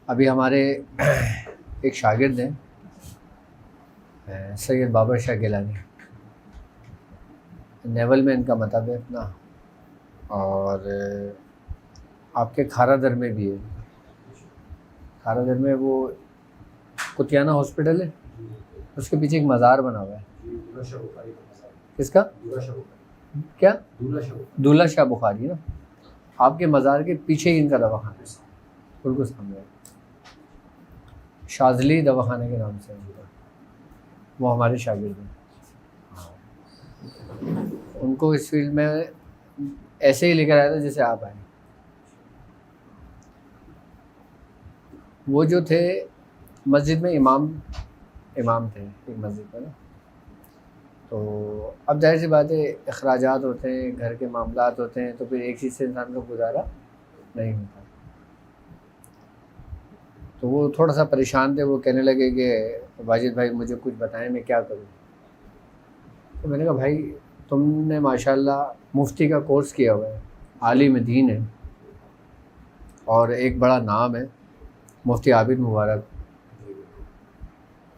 ابھی ہمارے ایک شاگرد ہیں سید بابر شاہ گیلانی، نیول میں ان کا مطلب ہے اپنا، اور آپ کے کھارا در میں بھی ہے۔ کھارا در میں وہ کتیانہ ہاسپٹل ہے، اس کے پیچھے ایک مزار بنا ہوا ہے۔ کس کا؟ کیا؟ دولہ شاہ بخاری نا، آپ کے مزار کے پیچھے ہی ان کا دواخانہ ہے، بالکل سامنے ہے، شاذلی دواخانہ کے نام سے ہے، وہ ہمارے شاگرد ہیں۔ ان کو اس فیلڈ میں ایسے ہی لے کر آیا تھا جیسے آپ آئے۔ وہ جو تھے مسجد میں امام تھے ایک مسجد میں نا، تو اب ظاہر سی بات ہے اخراجات ہوتے ہیں، گھر کے معاملات ہوتے ہیں، تو پھر ایک چیز سے انسان کو گزارا نہیں ہوتا۔ تو وہ تھوڑا سا پریشان تھے، وہ کہنے لگے کہ واجد بھائی مجھے کچھ بتائیں میں کیا کروں۔ تو میں نے کہا بھائی تم نے ماشاءاللہ مفتی کا کورس کیا ہوا ہے، عالم دین ہے، اور ایک بڑا نام ہے مفتی عابد مبارک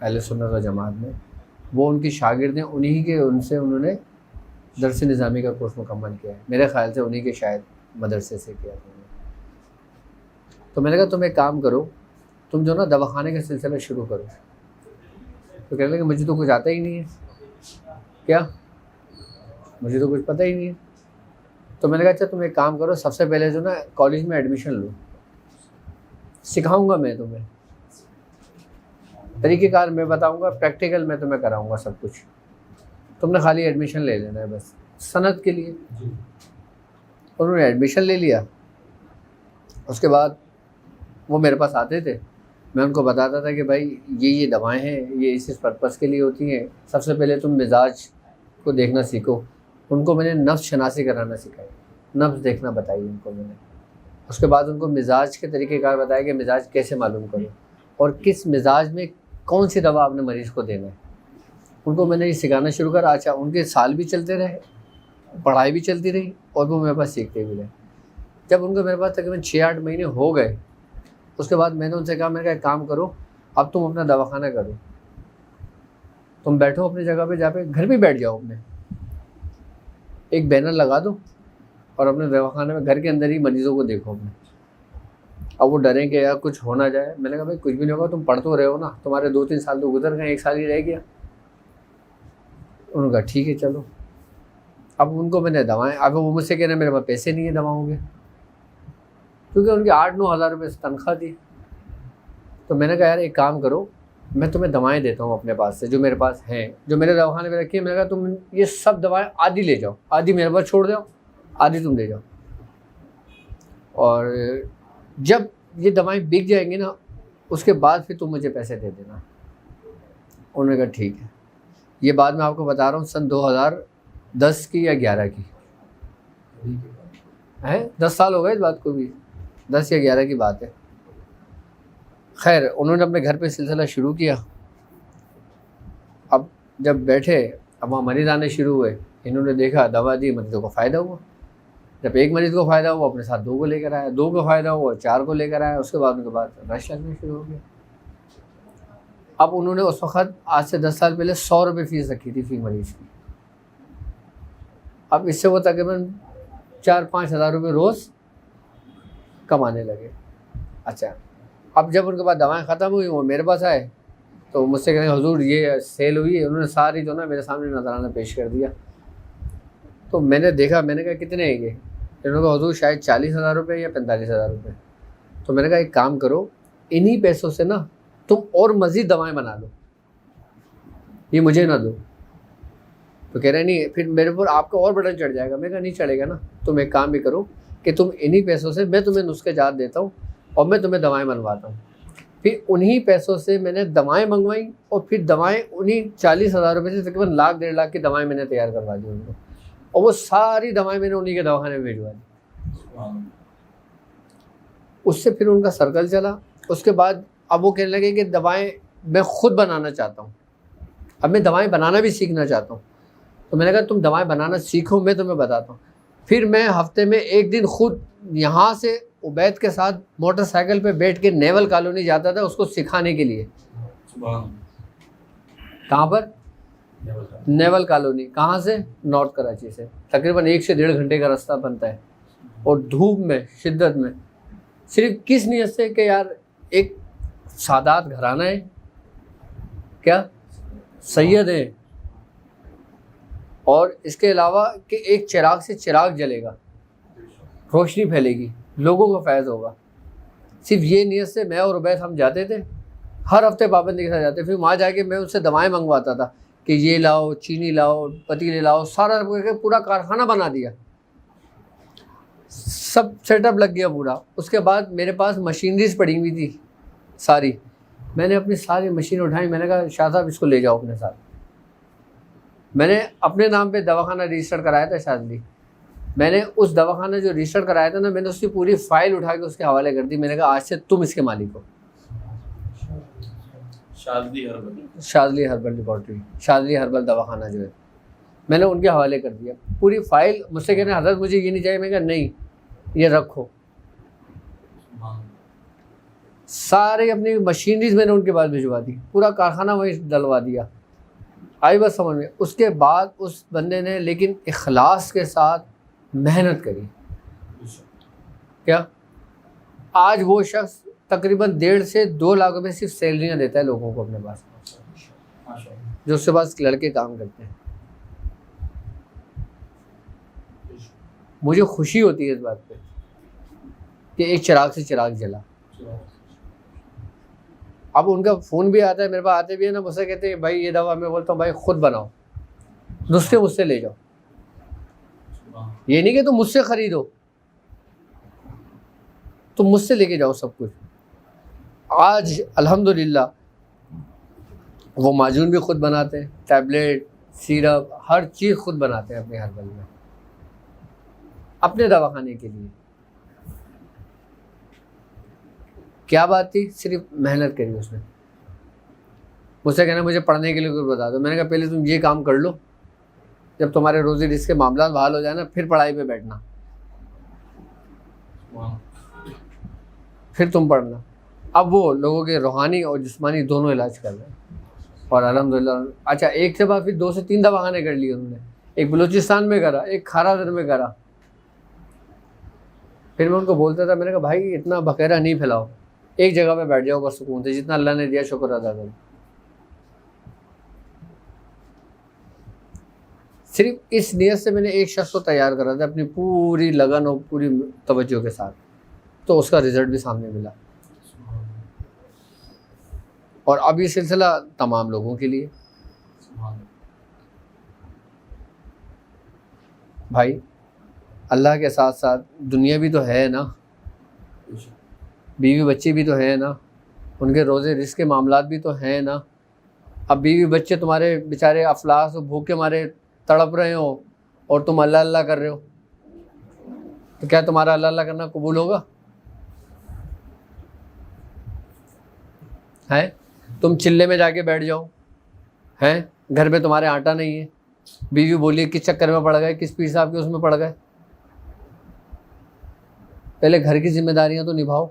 اہل سنت و جماعت میں، وہ ان کی شاگرد ہیں، انہوں نے درس نظامی کا کورس مکمل کیا ہے، میرے خیال سے انہی کے شاید مدرسے سے کیا تھا۔ تو میں نے کہا تم ایک کام کرو، تم جو نا دواخانے کا سلسلہ شروع کرو۔ تو کہنے لگے مجھے تو کچھ آتا ہی نہیں ہے۔ کیا؟ مجھے تو کچھ پتہ ہی نہیں ہے۔ تو میں نے کہا اچھا تم ایک کام کرو، سب سے پہلے جو نا کالج میں ایڈمیشن لو، سکھاؤں گا میں تمہیں، طریقہ کار میں بتاؤں گا، پریکٹیکل میں تمہیں کراؤں گا سب کچھ، تم نے خالی ایڈمیشن لے لینا ہے بس سند کے لیے۔ انہوں نے ایڈمیشن لے لیا۔ اس کے بعد وہ میرے پاس آتے تھے، میں ان کو بتاتا تھا کہ بھائی یہ دوائیں ہیں، یہ اس پرپس کے لیے ہوتی ہیں، سب سے پہلے تم مزاج کو دیکھنا سیکھو۔ ان کو میں نے نفس شناسی کرانا سکھائی، نفس دیکھنا بتائی ان کو میں نے۔ اس کے بعد ان کو مزاج کے طریقہ کار بتایا کہ مزاج کیسے معلوم کرو، اور کس مزاج میں کون سی دوا آپ نے مریض کو دینا ہے، ان کو میں نے یہ سکھانا شروع کرا۔ اچھا ان کے سال بھی چلتے رہے، پڑھائی بھی چلتی رہی، اور وہ میرے پاس سیکھتے بھی رہے۔ جب ان کو میرے پاس تقریباً 6-8 مہینے ہو گئے، اس کے بعد میں نے ان سے کہا، میں نے کہا ایک کام کرو، اب تم اپنا دواخانہ کرو، تم بیٹھو اپنی جگہ پہ، جا پہ گھر پہ بیٹھ جاؤ، اپنے ایک بینر لگا دو اور اپنے دواخانے میں گھر کے اندر ہی مریضوں کو دیکھو اپنے۔ اب وہ ڈریں کہ یار کچھ ہو نہ جائے۔ میں نے کہا بھائی کچھ بھی نہیں ہوگا، تم پڑھ تو رہے ہو نا، تمہارے 2-3 سال تو گزر گئے، 1 سال ہی رہ گیا۔ انہوں نے کہا ٹھیک ہے چلو۔ اب ان کو میں نے دوائیں، اب وہ مجھ سے کہہ رہے ہیں میرے پاس پیسے نہیں ہیں دواؤں کے، کیونکہ ان کی 8-9 ہزار روپئے تنخواہ تھی۔ تو میں نے کہا یار ایک کام کرو، میں تمہیں دوائیں دیتا ہوں اپنے پاس سے جو میرے پاس ہیں، جو میرے دواخانے میں رکھی ہیں۔ میں نے کہا تم یہ سب دوائیں آدھی لے جاؤ، آدھی میرے پاس چھوڑ دو، آدھی تم لے جاؤ، اور جب یہ دوائیں بک جائیں گی نا، اس کے بعد پھر تم مجھے پیسے دے دینا۔ انہوں نے کہا ٹھیک ہے۔ یہ بات میں آپ کو بتا رہا ہوں سن 2010 کی یا 11 کی ہے، 10 سال ہو گئے اس بات کو بھی، 10 یا 11 کی بات ہے۔ خیر انہوں نے اپنے گھر پہ سلسلہ شروع کیا۔ اب جب بیٹھے، اب وہاں مریض آنے شروع ہوئے، انہوں نے دیکھا دوا دی، مریضوں کو فائدہ ہوا۔ جب ایک مریض کو فائدہ ہوا، اپنے ساتھ 2 کو لے کر آیا، 2 کو فائدہ ہوا، 4 کو لے کر آیا۔ اس کے بعد ان کے بعد رش لگنا شروع ہو گیا۔ اب انہوں نے اس وقت آج سے 10 سال پہلے 100 روپے فیس رکھی تھی فی مریض کی، اب اس سے وہ تقریباً 4-5 ہزار روپے روز کمانے لگے۔ اچھا اب جب ان کے بعد دوائیں ختم ہوئی، وہ میرے پاس آئے تو مجھ سے کہیں حضور یہ سیل ہوئی ہے۔ انہوں نے ساری جو نا میرے سامنے نظرانہ پیش کر دیا۔ تو میں نے دیکھا، میں نے کہا کتنے ہیں یہ؟ انہوں نے کہا حضور شاید 40,000 روپے یا 45,000 روپے۔ تو میں نے کہا ایک کام کرو، انہی پیسوں سے نا تم اور مزید دوائیں بنا لو، یہ مجھے نہ دو۔ تو کہہ رہے نہیں پھر میرے پر آپ کا اور برڈن چڑھ جائے گا۔ میں کہا نہیں چڑھے گا نا، تم ایک کام بھی کرو کہ تم انہی پیسوں سے، میں تمہیں نسخے جات دیتا ہوں اور میں تمہیں دوائیں بنواتا ہوں۔ پھر انہی پیسوں سے میں نے دوائیں منگوائیں، اور پھر دوائیں انہی 40,000 روپے سے تقریباً 1,00,000-1.5 لاکھ کی دوائیں میں نے تیار کروا دی ان کو، اور وہ ساری دوائیں میں نے انہی کے دواخانے میں بھیجوا دی۔ اس سے پھر ان کا سرکل چلا۔ اس کے بعد اب وہ کہنے لگے کہ دوائیں میں خود بنانا چاہتا ہوں، اب میں دوائیں بنانا بھی سیکھنا چاہتا ہوں۔ تو میں نے کہا تم دوائیں بنانا سیکھو، میں تمہیں بتاتا ہوں۔ پھر میں ہفتے میں 1 دن خود یہاں سے عبید کے ساتھ موٹر سائیکل پہ بیٹھ کے نیول کالونی جاتا تھا اس کو سکھانے کے لیے. کہاں پر؟ نیول کالونی. کہاں سے؟ نارتھ کراچی سے. تقریباً 1 سے 1.5 گھنٹے کا راستہ بنتا ہے اور دھوپ میں شدت میں. صرف کس نیت سے کہ یار ایک سادات گھرانہ ہے, کیا سید ہے, اور اس کے علاوہ کہ ایک چراغ سے چراغ جلے گا, روشنی پھیلے گی, لوگوں کو فیض ہوگا. صرف یہ نیت سے میں اور عبید ہم جاتے تھے, ہر ہفتے پابندی کے ساتھ جاتے. پھر وہاں جا کے میں ان سے دوائیں منگواتا تھا کہ یہ لاؤ, چینی لاؤ, پتیلے لاؤ, سارا پورا کارخانہ بنا دیا, سب سیٹ اپ لگ گیا پورا. اس کے بعد میرے پاس مشینریز پڑی ہوئی تھی ساری. میں نے اپنی ساری مشین اٹھائی, میں نے کہا شاہ صاحب اس کو لے جاؤ اپنے ساتھ. میں نے اپنے نام پہ دواخانہ رجسٹر کرایا تھا شاذلی. میں نے اس دواخانہ جو رجسٹر کرایا تھا نا, میں نے اس کی پوری فائل اٹھا کے اس کے حوالے کر دی. میں نے کہا آج سے تم اس کے مالک ہو. شاذلی ہربل لیبارٹری, شاذلی ہربل دواخانہ جو ہے, میں نے ان کے حوالے کر دیا پوری فائل. مجھ سے کہنے حضرت مجھے یہ نہیں چاہیے. میں نے کہا نہیں, یہ رکھو. سارے اپنی مشینریز میں نے ان کے پاس بھجوا دی, پورا کارخانہ وہیں ڈلوا دیا. آئی بس سمجھ میں. اس کے بعد اس بندے نے لیکن اخلاص کے ساتھ محنت کری. کیا آج وہ شخص تقریباً 1.5 سے 2 لاکھ روپے صرف سیلریاں دیتا ہے لوگوں کو اپنے پاس, جو اس کے پاس لڑکے کام کرتے ہیں. مجھے خوشی ہوتی ہے اس بات پہ کہ ایک چراغ سے چراغ جلا. اب ان کا فون بھی آتا ہے, میرے پاس آتے بھی ہیں نا, مجھ سے کہتے ہیں بھائی یہ دوا. میں بولتا ہوں بھائی خود بناؤ, نسخے مجھ سے لے جاؤ. یہ نہیں کہ تم مجھ سے خریدو, تم مجھ سے لے کے جاؤ سب کچھ. آج الحمدللہ وہ معجون بھی خود بناتے ہیں, ٹیبلٹ, سیرپ, ہر چیز خود بناتے ہیں اپنے ہربل میں, اپنے دواخانے کے لیے. کیا بات تھی؟ صرف محنت کری اس نے. مجھ سے کہنا مجھے پڑھنے کے لیے کچھ بتا دو. میں نے کہا پہلے تم یہ کام کر لو, جب تمہارے روزی رزق کے معاملات بحال ہو جائے نا, پھر پڑھائی پہ بیٹھنا, پھر تم پڑھنا. اب وہ لوگوں کے روحانی اور جسمانی دونوں علاج کر رہے ہیں, اور الحمدللہ. اچھا, ایک سے بعد پھر 2 سے 3 دواخانے کر لیے انہوں نے. ایک بلوچستان میں کرا, ایک کھارا در میں کرا. پھر میں ان کو بولتا تھا, میں نے کہا بھائی اتنا بکیرہ نہیں پھیلاؤ, ایک جگہ پہ بیٹھ جاؤ بس سکون سے, جتنا اللہ نے دیا شکر ادا کرو. صرف اس نیت سے میں نے ایک شخص کو تیار کرا تھا اپنی پوری لگن اور پوری توجہ کے ساتھ, تو اس کا رزلٹ بھی سامنے ملا. اور اب یہ سلسلہ تمام لوگوں کے لیے. بھائی اللہ کے ساتھ ساتھ دنیا بھی تو ہے نا, بیوی بچے بھی تو ہیں نا, ان کے روزے رزق کے معاملات بھی تو ہیں نا. اب بیوی بچے تمہارے بیچارے افلاس و بھوکے مارے تڑپ رہے ہو اور تم اللہ اللہ کر رہے ہو, تو کیا تمہارا اللہ اللہ کرنا قبول ہوگا؟ ہے تم چلے میں جا کے بیٹھ جاؤ, ہیں گھر میں تمہارے آٹا نہیں ہے, بیوی بولیے کس چکر میں پڑ گئے, کس پیر صاحب کے اس میں پڑ گئے. پہلے گھر کی ذمہ داریاں تو نبھاؤ.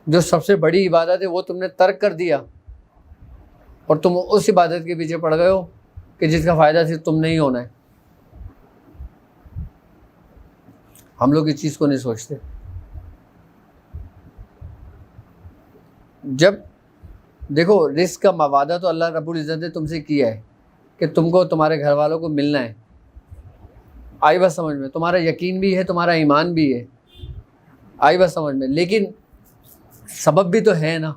جو سب سے بڑی عبادت ہے وہ تم نے ترک کر دیا, اور تم اس عبادت کے پیچھے پڑ گئے ہو کہ جس کا فائدہ صرف تم نہیں ہونا ہے. ہم لوگ اس چیز کو نہیں سوچتے. جب دیکھو رزق کا موادہ تو اللہ رب العزت نے تم سے کیا ہے کہ تم کو تمہارے گھر والوں کو ملنا ہے. آئی بات سمجھ میں؟ تمہارا یقین بھی ہے, تمہارا ایمان بھی ہے, آئی بات سمجھ میں. لیکن سبب بھی تو ہے نا,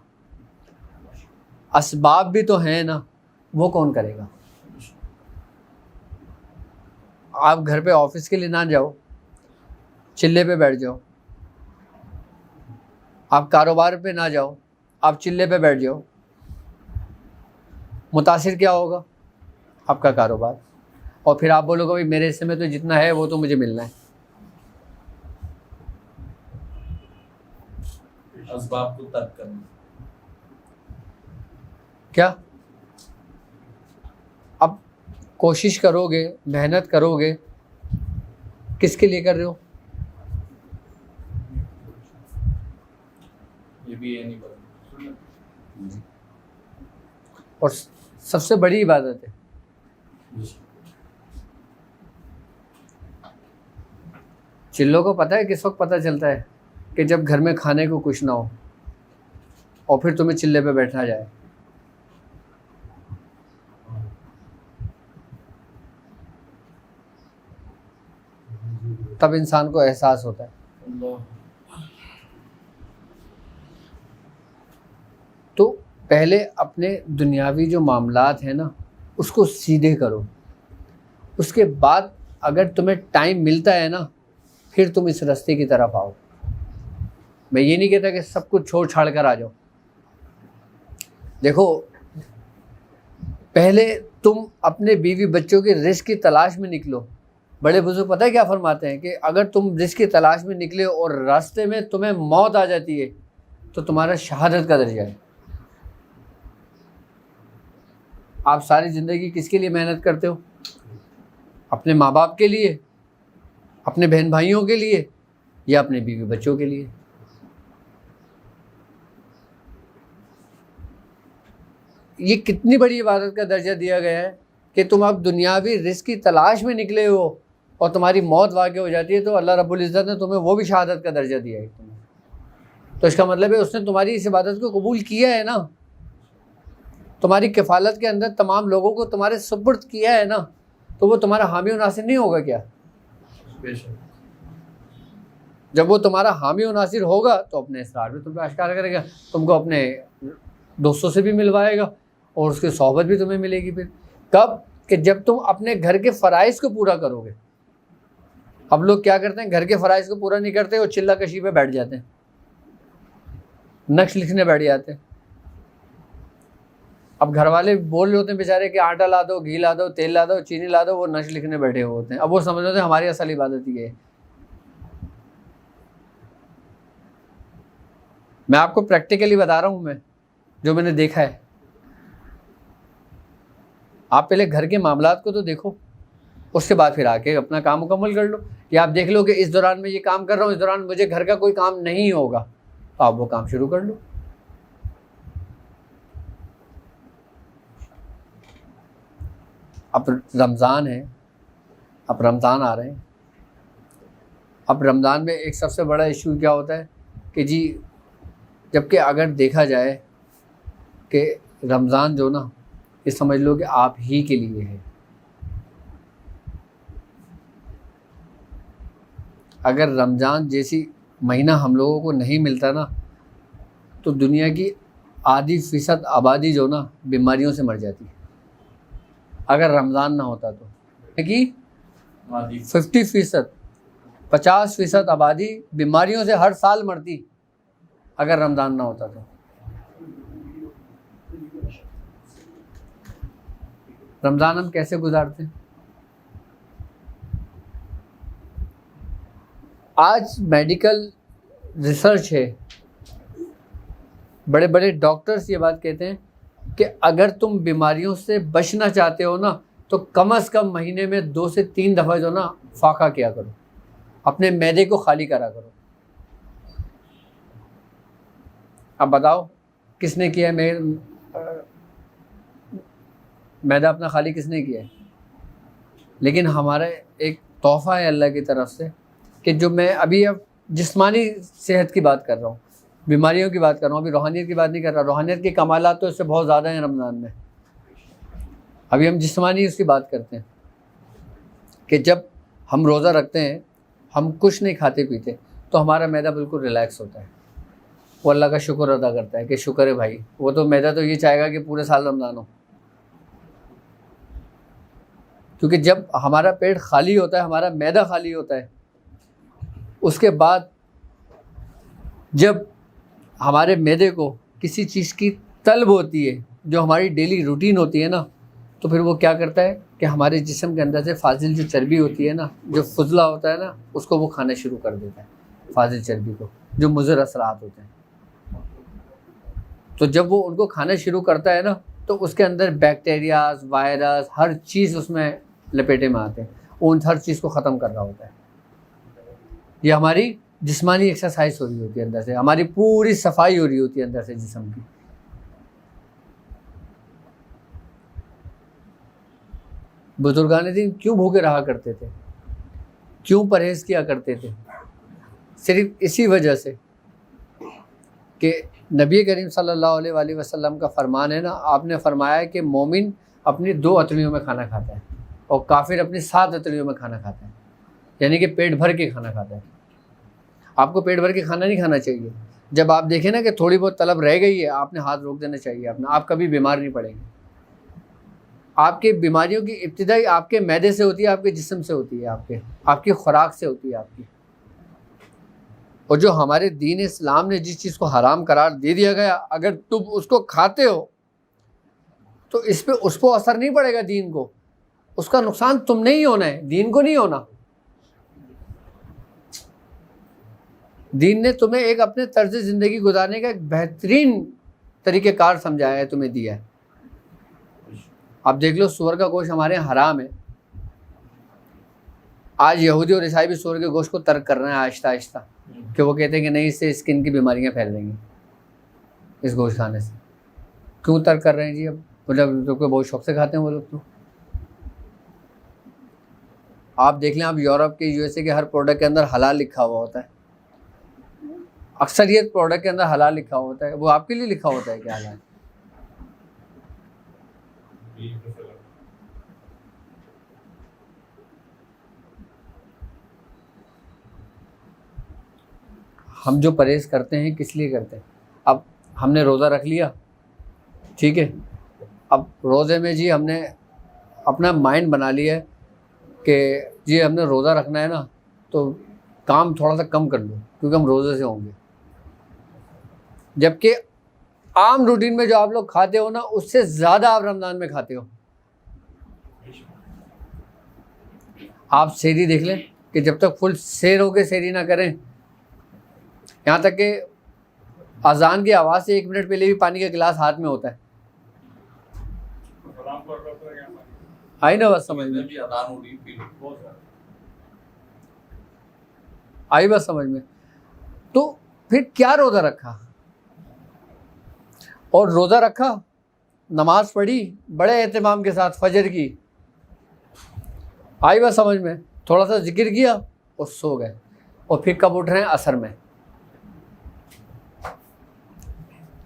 اسباب بھی تو ہیں نا, وہ کون کرے گا؟ آپ گھر پہ آفس کے لیے نہ جاؤ, چلے پہ بیٹھ جاؤ. آپ کاروبار پہ نہ جاؤ, آپ چلے پہ بیٹھ جاؤ. متاثر کیا ہوگا؟ آپ کا کاروبار. اور پھر آپ بولو گے بھائی میرے حصے میں تو جتنا ہے وہ تو مجھے ملنا ہے. اسباب کو ترک کرنا. کیا اب کوشش کرو گے, محنت کرو گے, کس کے لیے کر رہے ہو؟ یہ بھی یہ نہیں پتا. اور سب سے بڑی عبادت ہے. چلوں کو پتہ ہے کس وقت پتہ چلتا ہے؟ کہ جب گھر میں کھانے کو کچھ نہ ہو اور پھر تمہیں چلے پہ بیٹھنا جائے. تب انسان کو احساس ہوتا ہے. تو پہلے اپنے دنیاوی جو معاملات ہیں نا اس کو سیدھے کرو. اس کے بعد اگر تمہیں ٹائم ملتا ہے نا پھر تم اس راستے کی طرف آؤ. میں یہ نہیں کہتا کہ سب کچھ چھوڑ چھاڑ کر آ جاؤ. دیکھو پہلے تم اپنے بیوی بچوں کے رزق کی تلاش میں نکلو. بڑے بزرگ پتہ ہے کیا فرماتے ہیں کہ اگر تم رزق کی تلاش میں نکلے اور راستے میں تمہیں موت آ جاتی ہے تو تمہارا شہادت کا درجہ ہے. آپ ساری زندگی کس کے لیے محنت کرتے ہو؟ اپنے ماں باپ کے لیے، اپنے بہن بھائیوں کے لیے، یا اپنے بیوی بچوں کے لیے؟ یہ کتنی بڑی عبادت کا درجہ دیا گیا ہے کہ تم اب دنیاوی رزق کی تلاش میں نکلے ہو اور تمہاری موت واقع ہو جاتی ہے تو اللہ رب العزت نے تمہیں وہ بھی شہادت کا درجہ دیا ہے. تو اس کا مطلب ہے اس نے تمہاری اس عبادت کو قبول کیا ہے نا. تمہاری کفالت کے اندر تمام لوگوں کو تمہارے سپرد کیا ہے نا. تو وہ تمہارا حامی و ناصر نہیں ہوگا کیا؟ جب وہ تمہارا حامی و ناصر ہوگا تو اپنے اسرار بھی تم پہ اشکار کرے گا، تم کو اپنے دوستوں سے بھی ملوائے گا اور اس کی صحبت بھی تمہیں ملے گی. پھر کب؟ کہ جب تم اپنے گھر کے فرائض کو پورا کرو گے. اب لوگ کیا کرتے ہیں؟ گھر کے فرائض کو پورا نہیں کرتے اور چلہ کشی پہ بیٹھ جاتے ہیں، نقش لکھنے بیٹھ جاتے ہیں. اب گھر والے بول رہے ہوتے ہیں بیچارے کہ آٹا لا دو، گھی لا دو، تیل لا دو، چینی لا دو، وہ نقش لکھنے بیٹھے ہوتے ہیں. اب وہ سمجھ ہوتے ہیں ہماری اصل عبادت یہ ہے. میں آپ کو پریکٹیکلی بتا رہا ہوں، میں جو میں نے دیکھا ہے. آپ پہلے گھر کے معاملات کو تو دیکھو، اس کے بعد پھر آ کے اپنا کام مکمل کر لو. یا آپ دیکھ لو کہ اس دوران میں یہ کام کر رہا ہوں، اس دوران مجھے گھر کا کوئی کام نہیں ہوگا، تو آپ وہ کام شروع کر لو. اب رمضان ہے، اب رمضان آ رہے ہیں. اب رمضان میں ایک سب سے بڑا ایشو کیا ہوتا ہے کہ جی جبکہ اگر دیکھا جائے کہ رمضان جو نا یہ سمجھ لو کہ آپ ہی کے لیے ہے. اگر رمضان جیسی مہینہ ہم لوگوں کو نہیں ملتا نا تو دنیا کی آدھی فیصد آبادی جو نا بیماریوں سے مر جاتی ہے. اگر رمضان نہ ہوتا تو کہ 50% آبادی بیماریوں سے ہر سال مرتی اگر رمضان نہ ہوتا تو. رمضان ہم کیسے گزارتے ہیں؟ آج میڈیکل ریسرچ ہے، بڑے بڑے ڈاکٹرز یہ بات کہتے ہیں کہ اگر تم بیماریوں سے بچنا چاہتے ہو نا تو کم از کم مہینے میں 2 سے 3 دفعہ جو نا فاقہ کیا کرو، اپنے معدے کو خالی کرا کرو. اب بتاؤ کس نے کیا ہے معدہ اپنا خالی کس نے کیا ہے؟ لیکن ہمارا ایک تحفہ ہے اللہ کی طرف سے کہ جو میں ابھی اب جسمانی صحت کی بات کر رہا ہوں، بیماریوں کی بات کر رہا ہوں، ابھی روحانیت کی بات نہیں کر رہا. روحانیت کے کمالات تو اس سے بہت زیادہ ہیں رمضان میں. ابھی ہم جسمانی اس کی بات کرتے ہیں کہ جب ہم روزہ رکھتے ہیں، ہم کچھ نہیں کھاتے پیتے تو ہمارا معدہ بالکل ریلیکس ہوتا ہے. وہ اللہ کا شکر ادا کرتا ہے کہ شکر ہے بھائی. وہ تو معدہ تو یہ چاہے گا کہ پورے سال رمضان ہو، کیونکہ جب ہمارا پیٹ خالی ہوتا ہے، ہمارا معدہ خالی ہوتا ہے، اس کے بعد جب ہمارے معدے کو کسی چیز کی طلب ہوتی ہے جو ہماری ڈیلی روٹین ہوتی ہے نا، تو پھر وہ کیا کرتا ہے کہ ہمارے جسم کے اندر سے فاضل جو چربی ہوتی ہے نا، جو فضلہ ہوتا ہے نا، اس کو وہ کھانا شروع کر دیتا ہے، فاضل چربی کو، جو مضر اثرات ہوتے ہیں. تو جب وہ ان کو کھانا شروع کرتا ہے نا تو اس کے اندر بیکٹیریاز، وائرس، ہر چیز اس میں لپیٹے میں آتے ہیں. ان ہر چیز کو ختم کر رہا ہوتا ہے. یہ ہماری جسمانی ایکسرسائز ہو رہی ہوتی ہے اندر سے، ہماری پوری صفائی ہو رہی ہوتی ہے اندر سے جسم کی. بزرگان دین کیوں بھوکے رہا کرتے تھے، کیوں پرہیز کیا کرتے تھے؟ صرف اسی وجہ سے کہ نبی کریم صلی اللہ علیہ وآلہ وسلم کا فرمان ہے نا، آپ نے فرمایا ہے کہ مومن اپنی 2 اتڑیوں میں کھانا کھاتا ہے اور کافر اپنی 7 اتڑیوں میں کھانا کھاتا ہے، یعنی کہ پیٹ بھر کے کھانا کھاتا ہے. آپ کو پیٹ بھر کے کھانا نہیں کھانا چاہیے. جب آپ دیکھیں نا کہ تھوڑی بہت طلب رہ گئی ہے، آپ نے ہاتھ روک دینا چاہیے اپنا. آپ کبھی بیمار نہیں پڑیں گے. آپ کی بیماریوں کی ابتدائی آپ کے معدے سے ہوتی ہے، آپ کے جسم سے ہوتی ہے، آپ کی خوراک سے ہوتی ہے آپ کی. اور جو ہمارے دین اسلام نے جس چیز کو حرام قرار دے دیا گیا، اگر تم اس کو کھاتے ہو تو اس کو اثر نہیں پڑے گا دین کو. اس کا نقصان تم نہیں ہونا ہے، دین کو نہیں ہونا. دین نے تمہیں ایک اپنے طرز زندگی گزارنے کا ایک بہترین طریقہ کار سمجھایا ہے، تمہیں دیا ہے. آپ دیکھ لو، سور کا گوشت ہمارے یہاں حرام ہے. آج یہودی اور عیسائی بھی سور کے گوشت کو ترک کر رہے ہیں آہستہ آہستہ، کہ وہ کہتے ہیں کہ نہیں، اس سے اسکن کی بیماریاں پھیل رہی ہیں اس گوشت کھانے سے. کیوں ترک کر رہے ہیں جی؟ اب مطلب بہت شوق سے کھاتے ہیں وہ لوگ. تو آپ دیکھ لیں، آپ یورپ کے، USA کے ہر پروڈکٹ کے اندر حلال لکھا ہوا ہوتا ہے. اکثریت پروڈکٹ کے اندر حلال لکھا ہوتا ہے. وہ آپ کے لیے لکھا ہوتا ہے کہ حلال. ہم جو پرہیز کرتے ہیں کس لیے کرتے ہیں؟ اب ہم نے روزہ رکھ لیا، ٹھیک ہے. اب روزے میں جی ہم نے اپنا مائنڈ بنا لیا ہے کہ جی ہم نے روزہ رکھنا ہے نا، تو کام تھوڑا سا کم کر لو کیونکہ ہم روزے سے ہوں گے. جبکہ عام روٹین میں جو آپ لوگ کھاتے ہو نا، اس سے زیادہ آپ رمضان میں کھاتے ہو. آپ سحری دیکھ لیں کہ جب تک فل سیر ہو کے سحری نہ کریں، یہاں تک کہ اذان کی آواز سے 1 منٹ پہلے بھی پانی کا گلاس ہاتھ میں ہوتا ہے. آئی نا بات سمجھ میں؟ آئی بات سمجھ میں؟ تو پھر کیا روزہ رکھا؟ اور روزہ رکھا، نماز پڑھی بڑے اہتمام کے ساتھ فجر کی، آئی بات سمجھ میں؟ تھوڑا سا ذکر کیا اور سو گئے، اور پھر کب اٹھ رہے ہیں؟ عصر میں.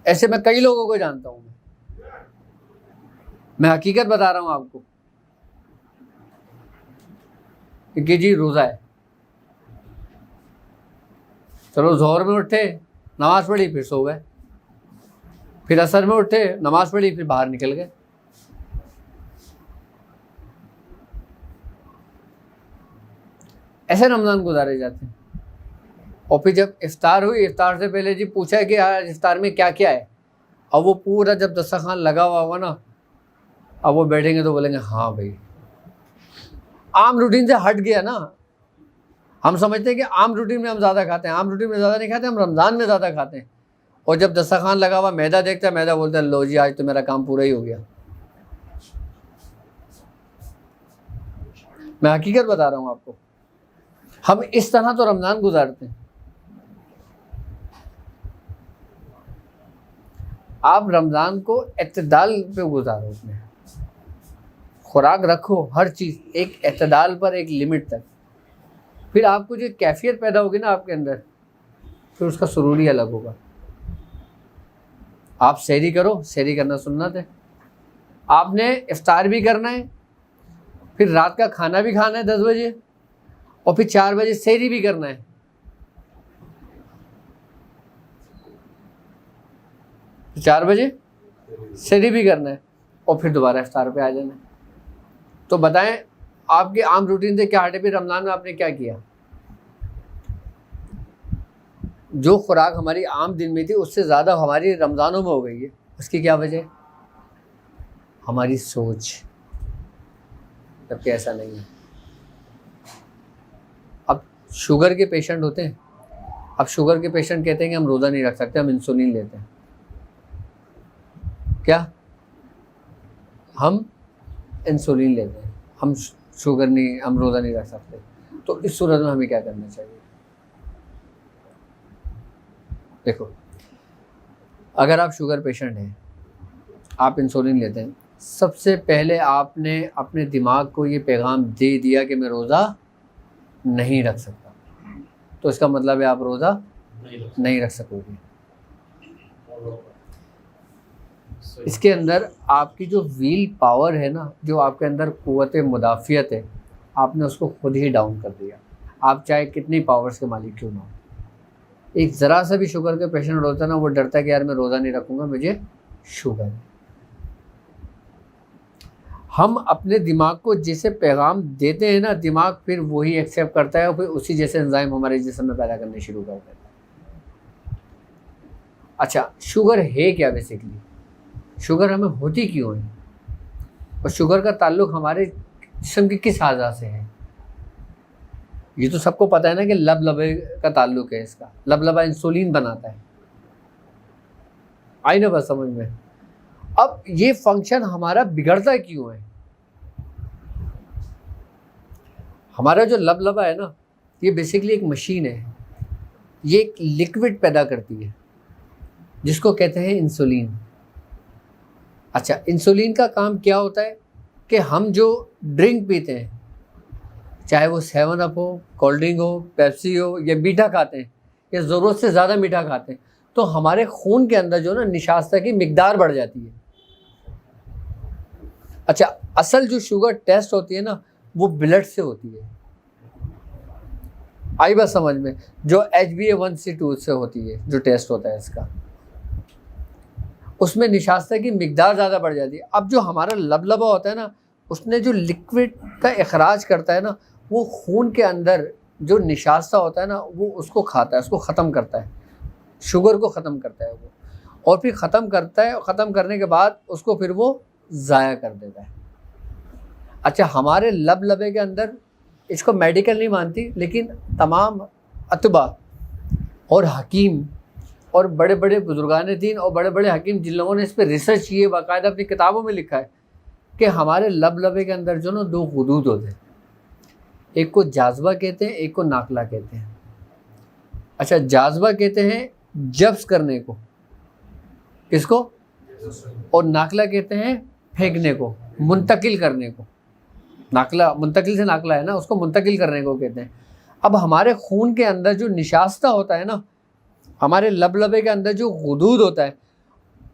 ایسے میں کئی لوگوں کو جانتا ہوں. میں حقیقت بتا رہا ہوں آپ کو کہ جی روزہ ہے، چلو ظہر میں اٹھے، نماز پڑھی، پھر سو گئے. پھر عصر میں اٹھے، نماز پڑھی، پھر باہر نکل گئے. ایسے رمضان گزارے جاتے ہیں. اور پھر جب افطار ہوئی، افطار سے پہلے جی پوچھا کہ آج افطار میں کیا کیا ہے. اب وہ پورا جب دسترخوان لگا ہوا ہوگا نا، اب وہ بیٹھیں گے تو بولیں گے ہاں بھائی. عام روٹین سے ہٹ گیا نا. ہم سمجھتے ہیں کہ عام روٹین میں ہم زیادہ کھاتے ہیں. عام روٹین میں زیادہ نہیں کھاتے، ہم رمضان میں زیادہ کھاتے ہیں. اور جب دسترخوان لگا ہوا میدا دیکھتا ہے، میدا بولتا ہے لو جی آج تو میرا کام پورا ہی ہو گیا. میں حقیقت بتا رہا ہوں آپ کو. ہم اس طرح تو رمضان گزارتے ہیں. آپ رمضان کو اعتدال پہ گزارو. اس میں خوراک رکھو، ہر چیز ایک اعتدال پر، ایک لمٹ تک. پھر آپ کو جو کیفیت پیدا ہوگی نا آپ کے اندر، پھر اس کا سرور ہی الگ ہوگا. آپ سحری کرو، سحری کرنا سنت ہے. آپ نے افطار بھی کرنا ہے، پھر رات کا کھانا بھی کھانا ہے 10 بجے، اور پھر 4 بجے سحری بھی کرنا ہے. پھر 4 بجے سحری بھی کرنا ہے، اور پھر دوبارہ افطار پہ آ جانا ہے. تو بتائیں آپ کے عام روٹین سے کیا ہٹے؟ پھر رمضان میں آپ نے کیا کیا؟ جو خوراک ہماری عام دن میں تھی اس سے زیادہ ہماری رمضانوں میں ہو گئی ہے. اس کی کیا وجہ؟ ہماری سوچ. جبکہ ایسا نہیں ہے. اب شوگر کے پیشنٹ ہوتے ہیں، اب شوگر کے پیشنٹ کہتے ہیں کہ ہم روزہ نہیں رکھ سکتے، ہم انسولین لیتے ہیں. کیا؟ ہم انسولین لیتے ہیں، ہم شوگر نہیں، ہم روزہ نہیں رکھ سکتے. تو اس صورت میں ہمیں کیا کرنا چاہیے؟ دیکھو اگر آپ شوگر پیشنٹ ہیں، آپ انسولین لیتے ہیں، سب سے پہلے آپ نے اپنے دماغ کو یہ پیغام دے دیا کہ میں روزہ نہیں رکھ سکتا، تو اس کا مطلب ہے آپ روزہ نہیں رکھ سکو گے۔ اس کے اندر آپ کی جو ویل پاور ہے نا، جو آپ کے اندر قوت مدافعت ہے، آپ نے اس کو خود ہی ڈاؤن کر دیا، آپ چاہے کتنی پاورز کے مالک کیوں نہ ہو۔ ایک ذرا سا بھی شوگر کا پیشنٹ ہوتا ہے نا، وہ ڈرتا ہے کہ یار میں روزہ نہیں رکھوں گا، مجھے شوگر ہے۔ ہم اپنے دماغ کو جیسے پیغام دیتے ہیں نا، دماغ پھر وہی ایکسیپٹ کرتا ہے اور پھر اسی جیسے انزائم ہمارے جسم میں پیدا کرنے شروع کر دیتا ہے۔ اچھا شوگر ہے کیا بیسیکلی؟ شوگر ہمیں ہوتی کیوں ہے، اور شوگر کا تعلق ہمارے جسم کی کس اعضاء سے ہے؟ یہ تو سب کو پتہ ہے نا کہ لبلبے کا تعلق ہے اس کا، لبلبا انسولین بناتا ہے، آئی نا بس سمجھ میں؟ اب یہ فنکشن ہمارا بگڑتا کیوں ہے؟ ہمارا جو لبلبا ہے نا، یہ بیسیکلی ایک مشین ہے، یہ ایک لکوڈ پیدا کرتی ہے جس کو کہتے ہیں انسولین۔ اچھا انسولین کا کام کیا ہوتا ہے کہ ہم جو ڈرنک پیتے ہیں، چاہے وہ 7 اپ ہو، کولڈ ڈرنک ہو، پیپسی ہو، یا میٹھا کھاتے ہیں یا ضرورت سے زیادہ میٹھا کھاتے ہیں، تو ہمارے خون کے اندر جو نا نشاستہ کی مقدار بڑھ جاتی ہے۔ اچھا اصل جو شوگر ٹیسٹ ہوتی ہے نا، وہ بلڈ سے ہوتی ہے، آئی بات سمجھ میں؟ جو HbA1c2 سے ہوتی ہے، جو ٹیسٹ ہوتا ہے اس کا، اس میں نشاستہ کی مقدار زیادہ بڑھ جاتی ہے۔ اب جو ہمارا لبلبا ہوتا ہے نا، اس نے جو لکوڈ کا اخراج کرتا ہے نا، وہ خون کے اندر جو نشاستہ ہوتا ہے نا، وہ اس کو کھاتا ہے، اس کو ختم کرتا ہے، شوگر کو ختم کرتا ہے وہ، اور پھر ختم کرتا ہے، ختم کرنے کے بعد اس کو پھر وہ ضائع کر دیتا ہے۔ اچھا ہمارے لبلبے کے اندر، اس کو میڈیکل نہیں مانتی لیکن تمام اطباء اور حکیم اور بڑے بڑے بزرگان دین اور بڑے بڑے حکیم جن لوگوں نے اس پہ ریسرچ کی ہے، باقاعدہ اپنی کتابوں میں لکھا ہے کہ ہمارے لبلبے کے اندر جو نا 2 حدود ہوتے ہیں، ایک کو جاذبہ کہتے ہیں، ایک کو ناقلہ کہتے ہیں۔ اچھا جاذبہ کہتے ہیں جبس کرنے کو، کس کو؟ اور ناقلہ کہتے ہیں پھینکنے کو، منتقل کرنے کو۔ ناقلہ منتقل سے ناقلہ ہے نا، اس کو منتقل کرنے کو کہتے ہیں۔ اب ہمارے خون کے اندر جو نشاستہ ہوتا ہے نا، ہمارے لبلبے کے اندر جو غدود ہوتا ہے،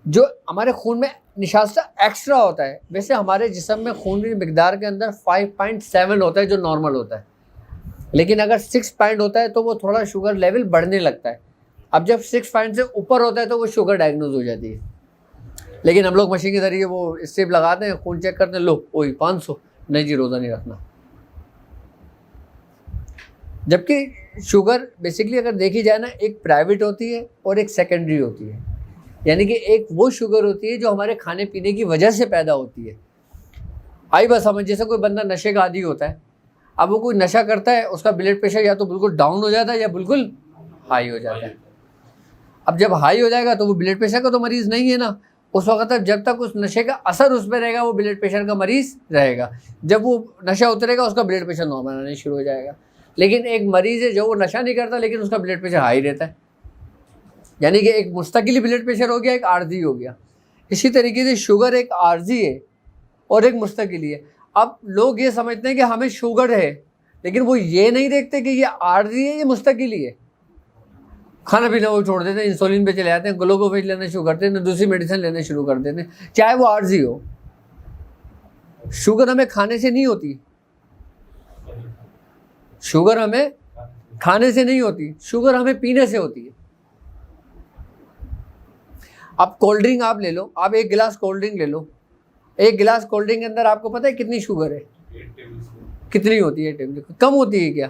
جو ہمارے خون میں نشاستہ ایکسٹرا ہوتا ہے، ویسے ہمارے جسم میں خون کی مقدار کے اندر 5.7 ہوتا ہے جو نارمل ہوتا ہے، لیکن اگر 6 پوائنٹ ہوتا ہے تو وہ تھوڑا شوگر لیول بڑھنے لگتا ہے۔ اب جب 6 پوائنٹ سے اوپر ہوتا ہے تو وہ شوگر ڈائگنوز ہو جاتی ہے، لیکن ہم لوگ مشین کے ذریعے وہ اسٹیپ لگاتے ہیں، خون چیک کرتے ہیں، لو وہی 500، نہیں جی روزہ نہیں رکھنا۔ جبکہ شوگر بیسکلی اگر دیکھی جائے نا، ایک پرائیویٹ ہوتی ہے اور ایک سیکنڈری ہوتی ہے، یعنی کہ ایک وہ شوگر ہوتی ہے جو ہمارے کھانے پینے کی وجہ سے پیدا ہوتی ہے، آئی بس سمجھ؟ جیسے کوئی بندہ نشے کا عادی ہوتا ہے، اب وہ کوئی نشہ کرتا ہے، اس کا بلڈ پریشر یا تو بالکل ڈاؤن ہو جاتا ہے یا بالکل ہائی ہو جاتا ہے۔ اب جب ہائی ہو جائے گا تو وہ بلڈ پریشر کا تو مریض نہیں ہے نا، اس وقت تک جب تک اس نشے کا اثر اس پہ رہے گا وہ بلڈ پریشر کا مریض رہے گا، جب وہ نشہ اترے گا اس کا بلڈ پریشر نارمل آنا شروع ہو جائے گا۔ لیکن ایک مریض ہے جو وہ نشہ نہیں کرتا لیکن اس کا بلڈ پریشر ہائی رہتا ہے، یعنی کہ ایک مستقلی بلڈ پریشر ہو گیا، ایک عارضی ہو گیا۔ اسی طریقے سے شوگر ایک عارضی ہے اور ایک مستقلی ہے۔ اب لوگ یہ سمجھتے ہیں کہ ہمیں شوگر ہے، لیکن وہ یہ نہیں دیکھتے کہ یہ عارضی ہے، یہ مستقلی ہے۔ کھانا پینا وہ چھوڑ دیتے ہیں، انسولین پہ چلے جاتے ہیں، گلوکوویج لینا شروع کرتے ہیں، دوسری میڈیسن لینا شروع کر دیتے ہیں، چاہے وہ عارضی ہو۔ شوگر ہمیں کھانے سے نہیں ہوتی، شوگر ہمیں کھانے سے نہیں ہوتی، شوگر ہمیں پینے سے ہوتی ہے۔ اب کولڈ ڈرنک آپ لے لو، آپ 1 گلاس کولڈ ڈرنک لے لو، 1 گلاس کولڈ ڈرنک کے اندر آپ کو پتہ ہے کتنی شوگر ہے؟ کتنی ہوتی ہے؟ کم ہوتی ہے کیا؟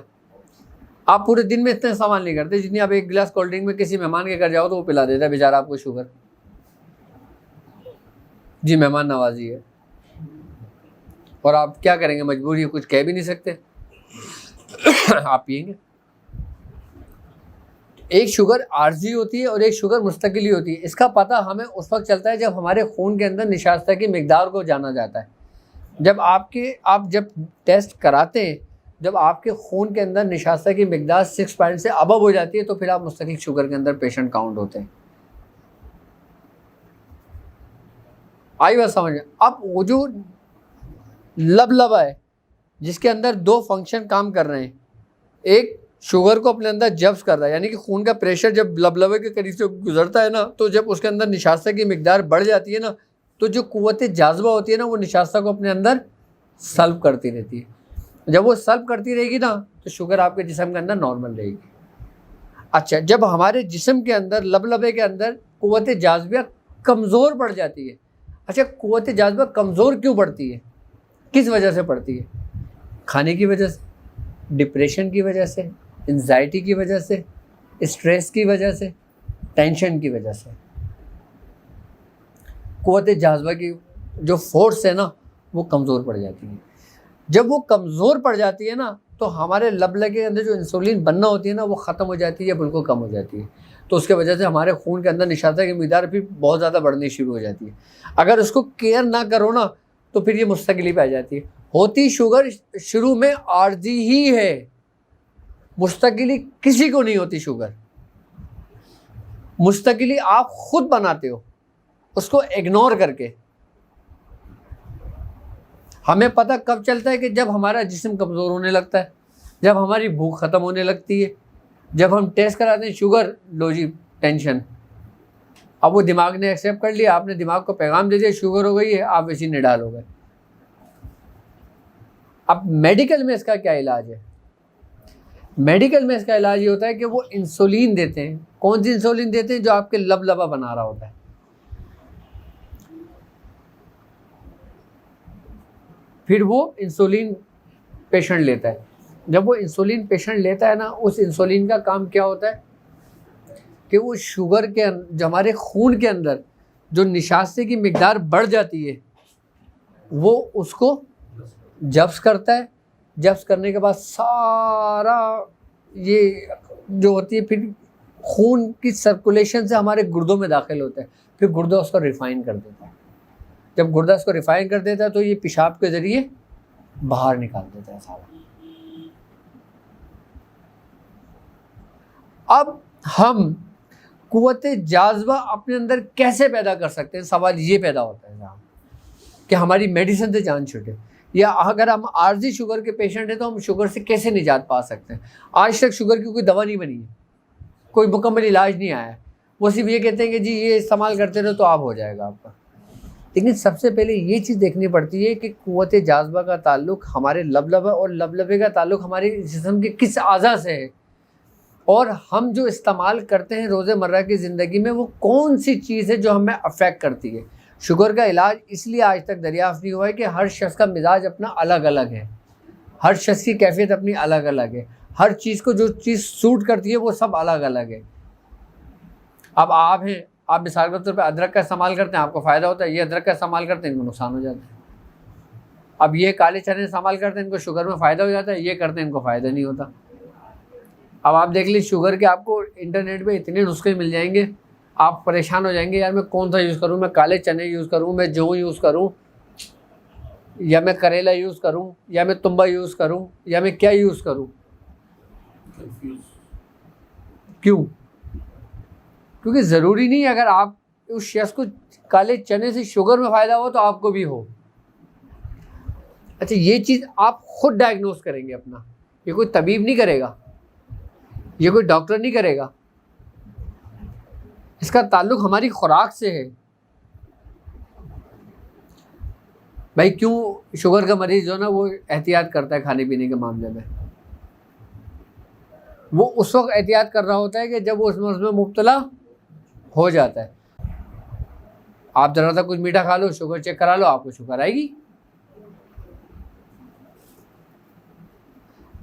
آپ پورے دن میں اتنا استعمال نہیں کرتے جتنی آپ 1 گلاس کولڈ ڈرنک میں کسی مہمان کے گھر جاؤ تو وہ پلا دیتا ہے بیچارہ آپ کو شوگر، جی مہمان نوازی ہے، اور آپ کیا کریں گے؟ مجبوری ہے، کچھ کہہ بھی نہیں سکتے، آپ پئیں گے۔ ایک شوگر عارضی ہوتی ہے اور ایک شوگر مستقلی ہوتی ہے۔ اس کا پتہ ہمیں اس وقت چلتا ہے جب ہمارے خون کے اندر نشاستہ کی مقدار کو جانا جاتا ہے۔ جب آپ جب ٹیسٹ کراتے ہیں جب آپ کے خون کے اندر نشاستہ کی مقدار 6 پوائنٹ سے ابو ہو جاتی ہے تو پھر آپ مستقل شوگر کے اندر پیشنٹ کاؤنٹ ہوتے ہیں. آئی بات سمجھ. اب وہ جو لبلبا ہے جس کے اندر 2 فنکشن کام کر رہے ہیں، ایک شوگر کو اپنے اندر جذب کر رہا ہے، یعنی کہ خون کا پریشر جب لبلبے کے قریب سے گزرتا ہے نا تو جب اس کے اندر نشاستہ کی مقدار بڑھ جاتی ہے نا تو جو قوت جاذبہ ہوتی ہے نا وہ نشاستہ کو اپنے اندر سلب کرتی رہتی ہے. جب وہ سلب کرتی رہے گی نا تو شوگر آپ کے جسم کے اندر نارمل رہے گی. اچھا، جب ہمارے جسم کے اندر لبلبے کے اندر قوت جاذبہ کمزور پڑ جاتی ہے. اچھا، قوت جاذبہ کمزور کیوں پڑتی ہے؟ کس وجہ سے پڑتی ہے؟ کھانے کی وجہ سے، ڈپریشن کی وجہ سے، انزائٹی کی وجہ سے، اسٹریس کی وجہ سے، ٹینشن کی وجہ سے. قوت جاذبہ کی جو فورس ہے نا وہ کمزور پڑ جاتی ہے. جب وہ کمزور پڑ جاتی ہے نا تو ہمارے لبلبے کے اندر جو انسولین بننا ہوتی ہے نا وہ ختم ہو جاتی ہے یا بالکل کم ہو جاتی ہے. تو اس کی وجہ سے ہمارے خون کے اندر نشاستہ کی مقدار پھر بہت زیادہ بڑھنی شروع ہو جاتی ہے. اگر اس کو کیئر نہ کرو نا تو پھر یہ مستقلی پہ آ جاتی ہے. ہوتی شوگر شروع میں عارضی ہی ہے، مستقلی کسی کو نہیں ہوتی. شوگر مستقلی آپ خود بناتے ہو اس کو اگنور کر کے. ہمیں پتہ کب چلتا ہے کہ جب ہمارا جسم کمزور ہونے لگتا ہے، جب ہماری بھوک ختم ہونے لگتی ہے، جب ہم ٹیسٹ کراتے ہیں شوگر، لو جی ٹینشن. اب وہ دماغ نے ایکسیپٹ کر لیا، آپ نے دماغ کو پیغام دے دیا شوگر ہو گئی ہے، آپ اسی نڈال ہو گئے. اب میڈیکل میں اس کا کیا علاج ہے؟ میڈیکل میں اس کا علاج یہ ہوتا ہے کہ وہ انسولین دیتے ہیں. کون سی انسولین دیتے ہیں؟ جو آپ کے لبلبا بنا رہا ہوتا ہے. پھر وہ انسولین پیشنٹ لیتا ہے. جب وہ انسولین پیشنٹ لیتا ہے نا، اس انسولین کا کام کیا ہوتا ہے کہ وہ شوگر کے جو ہمارے خون کے اندر جو نشاستے کی مقدار بڑھ جاتی ہے وہ اس کو جذب کرتا ہے. جذب کرنے کے بعد سارا یہ جو ہوتی ہے پھر خون کی سرکولیشن سے ہمارے گردوں میں داخل ہوتا ہے. پھر گردہ اس کو ریفائن کر دیتا ہے. جب گردہ اس کو ریفائن کر دیتا ہے تو یہ پیشاب کے ذریعے باہر نکال دیتا ہے سارا. اب ہم قوت جاذبہ اپنے اندر کیسے پیدا کر سکتے ہیں؟ سوال یہ پیدا ہوتا ہے کہ ہماری میڈیسن سے جان چھوٹے، یا اگر ہم عارضی شوگر کے پیشنٹ ہیں تو ہم شوگر سے کیسے نجات پا سکتے ہیں؟ آج تک شوگر کی کوئی دوا نہیں بنی ہے، کوئی مکمل علاج نہیں آیا ہے. وہ صرف یہ کہتے ہیں کہ جی یہ استعمال کرتے رہو تو آپ ہو جائے گا آپ کا. لیکن سب سے پہلے یہ چیز دیکھنی پڑتی ہے کہ قوت جاذبہ کا تعلق ہمارے لبلبہ اور لبلبے کا تعلق ہمارے جسم کے کس اعضاء سے ہے، اور ہم جو استعمال کرتے ہیں روزمرہ کی زندگی میں وہ کون سی چیز ہے جو ہمیں افیکٹ کرتی ہے. شوگر کا علاج اس لیے آج تک دریافت نہیں ہوا ہے کہ ہر شخص کا مزاج اپنا الگ الگ ہے، ہر شخص کی کیفیت اپنی الگ الگ ہے، ہر چیز کو جو چیز سوٹ کرتی ہے وہ سب الگ الگ ہے. اب آپ ہیں، آپ مثال کے طور پہ ادرک کا استعمال کرتے ہیں، آپ کو فائدہ ہوتا ہے. یہ ادرک کا استعمال کرتے ہیں، ان کو نقصان ہو جاتا ہے. اب یہ کالے چنے استعمال کرتے ہیں، ان کو شوگر میں فائدہ ہو جاتا ہے. یہ کرتے ہیں، ان کو فائدہ نہیں ہوتا. اب آپ دیکھ لیں شوگر کے آپ کو انٹرنیٹ پہ اتنے نسخے مل جائیں گے، آپ پریشان ہو جائیں گے، یار میں کون سا یوز کروں؟ میں کالے چنے یوز کروں، میں جو یوز کروں، یا میں کریلا یوز کروں، یا میں تمبا یوز کروں، یا میں کیا یوز کروں؟ کیوں؟ کیونکہ ضروری نہیں اگر آپ اس شخص کو کالے چنے سے شوگر میں فائدہ ہو تو آپ کو بھی ہو. اچھا، یہ چیز آپ خود ڈائگنوز کریں گے اپنا، یہ کوئی طبیب نہیں کرے گا، یہ کوئی ڈاکٹر نہیں کرے گا. اس کا تعلق ہماری خوراک سے ہے. بھائی کیوں شوگر کا مریض جو ہے نا وہ احتیاط کرتا ہے کھانے پینے کے معاملے میں؟ وہ اس وقت احتیاط کر رہا ہوتا ہے کہ جب وہ اس مرض میں مبتلا ہو جاتا ہے. آپ ذرا سا کچھ میٹھا کھا لو، شوگر چیک کرا لو، آپ کو شوگر آئے گی.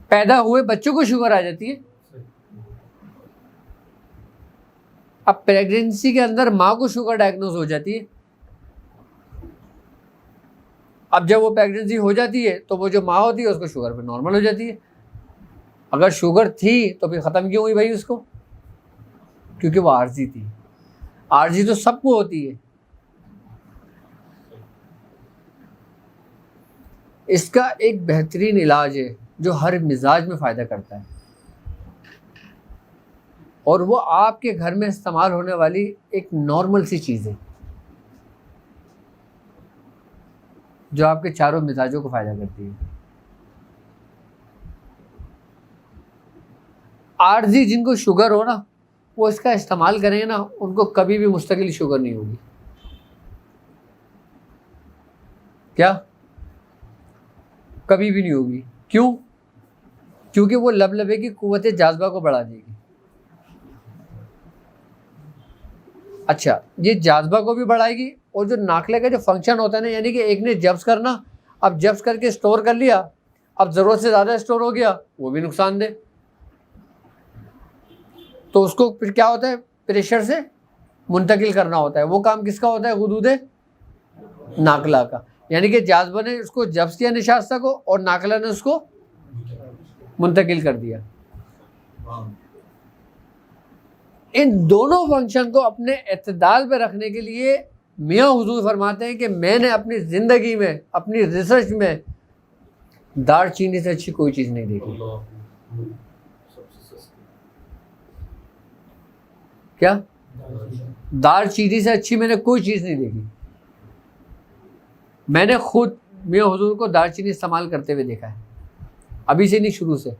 پیدا ہوئے بچوں کو شوگر آ جاتی ہے. اب پریگنینسی کے اندر ماں کو شوگر ڈائگنوز ہو جاتی ہے. اب جب وہ پریگنینسی ہو جاتی ہے تو وہ جو ماں ہوتی ہے اس کو شوگر پہ نارمل ہو جاتی ہے. اگر شوگر تھی تو پھر ختم کیوں ہوئی بھائی اس کو؟ کیونکہ وہ عارضی تھی. عارضی تو سب کو ہوتی ہے. اس کا ایک بہترین علاج ہے جو ہر مزاج میں فائدہ کرتا ہے، اور وہ آپ کے گھر میں استعمال ہونے والی ایک نارمل سی چیز ہے جو آپ کے چاروں مزاجوں کو فائدہ کرتی ہے۔ عارضی جن کو شوگر ہو نا، وہ اس کا استعمال کریں گے نا، ان کو کبھی بھی مستقل شوگر نہیں ہوگی۔ کیا؟ کبھی بھی نہیں ہوگی۔ کیوں؟ کیونکہ وہ لبلبے کی قوت جاذبہ کو بڑھا دے گی۔ اچھا، یہ جاذبہ کو بھی بڑھائے گی، اور جو ناخلے کا جو فنکشن ہوتا ہے نا، یعنی کہ ایک نے جبس کرنا، اب جبس کر کے اسٹور کر لیا، اب ضرورت سے زیادہ اسٹور ہو گیا، وہ بھی نقصان دہ۔ تو اس کو پھر کیا ہوتا ہے، پریشر سے منتقل کرنا ہوتا ہے۔ وہ کام کس کا ہوتا ہے؟ غدود ناقلہ کا، یعنی کہ جاذبہ نے اس کو جبس کیا نشاستہ کو، اور ناقلہ نے اس کو منتقل کر دیا۔ ان دونوں فنکشن کو اپنے اعتدال پہ رکھنے کے لیے میاں حضور فرماتے ہیں کہ میں نے اپنی زندگی میں، اپنی ریسرچ میں دار چینی سے اچھی کوئی چیز نہیں دیکھی۔ کیا؟ دار چینی سے اچھی میں نے کوئی چیز نہیں دیکھی۔ میں نے خود میاں حضور کو دار چینی استعمال کرتے ہوئے دیکھا ہے، ابھی سے نہیں، شروع سے۔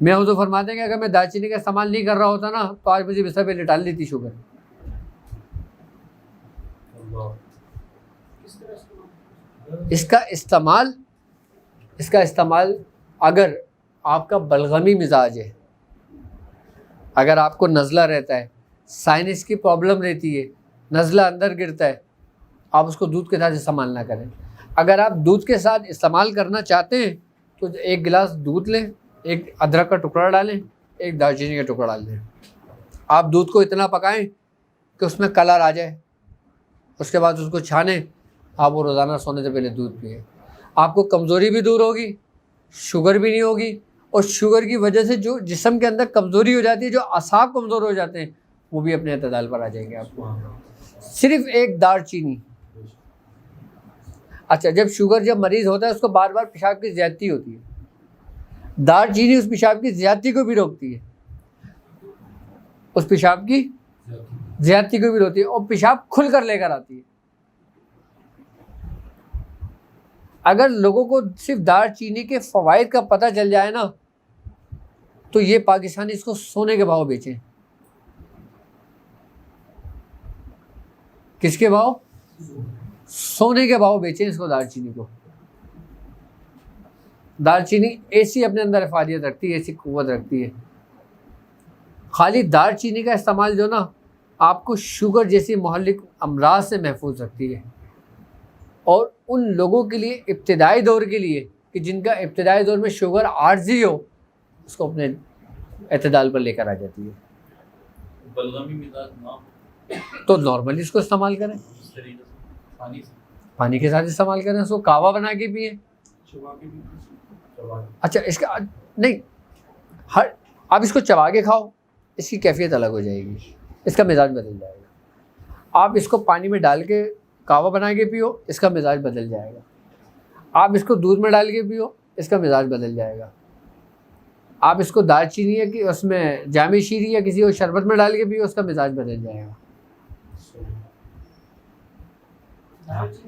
میاں حضور فرماتے ہیں کہ اگر میں دار چینی کا استعمال نہیں کر رہا ہوتا نا، تو آج مجھے بستر پہ لٹال لیتی شوگر۔ اس کا استعمال اگر آپ کا بلغمی مزاج ہے، اگر آپ کو نزلہ رہتا ہے، سائنس کی پرابلم رہتی ہے، نزلہ اندر گرتا ہے، آپ اس کو دودھ کے ساتھ استعمال نہ کریں۔ اگر آپ دودھ کے ساتھ استعمال کرنا چاہتے ہیں تو ایک گلاس دودھ لیں، ایک ادرک کا ٹکڑا ڈالیں، ایک دار چینی کا ٹکڑا ڈال دیں۔ آپ دودھ کو اتنا پکائیں کہ اس میں کلر آ جائے، اس کے بعد اس کو چھانیں، آپ وہ روزانہ سونے سے پہلے دودھ پئیں۔ آپ کو کمزوری بھی دور ہوگی، شوگر بھی نہیں ہوگی، اور شوگر کی وجہ سے جو جسم کے اندر کمزوری ہو جاتی ہے، جو اعصاب کمزور ہو جاتے ہیں، وہ بھی اپنے اعتدال پر آ جائیں گے آپ کو۔ صرف ایک دار چینی۔ اچھا، جب مریض ہوتا ہے اس کو بار بار پیشاب کی زیادتی ہوتی ہے، دار چینی اس پیشاب کی زیادتی کو بھی روکتی ہے، اس پیشاب کی زیادتی کو بھی روکتی ہے، اور پیشاب کھل کر لے کر آتی ہے۔ اگر لوگوں کو صرف دار چینی کے فوائد کا پتہ چل جائے نا، تو یہ پاکستانی اس کو سونے کے بھاؤ بیچیں۔ کس کے بھاؤ؟ سونے کے بھاؤ بیچیں اس کو، دار چینی کو۔ دار چینی ایسی اپنے اندر افادیت رکھتی ہے، ایسی قوت رکھتی ہے۔ خالی دار چینی کا استعمال جو نا، آپ کو شوگر جیسی مہلک امراض سے محفوظ رکھتی ہے، اور ان لوگوں کے لیے ابتدائی دور کے لیے کہ جن کا ابتدائی دور میں شوگر عارضی ہو، اس کو اپنے اعتدال پر لے کر آ جاتی ہے۔ بلغمی مزاج نہ تو نارملی اس کو استعمال کریں، اس طریقے سے پانی کے ساتھ استعمال کریں، اس کو کہوہ بنا کے پئیں۔ چبا کے بھی اچھا، اس کا نہیں، آپ اس کو چبا کے کھاؤ، اس کی کیفیت الگ ہو جائے گی، اس کا مزاج بدل جائے گا۔ آپ اس کو پانی میں ڈال کے کہوہ بنا کے پیو، اس کا مزاج بدل جائے گا۔ آپ اس کو دودھ میں ڈال کے پیو، اس کا مزاج بدل جائے گا۔ آپ اس کو دار چینی یا کہ اس میں جامع شیری یا کسی اور شربت میں ڈال کے پیو، اس کا مزاج بدل جائے گا۔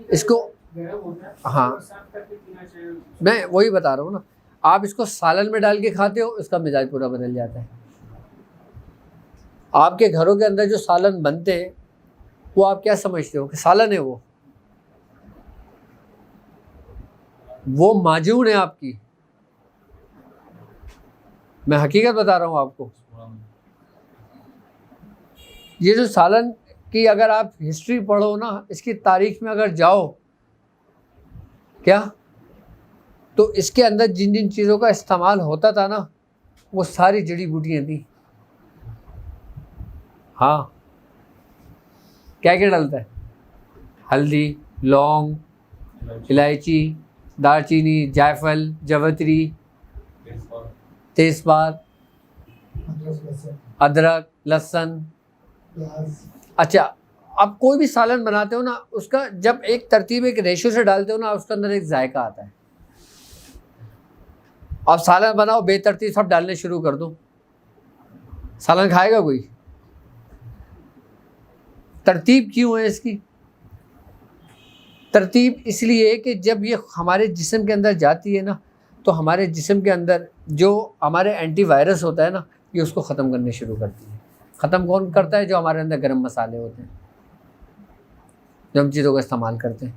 اس کو ہاں، میں وہی بتا رہا ہوں نا، آپ اس کو سالن میں ڈال کے کھاتے ہو، اس کا مزاج پورا بدل جاتا ہے۔ آپ کے گھروں کے اندر جو سالن بنتے ہیں، وہ آپ کیا سمجھتے ہو کہ سالن ہے؟ وہ معجون ہے آپ کی۔ میں حقیقت بتا رہا ہوں آپ کو۔ یہ جو سالن کی اگر آپ ہسٹری پڑھو نا، اس کی تاریخ میں اگر جاؤ کیا، تو اس کے اندر جن جن چیزوں کا استعمال ہوتا تھا نا، وہ ساری جڑی بوٹیاں تھیں۔ ہاں، کیا کیا ڈالتا ہے؟ ہلدی، لونگ، الائچی، دار چینی، جائفل، جوتری، تیز پات، ادرک، لہسن۔ اچھا، اب کوئی بھی سالن بناتے ہو نا، اس کا جب ایک ترتیب ایک ریشو سے ڈالتے ہو نا، اس کے اندر ایک ذائقہ آتا ہے۔ اب سالن بناؤ بے ترتیب سب ڈالنے شروع کر دو، سالن کھائے گا کوئی؟ ترتیب کیوں ہے اس کی؟ ترتیب اس لیے کہ جب یہ ہمارے جسم کے اندر جاتی ہے نا تو ہمارے جسم کے اندر جو ہمارے اینٹی وائرس ہوتا ہے نا یہ اس کو ختم کرنے شروع کرتی ہے۔ ختم کون کرتا ہے؟ جو ہمارے اندر گرم مسالے ہوتے ہیں، جو ہم چیزوں کا استعمال کرتے ہیں۔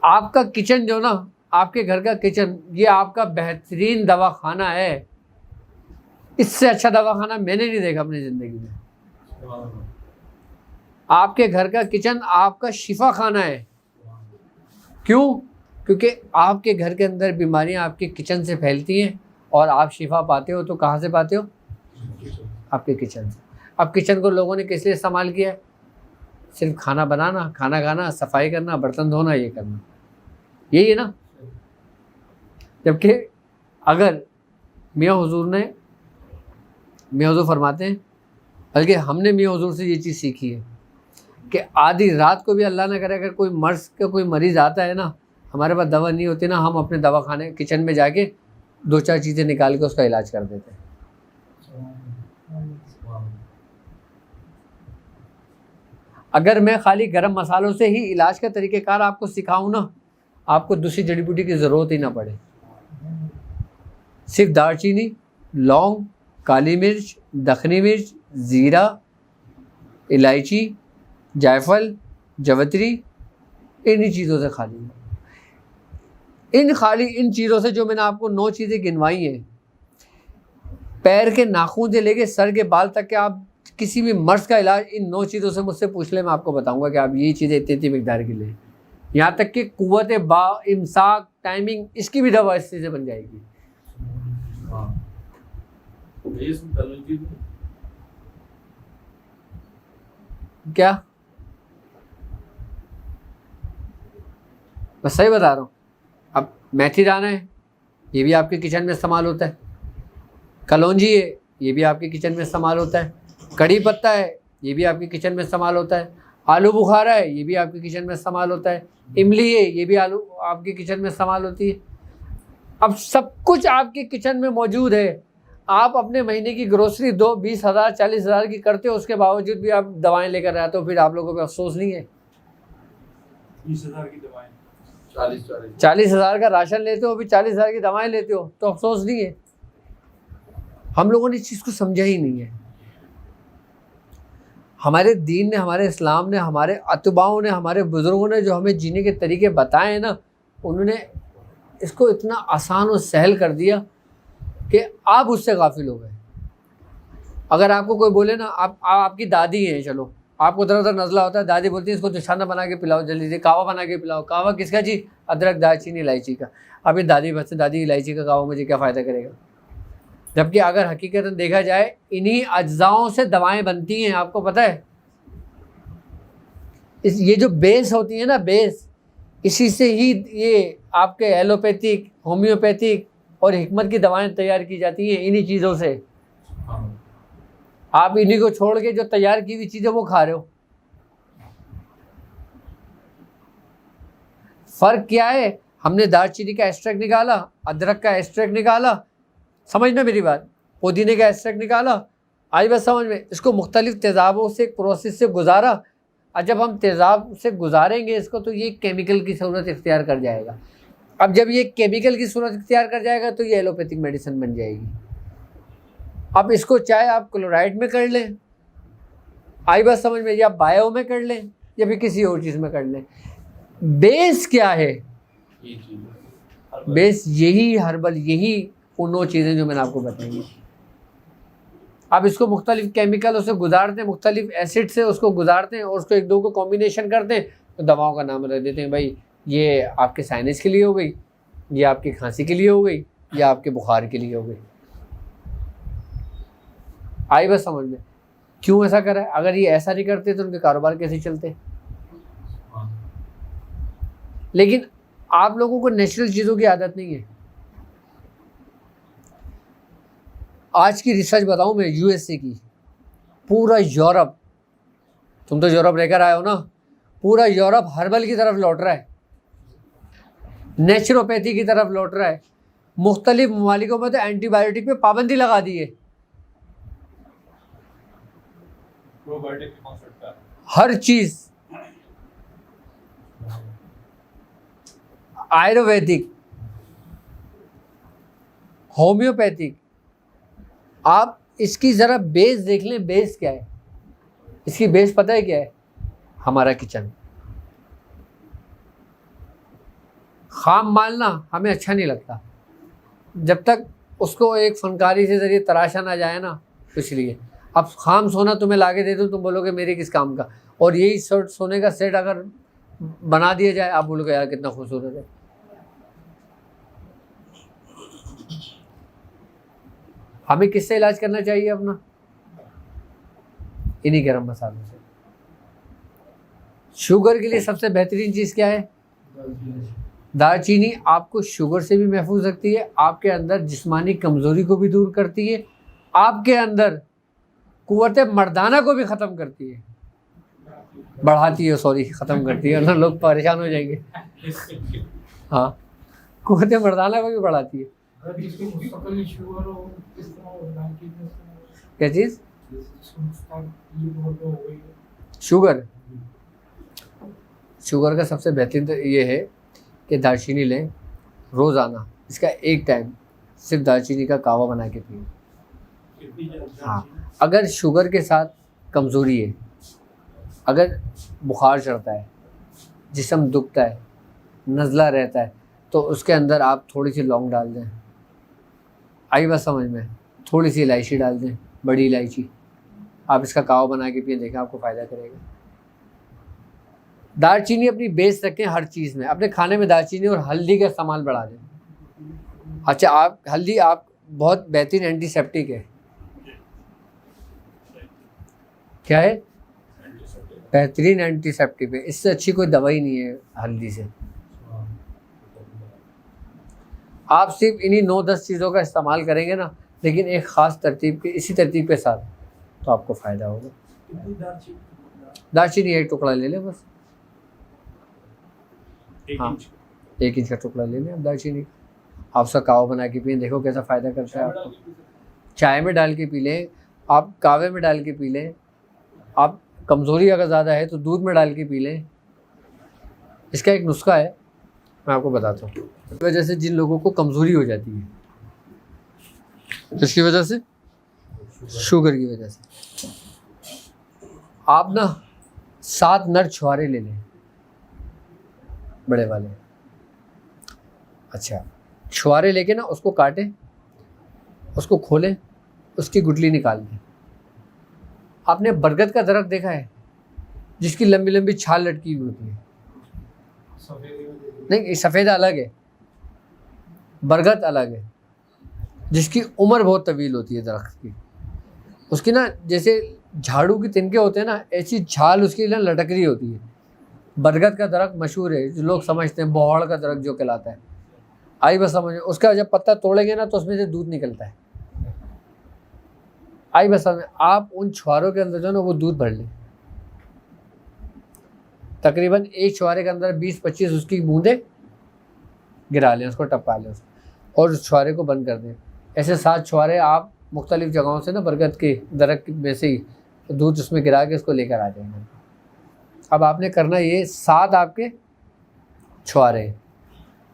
آپ کا کچن جو نا، آپ کے گھر کا کچن، یہ آپ کا بہترین دواخانہ ہے۔ اس سے اچھا دواخانہ میں نے نہیں دیکھا اپنی زندگی میں۔ آپ کے گھر کا کچن آپ کا شفا خانہ ہے۔ کیوں؟ کیونکہ آپ کے گھر کے اندر بیماریاں آپ کے کچن سے پھیلتی ہیں اور آپ شفا پاتے ہو تو کہاں سے پاتے ہو؟ آپ کے کچن سے۔ اب کچن کو لوگوں نے کس لیے استعمال کیا ہے؟ صرف کھانا بنانا، کھانا کھانا، صفائی کرنا، برتن دھونا، یہ کرنا، یہی ہے نا۔ جبکہ اگر میاں حضور فرماتے ہیں، بلکہ ہم نے میاں حضور سے یہ چیز سیکھی ہے کہ آدھی رات کو بھی اللہ نہ کرے اگر کوئی مرض کا کوئی مریض آتا ہے نا، ہمارے پاس دوا نہیں ہوتی نا، ہم اپنے دواخانے کچن میں جا کے 2-4 چیزیں نکال کے اس کا علاج کر دیتے ہیں۔ اگر میں خالی گرم مسالوں سے ہی علاج کا طریقہ کار آپ کو سکھاؤں نا، آپ کو دوسری جڑی بوٹی کی ضرورت ہی نہ پڑے۔ صرف دار چینی، لونگ، کالی مرچ، دکنی مرچ، زیرہ، الائچی، جائفل، جوتری، انہی چیزوں سے خالی ان چیزوں سے جو میں نے آپ کو 9 چیزیں گنوائی ہیں، پیر کے ناخن سے لے کے سر کے بال تک کے آپ کسی بھی مرض کا علاج ان 9 چیزوں سے مجھ سے پوچھ لیں، میں آپ کو بتاؤں گا کہ آپ یہ چیزیں اتنی مقدار کی لیں۔ یہاں تک کہ قوت امساک، ٹائمنگ، اس کی بھی دوا اس سے بن جائے گی۔ کیا میں صحیح بتا رہا ہوں؟ اب میتھی دانا ہے، یہ بھی آپ کے کچن میں استعمال ہوتا ہے۔ کلونجی ہے، یہ بھی آپ کے کچن میں استعمال ہوتا ہے۔ کڑی پتہ ہے، یہ بھی آپ کے کچن میں استعمال ہوتا ہے۔ آلو بخارا ہے، یہ بھی آپ کے کچن میں استعمال ہوتا ہے۔ املی ہے، یہ بھی آپ کے کچن میں استعمال ہوتی ہے۔ اب سب کچھ آپ کے کچن میں موجود ہے۔ آپ اپنے مہینے کی گروسری 20,000 40,000 کی کرتے ہو، اس کے باوجود بھی آپ دوائیں لے کر آتے ہو، پھر آپ لوگوں پہ افسوس نہیں ہے؟ 20,000 کی دوائیں، 40,000 کا راشن لیتے ہو، پھر 40,000 کی دوائیں لیتے ہو تو افسوس نہیں ہے؟ ہم لوگوں نے اس چیز کو سمجھا ہی نہیں ہے۔ ہمارے دین نے، ہمارے اسلام نے، ہمارے اتباؤں نے، ہمارے بزرگوں نے جو ہمیں جینے کے طریقے بتائے ہیں نا، انہوں نے اس کو اتنا آسان و سہل کر دیا کہ آپ اس سے غافل ہو گئے۔ اگر آپ کو کوئی بولے نا، آپ کی دادی ہیں، چلو آپ کو ادھر ادھر نزلہ ہوتا ہے، دادی بولتی ہے اس کو دشانہ بنا کے پلاؤ، جلدی سے کہوہ بنا کے پلاؤ۔ کہوہ کس کا جی؟ ادرک، دار چینی، الائچی کا۔ اب یہ دادی بچے، دادی الائچی کا کہوہ مجھے کیا فائدہ کرے گا؟ جبکہ اگر حقیقتاً دیکھا جائے انہی اجزاؤں سے دوائیں بنتی ہیں، آپ کو پتہ ہے؟ یہ جو بیس ہوتی ہے نا، بیس، اسی سے ہی یہ آپ کے ایلوپیتھک، ہومیوپیتھک اور حکمت کی دوائیں تیار کی جاتی ہیں، انہی چیزوں سے۔ آپ انہی کو چھوڑ کے جو تیار کی ہوئی چیزیں وہ کھا رہے ہو۔ فرق کیا ہے؟ ہم نے دار چینی کا ایکسٹریکٹ نکالا، ادرک کا ایکسٹریکٹ نکالا، سمجھنا میری بات، پودینے کا ایکسٹریکٹ نکالا، آئی بات سمجھ میں؟ اس کو مختلف تیزابوں سے پروسیس سے گزارا، اور جب ہم تیزاب سے گزاریں گے اس کو تو یہ کیمیکل کی صورت اختیار کر جائے گا۔ اب جب یہ کیمیکل کی صورت اختیار کر جائے گا تو یہ ایلوپیتھک میڈیسن بن جائے گی۔ اب اس کو چاہے آپ کلورائڈ میں کر لیں، آئی بات سمجھ میں، یا بایو میں کر لیں، یا پھر کسی اور چیز میں کر لیں، بیس کیا ہے؟ بیس یہی ہربل، یہی وہ 9 چیزیں جو میں نے آپ کو بتائی ہیں۔ اب اس کو مختلف کیمیکلوں سے گزارتے ہیں، مختلف ایسڈ سے اس کو گزارتے ہیں اور اس کو ایک دو کو کمبینیشن کرتے ہیں تو دواؤں کا نام رکھ دیتے ہیں، بھائی یہ آپ کے سائنس کے لیے ہو گئی، یہ آپ کی کھانسی کے لیے ہو گئی، یا آپ کے بخار کے لیے ہو گئی۔ آئی بس سمجھ میں؟ کیوں ایسا کرا ہے؟ اگر یہ ایسا نہیں کرتے تو ان کے کاروبار کیسے چلتے؟ لیکن آپ لوگوں کو نیچرل چیزوں کی عادت نہیں ہے۔ آج کی ریسرچ بتاؤں میں USA کی، پورا یورپ، تم تو یورپ رہ کر آئے ہو نا، پورا یورپ ہربل کی طرف لوٹ رہا ہے۔ نیچروپیتھی کی طرف لوٹ رہا ہے. مختلف ممالکوں میں تو اینٹی بایوٹک پہ پابندی لگا دی ہے. پرو بایوٹک کے کانسیپٹ کا ہر چیز آیورویدک، ہومیوپیتھک. آپ اس کی ذرا بیس دیکھ لیں. بیس کیا ہے اس کی؟ بیس پتہ ہے کیا ہے؟ ہمارا کچن. خام مال نا ہمیں اچھا نہیں لگتا جب تک اس کو ایک فنکاری سے ذریعے تراشا نہ جائے نا. اس لیے اب خام سونا تمہیں لا کے دے دوں، تم بولو گے میرے کس کام کا. اور یہی سونے کا سیٹ اگر بنا دیا جائے، آپ بولو گے یار کتنا خوبصورت ہے. ہمیں کس سے علاج کرنا چاہیے اپنا؟ انہی گرم مسالوں سے. شوگر کے لیے سب سے بہترین چیز کیا ہے؟ دار چینی. آپ کو شوگر سے بھی محفوظ رکھتی ہے، آپ کے اندر جسمانی کمزوری کو بھی دور کرتی ہے، آپ کے اندر قوت مردانہ کو بھی ختم کرتی ہے، بڑھاتی ہے، ختم کرتی ہے. لوگ پریشان ہو جائیں گے. ہاں، قوت مردانہ کو بھی بڑھاتی ہے. کیا چیز؟ شوگر کا سب سے بہترین تو یہ ہے کہ دارچینی لیں روزانہ. اس کا ایک ٹائم صرف دارچینی کا کہوہ بنا کے پئیں. ہاں، اگر شوگر کے ساتھ کمزوری ہے، اگر بخار چڑھتا ہے، جسم دکھتا ہے، نزلہ رہتا ہے، تو اس کے اندر آپ تھوڑی سی لونگ ڈال دیں. آئی بات سمجھ میں؟ تھوڑی سی الائچی ڈال دیں، بڑی الائچی. آپ اس کا کہوہ بنا کے پئیں، دیکھیں آپ کو فائدہ کرے گا. دار چینی اپنی بیس رکھیں ہر چیز میں. اپنے کھانے میں دار چینی اور ہلدی کا استعمال بڑھا دیں. اچھا، ہلدی آپ بہت بہترین اینٹی سیپٹک ہے. کیا ہے؟ بہترین اینٹی سیپٹک ہے. اس سے اچھی کوئی دوائی نہیں ہے ہلدی سے. آپ صرف انہی 9-10 چیزوں کا استعمال کریں گے نا، لیکن ایک خاص ترتیب کے، اسی ترتیب کے ساتھ، تو آپ کو فائدہ ہوگا. دارچینی ایک ٹکڑا لے لیں بس. ہاں، 1 انچ کا ٹکڑا لے لیں آپ دارچینی. آپ اس کا کہوہ بنا کے پئیں، دیکھو کیسا فائدہ کرتا ہے آپ کو. چائے میں ڈال کے پی لیں، آپ کہوے میں ڈال کے پی لیں. آپ کمزوری اگر زیادہ ہے تو دودھ میں ڈال کے پی لیں. اس کا ایک نسخہ ہے، میں آپ کو بتاتا ہوں. اس کی وجہ سے جن لوگوں کو کمزوری ہو جاتی ہے، اس کی وجہ سے شوگر کی وجہ سے، آپ نا 7 نر چھوارے لے لیں، بڑے والے. اچھا، چھوارے لے کے نا اس کو کاٹیں، اس کو کھولیں، اس کی گٹلی نکال دیں. آپ نے برگد کا درخت دیکھا ہے جس کی لمبی لمبی چھال لٹکی ہوئی ہوتی ہے؟ نہیں، سفید الگ ہے، برگد الگ ہے، جس کی عمر بہت طویل ہوتی ہے درخت کی. اس کی نا جیسے جھاڑو کی تنکے ہوتے ہیں نا، ایسی چھال اس کی نا لٹک رہی ہوتی ہے. برگد کا درخت مشہور ہے، جو لوگ سمجھتے ہیں بوہڑ کا درخت جو کہلاتا ہے. آئی بس سمجھ، اس کا جب پتا توڑیں گے نا تو اس میں سے دودھ نکلتا ہے. آئی بس سمجھ. آپ ان چھواروں کے اندر جو ہے نا وہ دودھ بھر لیں. تقریباً ایک چھوارے کے اندر 20-25 اس کی بوندیں گرا لیں، اس کو ٹپا لیں اور اس چھوارے کو بند کر دیں. ایسے 7 چھوارے آپ مختلف جگہوں سے نا برگد کے درخت میں سے ہی دودھ اس میں گرا کے اس کو لے کر آ جائیں گے. اب آپ نے کرنا یہ 7 آپ کے چھوارے.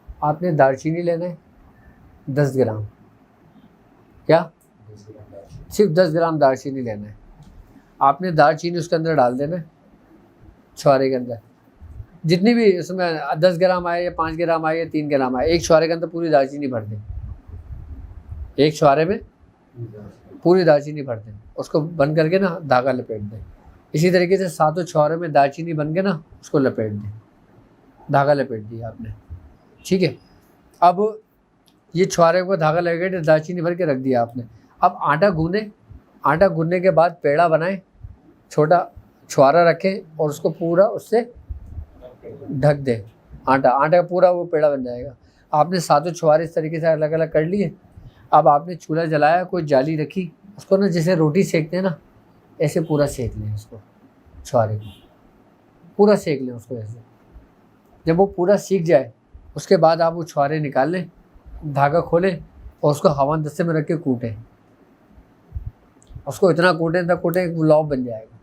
آپ نے دارچینی لینا ہے 10 گرام. کیا؟ صرف 10 گرام دارچینی لینا ہے. آپ نے دارچینی اس کے اندر ڈال دینا ہے، چھوارے کے اندر. جتنی بھی اس میں 10 گرام آئے یا 5 گرام آئے یا 3 گرام آئے، ایک چھوارے کے اندر پوری دارچینی بھر دیں. ایک چھوارے میں پوری دارچینی بھر دیں. اس کو بند کر کے نا دھاگا لپیٹ دیں. اسی طریقے سے 7 چھوارے میں دارچینی بن کے نا اس کو لپیٹ دیں. دھاگا لپیٹ دیا آپ نے، ٹھیک ہے. اب یہ چھوارے کو دھاگا لگا کے دارچینی بھر کے رکھ دیا آپ نے. اب آٹا گوندیں. آٹا گوندنے کے بعد پیڑا بنائیں، چھوٹا چھوارا رکھیں اور اس کو پورا اس سے ڈھک دیں. آٹا پورا وہ پیڑا بن جائے گا. آپ نے 7 چھوارے اس طریقے سے الگ الگ کر لیے. اب آپ نے چولہا جلایا، کوئی جالی رکھی، اس کو نا جیسے روٹی سیکتے ہیں نا ایسے پورا سیک لیں. اس کو چھوارے کو پورا سیک لیں اس کو ایسے. جب وہ پورا سیک جائے اس کے بعد آپ وہ چھوارے نکال لیں، دھاگا کھولیں اور اس کو ہوا دستے میں رکھ کے کوٹیں، اس کو اتنا کوٹیں وہ لوب بن جائے گا۔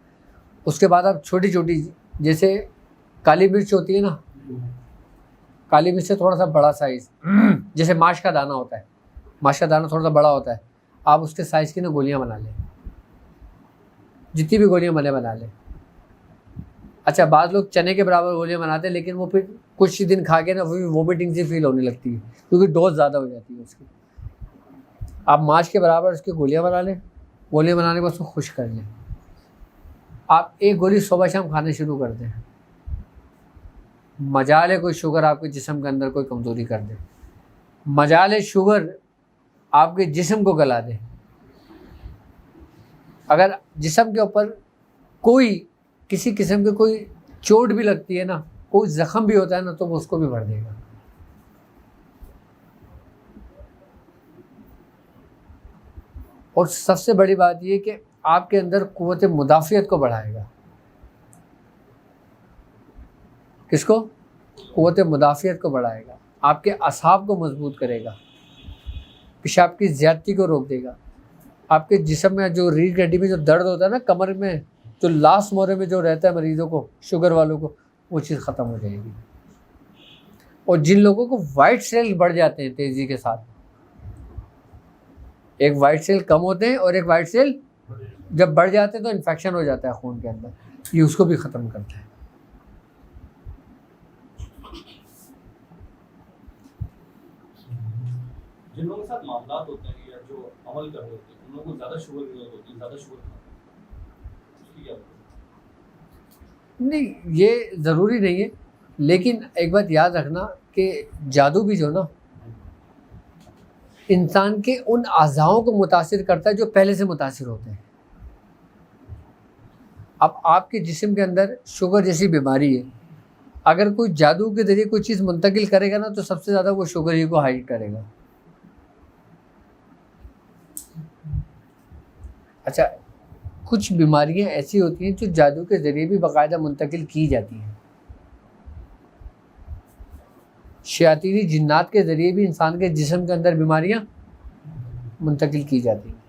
اس کے بعد آپ چھوٹی چھوٹی، جیسے کالی مرچ ہوتی ہے نا، کالی مرچ سے تھوڑا سا بڑا سائز، جیسے ماش کا دانہ ہوتا ہے، ماش کا دانہ تھوڑا سا بڑا ہوتا ہے، آپ اس کے سائز کی نا گولیاں بنا لیں، جتنی بھی گولیاں بنا لیں۔ اچھا بعض لوگ چنے کے برابر گولیاں بناتے ہیں، لیکن وہ پھر کچھ دن کھا کے نا وومیٹنگ سی فیل ہونے لگتی ہے، کیونکہ ڈوز زیادہ ہو جاتی ہے اس کی۔ آپ ماش کے برابر اس کی گولیاں بنا لیں، گولیاں بنانے کے بعد اس کو خشک کر لیں، آپ ایک گولی صبح شام کھانا شروع کر دیں، مجال ہے کوئی شوگر آپ کے جسم کے اندر کوئی کمزوری کر دے، مجال ہے شوگر آپ کے جسم کو گلا دے۔ اگر جسم کے اوپر کوئی کسی قسم کی کوئی چوٹ بھی لگتی ہے نا، کوئی زخم بھی ہوتا ہے نا، تو وہ اس کو بھی بھر دے گا۔ اور سب سے بڑی بات یہ کہ آپ کے اندر قوت مدافعت کو بڑھائے گا۔ کس کو؟ قوت مدافعت کو بڑھائے گا، آپ کے اعصاب کو مضبوط کرے گا، پیشاب کی زیادتی کو روک دے گا، آپ کے جسم میں جو ریڑھ کی ہڈی میں جو درد ہوتا ہے نا، کمر میں جو لاسٹ مورے میں جو رہتا ہے مریضوں کو، شوگر والوں کو، وہ چیز ختم ہو جائے گی۔ اور جن لوگوں کو وائٹ سیل بڑھ جاتے ہیں تیزی کے ساتھ، ایک وائٹ سیل کم ہوتے ہیں اور ایک وائٹ سیل جب بڑھ جاتے ہیں تو انفیکشن ہو جاتا ہے خون کے اندر، یہ اس کو بھی ختم کرتا ہے۔ جن لوگوں کے ساتھ معاملات ہوتے ہیں یا جو عمل کر رہے ہوتے ہیں ان لوگوں کو زیادہ شوگر کی ضرورت ہوتی ہے، زیادہ شوگر اس کی کیا نہیں، یہ ضروری نہیں ہے، لیکن ایک بات یاد رکھنا کہ جادو بھی جو نا انسان کے ان اعضاؤں کو متاثر کرتا ہے جو پہلے سے متاثر ہوتے ہیں۔ اب آپ کے جسم کے اندر شوگر جیسی بیماری ہے، اگر کوئی جادو کے ذریعے کوئی چیز منتقل کرے گا نا تو سب سے زیادہ وہ شوگر ہی کو ہائڈ کرے گا۔ اچھا کچھ بیماریاں ایسی ہوتی ہیں جو جادو کے ذریعے بھی باقاعدہ منتقل کی جاتی ہیں، شیاطینی جنات کے ذریعے بھی انسان کے جسم کے اندر بیماریاں منتقل کی جاتی ہیں،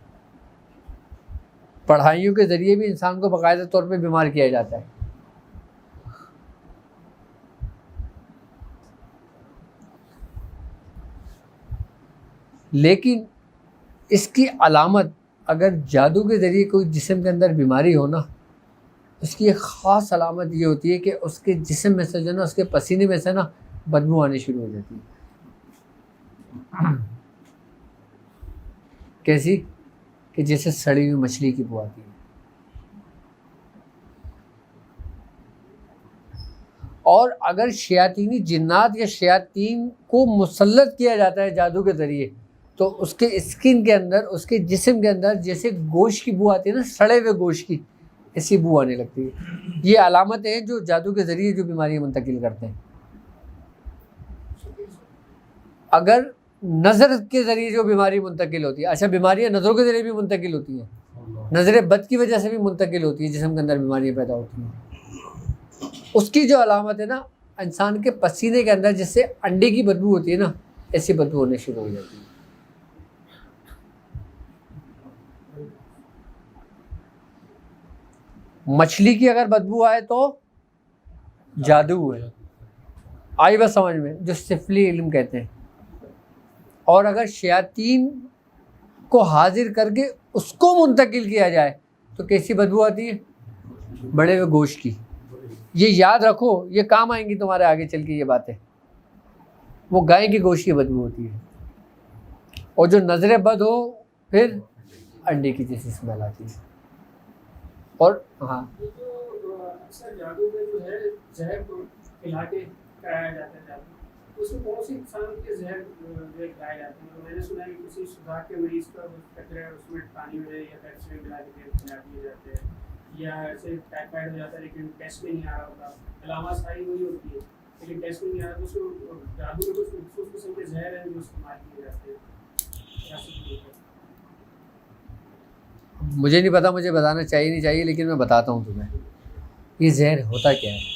پڑھائیوں کے ذریعے بھی انسان کو باقاعدہ طور پہ بیمار کیا جاتا ہے۔ لیکن اس کی علامت اگر جادو کے ذریعے کوئی جسم کے اندر بیماری ہو نا، اس کی ایک خاص علامت یہ ہوتی ہے کہ اس کے جسم میں سے جو نا، اس کے پسینے میں سے نا بدبو آنی شروع ہو جاتی ہے۔ کیسی؟ کہ جیسے سڑی ہوئی مچھلی کی بو آتی ہے۔ اور اگر شیاطینی جنات یا شیاطین کو مسلط کیا جاتا ہے جادو کے ذریعے، تو اس کے اسکن کے اندر، اس کے جسم کے اندر جیسے گوشت کی بو آتی ہے نا، سڑے ہوئے گوشت کی، ایسی بو آنے لگتی ہے۔ یہ علامتیں ہیں جو جادو کے ذریعے جو بیماریاں منتقل کرتے ہیں۔ اگر نظر کے ذریعے جو بیماری منتقل ہوتی ہے، اچھا بیماریاں نظروں کے ذریعے بھی منتقل ہوتی ہیں، نظر بد کی وجہ سے بھی منتقل ہوتی ہے، جسم کے اندر بیماریاں پیدا ہوتی ہیں۔ اس کی جو علامت ہے نا، انسان کے پسینے کے اندر جس سے انڈے کی بدبو ہوتی ہے نا، ایسی بدبو ہونے شروع ہو جاتی ہے۔ مچھلی کی اگر بدبو آئے تو جادو ہے، آئی بس سمجھ میں، جو سفلی علم کہتے ہیں۔ اور اگر شیاطین کو حاضر کر کے اس کو منتقل کیا جائے تو کیسی بدبو آتی ہے؟ بڑے ہوئے گوشت کی۔ یہ یاد رکھو، یہ کام آئیں گی تمہارے آگے چل کے یہ باتیں۔ وہ گائے کی گوشت کی بدبو ہوتی ہے، اور جو نظر بد ہو پھر انڈے کی جیسی اسمیل آتی ہے۔ اور ہاں اکثر جادو میں جو ہے زہر کو کھلا کے کرایا جاتا ہے جادو، اس میں کون سی انسان کے زہر کھلائے جاتے ہیں؟ میں نے سنا ہے کہ کسی صداع کے مریض کا کچرا اس میں پانی میں یا پیپسی میں ملا کے کھلا دیے جاتے ہیں، یا ایسے ٹائفائڈ ہو جاتا ہے لیکن ٹیسٹ میں نہیں آ رہا ہوتا، علامات ساری وہی ہوتی ہے لیکن ٹیسٹ میں نہیں آ رہا، تو اس کو جادو میں کچھ مخصوص قسم کے زہر ہیں جو استعمال کیے جاتے ہیں۔ مجھے نہیں پتا، مجھے بتانا چاہیے نہیں چاہیے، لیکن میں بتاتا ہوں تمہیں یہ زہر ہوتا کیا ہے۔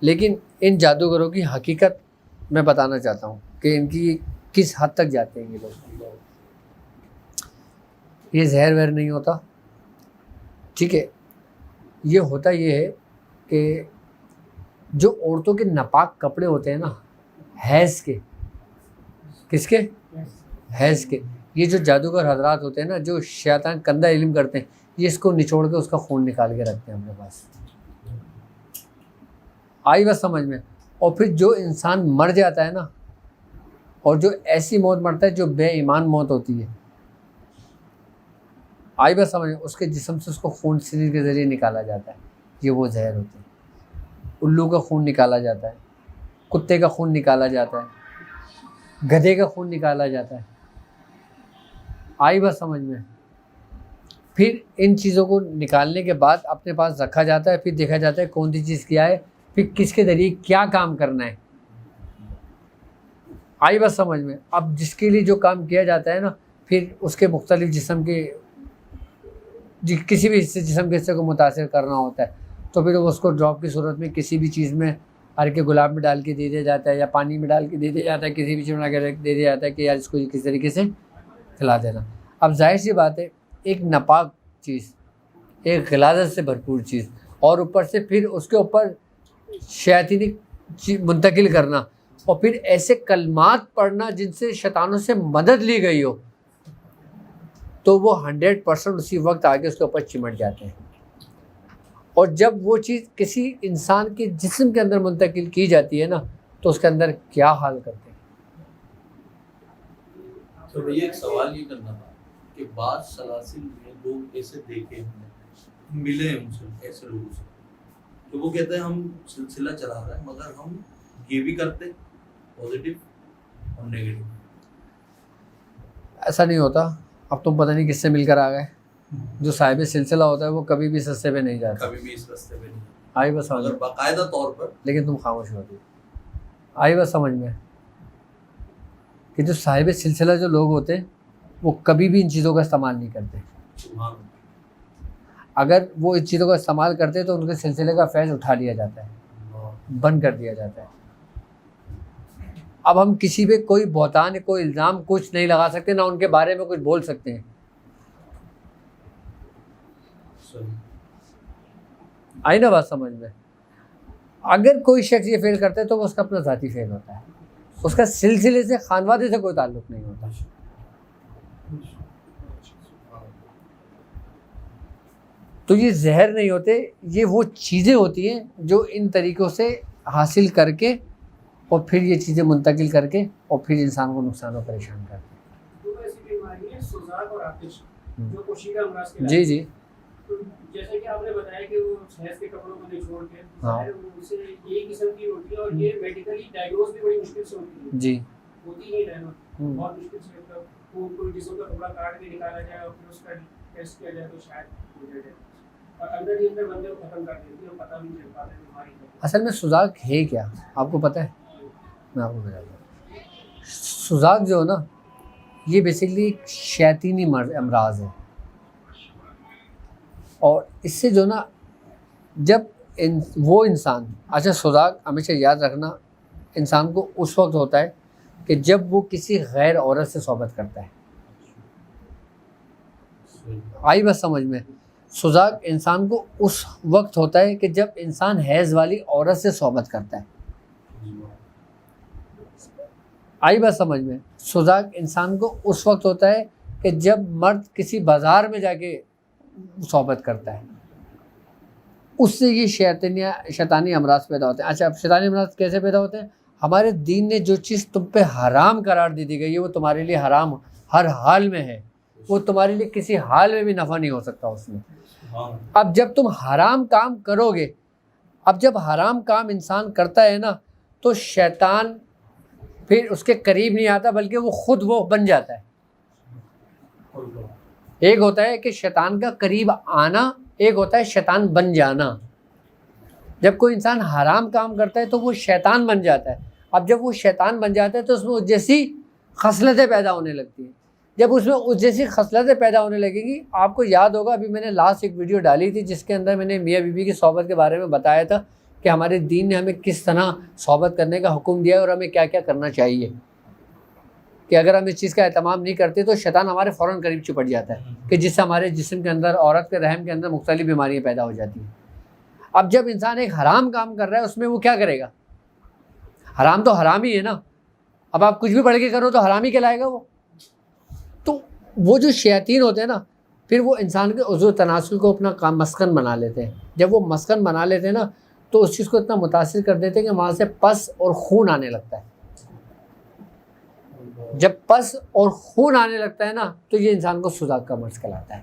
لیکن ان جادوگروں کی حقیقت میں بتانا چاہتا ہوں کہ ان کی کس حد تک جاتے ہیں یہ لوگ. یہ زہر وہر نہیں ہوتا, ٹھیک ہے. یہ ہوتا یہ ہے کہ جو عورتوں کے ناپاک کپڑے ہوتے ہیں نا, حیض کے, کس کے, حیض کے, یہ جو جادوگر حضرات ہوتے ہیں نا, جو شیطان کندہ علم کرتے ہیں, یہ اس کو نچوڑ کے اس کا خون نکال کے رکھتے ہیں اپنے پاس. آئی بس سمجھ میں. اور پھر جو انسان مر جاتا ہے نا, اور جو ایسی موت مرتا ہے جو بے ایمان موت ہوتی ہے, آئی بس سمجھ میں, اس کے جسم سے اس کو خون سریر کے ذریعے نکالا جاتا ہے. یہ وہ زہر ہوتے ہیں. الو کا خون نکالا جاتا ہے, کتے کا خون نکالا جاتا ہے, گدھے کا خون نکالا جاتا ہے. آئی بس سمجھ میں. پھر ان چیزوں کو نکالنے کے بعد اپنے پاس رکھا جاتا ہے, پھر دیکھا جاتا ہے کون سی چیز کیا ہے, پھر کس کے ذریعے کیا کام کرنا ہے. آئی بس سمجھ میں. اب جس کے لیے جو کام کیا جاتا ہے نا, پھر اس کے مختلف جسم کے کسی بھی حصے, جسم کے حصے کو متاثر کرنا ہوتا ہے, تو پھر اس کو ڈراپ کی صورت میں کسی بھی چیز میں ہر کے گلاب میں ڈال کے دے دیا جاتا ہے, یا پانی میں ڈال کے دے دیا جاتا ہے, کسی بھی چیز میں دے دیا جاتا ہے کہ یار اس کو کسی طریقے سے کھلا دینا. اب ظاہر سی بات ہے, ایک ناپاک چیز, ایک غلاظت سے بھرپور چیز, اور اوپر سے پھر اس کے اوپر شیاطینی منتقل کرنا, اور پھر ایسے کلمات پڑھنا جن سے شیطانوں سے مدد لی گئی ہو, تو وہ 100% اسی وقت آگے اس کے اوپر چمٹ جاتے ہیں. اور جب وہ چیز کسی انسان کے جسم کے اندر منتقل کی جاتی ہے نا, تو اس کے اندر کیا حال کرتے ہیں. تو یہ ایک سوال یہ کرنا تھا کہ بعض سلاسل میں لوگ ایسے دیکھے ہم ملے ہیں ان سے, ایسے لوگوں سے, تو وہ کہتے ہیں ہم سلسلہ چلا رہا ہے مگر ہم یہ بھی کرتے پازیٹیو اور نیگیٹو. ایسا نہیں ہوتا. اب تم پتہ نہیں کس سے مل کر آ گئے. جو صاحب سلسلہ ہوتا ہے وہ کبھی بھی سستے پہ نہیں جاتا, کبھی بھی اس راستے پہ نہیں, آئی بس سمجھ اگر میں. باقاعدہ طور پر. لیکن تم خاموش ہوتی, آئی بس سمجھ میں, کہ جو صاحب سلسلہ جو لوگ ہوتے ہیں وہ کبھی بھی ان چیزوں کا استعمال نہیں کرتے. سبحان اللہ. اگر وہ ان چیزوں کا استعمال کرتے تو ان کے سلسلے کا فیض اٹھا لیا جاتا ہے, بند کر دیا جاتا ہے. اب ہم کسی پہ کوئی بہتان, کوئی الزام کچھ نہیں لگا سکتے, نہ ان کے بارے میں کچھ بول سکتے ہیں. آئی نا بات سمجھ میں. اگر کوئی شخص یہ فیل کرتا ہے تو وہ اس کا اپنا ذاتی فیل ہوتا ہے, اس کا سلسلے سے, خانوادے سے کوئی تعلق نہیں ہوتا. تو یہ زہر نہیں ہوتے, یہ وہ چیزیں ہوتی ہیں جو ان طریقوں سے حاصل کر کے اور پھر یہ چیزیں منتقل کر کے اور پھر انسان کو نقصان اور پریشان کرتے ہیں. دو ایسی بیماری ہیں, سوزاک اور آتش, جو پوشیدہ امراض کے جی جی. جیسے کہ آپ نے بتایا کہ وہ حیض کے کپڑوں کو نچوڑ کے, ہاں, اسے یہی قسم کی ہوتی ہے, اور یہ میڈیکلی ڈائگنوز بھی بڑی مشکل سے ہوتی ہے. جی ہوتی نہیں رہنا, بہت مشکل سے, مطلب کوئی جسم کا ٹکڑا کاٹ کے نکالا جائے اور پھر اس کا ٹیسٹ کیا جائے تو شاید ہو جائے, اور اندر ہی اندر بندے کو ختم کر دیتی ہے, اور پتہ بھی نہیں چل پاتا بیماری کا. اصل میں سوزاک ہے کیا آپ کو پتہ ہے؟ میں آپ کو بتا دوں. سوزاک جو ہے نا, یہ بیسکلی ایک شیطینی امراض ہے, اور اس سے جو نا جب وہ انسان, اچھا سوزاک ہمیشہ یاد رکھنا انسان کو اس وقت ہوتا ہے کہ جب وہ کسی غیر عورت سے صحبت کرتا ہے. آئی بس سمجھ میں. سوزاک انسان کو اس وقت ہوتا ہے کہ جب انسان حیض والی عورت سے صحبت کرتا ہے. آئی بس سمجھ میں. سوزاک انسان کو اس وقت ہوتا ہے کہ جب مرد کسی بازار میں جا کے صحبت کرتا ہے, اس سے یہ شیطانی امراض پیدا ہوتے ہیں. اچھا, اب شیطانی امراض کیسے پیدا ہوتے ہیں؟ ہمارے دین نے جو چیز تم پہ حرام قرار دے دی گئی ہے وہ تمہارے لیے حرام ہر حال میں ہے, وہ تمہارے لیے کسی حال میں بھی نفع نہیں ہو سکتا اس میں. اب جب تم حرام کام کرو گے, اب جب حرام کام انسان کرتا ہے نا, تو شیطان پھر اس کے قریب نہیں آتا بلکہ وہ خود وہ بن جاتا ہے. ایک ہوتا ہے کہ شیطان کا قریب آنا, ایک ہوتا ہے شیطان بن جانا. جب کوئی انسان حرام کام کرتا ہے تو وہ شیطان بن جاتا ہے. اب جب وہ شیطان بن جاتا ہے تو اس میں اس جیسی خصلتیں پیدا ہونے لگتی ہیں. جب اس میں اس جیسی خصلتیں پیدا ہونے لگیں گی, آپ کو یاد ہوگا ابھی میں نے لاسٹ ایک ویڈیو ڈالی تھی جس کے اندر میں نے میاں بیوی کی صحبت کے بارے میں بتایا تھا کہ ہمارے دین نے ہمیں کس طرح صحبت کرنے کا حکم دیا ہے اور ہمیں کیا کیا کرنا چاہیے، کہ اگر ہم اس چیز کا اہتمام نہیں کرتے تو شیطان ہمارے فوراً قریب چپٹ جاتا ہے، کہ جس سے ہمارے جسم کے اندر، عورت کے رحم کے اندر مختلف بیماریاں پیدا ہو جاتی ہیں۔ اب جب انسان ایک حرام کام کر رہا ہے اس میں وہ کیا کرے گا؟ حرام تو حرام ہی ہے نا، اب آپ کچھ بھی پڑھ کے کرو تو حرام ہی کہلائے گا وہ۔ تو وہ جو شیاطین ہوتے ہیں نا، پھر وہ انسان کے عضو تناسل کو اپنا کام مسکن بنا لیتے ہیں۔ جب وہ مسکن بنا لیتے ہیں نا تو اس چیز کو اتنا متاثر کر دیتے ہیں کہ وہاں سے پس اور خون آنے لگتا ہے۔ جب پس اور خون آنے لگتا ہے نا تو یہ انسان کو سوزاک کا مرض کہلاتا ہے۔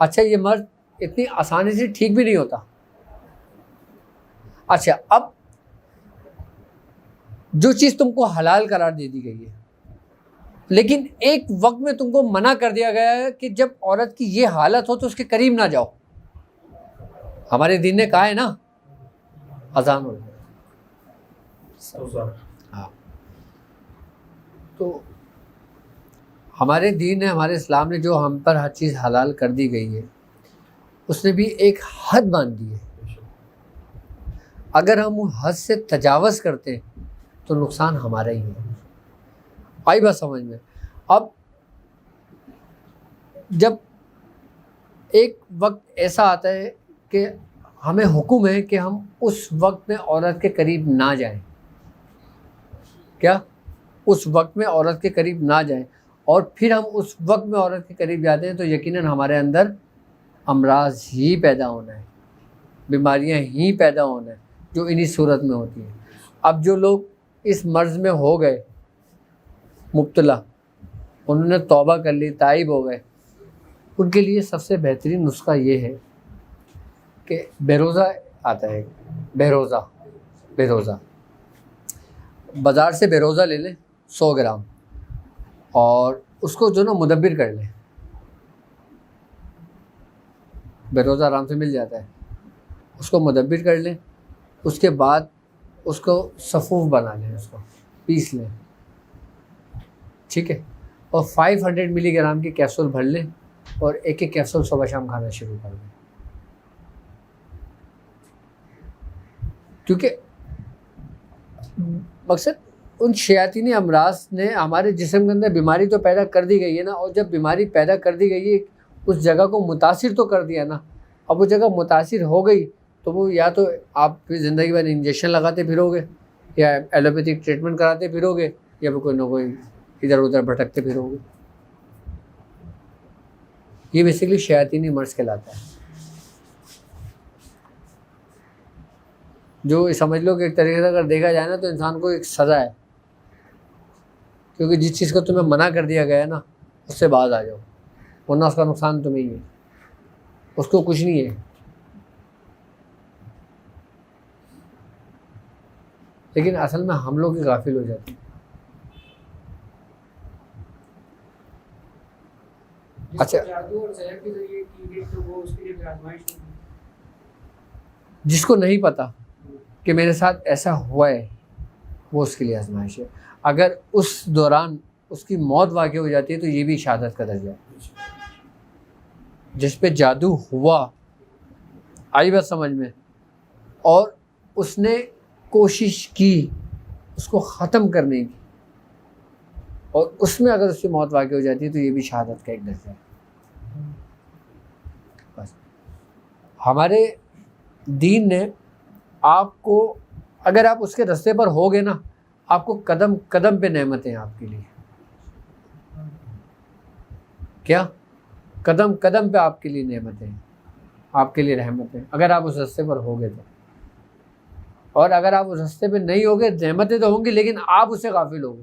اچھا، یہ مرض اتنی آسانی سے ٹھیک بھی نہیں ہوتا۔ اچھا، اب جو چیز تم کو حلال قرار دے دی گئی ہے، لیکن ایک وقت میں تم کو منع کر دیا گیا ہے کہ جب عورت کی یہ حالت ہو تو اس کے قریب نہ جاؤ۔ ہمارے دین نے کہا ہے نا، اذان ہو جائے۔ ہاں، تو ہمارے دین نے، ہمارے اسلام نے جو ہم پر ہر چیز حلال کر دی گئی ہے اس نے بھی ایک حد باندھ دی ہے۔ اگر ہم حد سے تجاوز کرتے ہیں تو نقصان ہمارا ہی ہے۔ آئی بات سمجھ میں؟ اب جب ایک وقت ایسا آتا ہے کہ ہمیں حکم ہے کہ ہم اس وقت میں عورت کے قریب نہ جائیں، کیا اس وقت میں عورت کے قریب نہ جائیں، اور پھر ہم اس وقت میں عورت کے قریب جاتے ہیں تو یقیناً ہمارے اندر امراض ہی پیدا ہونا ہے، بیماریاں ہی پیدا ہونا ہے جو انہی صورت میں ہوتی ہیں۔ اب جو لوگ اس مرض میں ہو گئے مبتلا، انہوں نے توبہ کر لی، تائب ہو گئے، ان کے لیے سب سے بہترین نسخہ یہ ہے کہ بہروزہ آتا ہے، بہروزہ بازار سے بہروزہ لے لیں 100 گرام، اور اس کو جو نا مدبر کر لیں۔ بہروزہ آرام سے مل جاتا ہے، اس کو مدبر کر لیں، اس کے بعد اس کو صفوف بنا لیں، اس کو پیس لیں، ٹھیک ہے، اور 500 ملی گرام کی کیپسول بھر لیں اور ایک ایک کیپسول صبح شام کھانا شروع کر دیں۔ کیونکہ مقصد ان شیاطینی امراض نے ہمارے جسم کے اندر بیماری تو پیدا کر دی گئی ہے نا، اور جب بیماری پیدا کر دی گئی ہے اس جگہ کو متاثر تو کر دیا نا، اب وہ جگہ متاثر ہو گئی تو وہ یا تو آپ پھر زندگی بھر انجیکشن لگاتے پھرو گے، یا ایلوپیتھک ٹریٹمنٹ کراتے پھرو گے، یا پھر کوئی نہ کوئی ادھر ادھر بھٹکتے پھرو گے۔ یہ بیسیکلی شیاطینی مرض کہلاتا ہے، جو سمجھ لو کہ ایک طریقے سے اگر دیکھا جائے نا تو انسان کو ایک سزا ہے، کیونکہ جس چیز کو تمہیں منع کر دیا گیا ہے نا اس سے باز آ جاؤ، ورنہ اس کا نقصان تمہیں ہی ہے، اس کو کچھ نہیں ہے۔ لیکن اصل میں ہم لوگ ہی غافل ہو جاتے ہیں۔ اچھا، جادو اور زہر کے ذریعے کی گئی تو وہ اس کے لیے آزمائش ہوگی۔ جس کو نہیں پتا کہ میرے ساتھ ایسا ہوا ہے وہ اس کے لیے آزمائش ہے۔ اگر اس دوران اس کی موت واقع ہو جاتی ہے تو یہ بھی شہادت کا درجہ ہے۔ جس پہ جادو ہوا، آئی بات سمجھ میں، اور اس نے کوشش کی اس کو ختم کرنے کی، اور اس میں اگر اس کی موت واقع ہو جاتی ہے تو یہ بھی شہادت کا ایک درجہ ہے۔ بس ہمارے دین نے آپ کو، اگر آپ اس کے رستے پر ہوگے نا، آپ کو قدم قدم پہ نعمتیں ہیں آپ کے لیے، کیا قدم قدم پہ آپ کے لیے نعمتیں ہیں، آپ کے لیے رحمتیں، اگر آپ اس رستے پر ہوگے تو۔ اور اگر آپ اس رستے پہ نہیں ہوگے، نعمتیں تو ہوں گی لیکن آپ اس سے غافل ہوگے،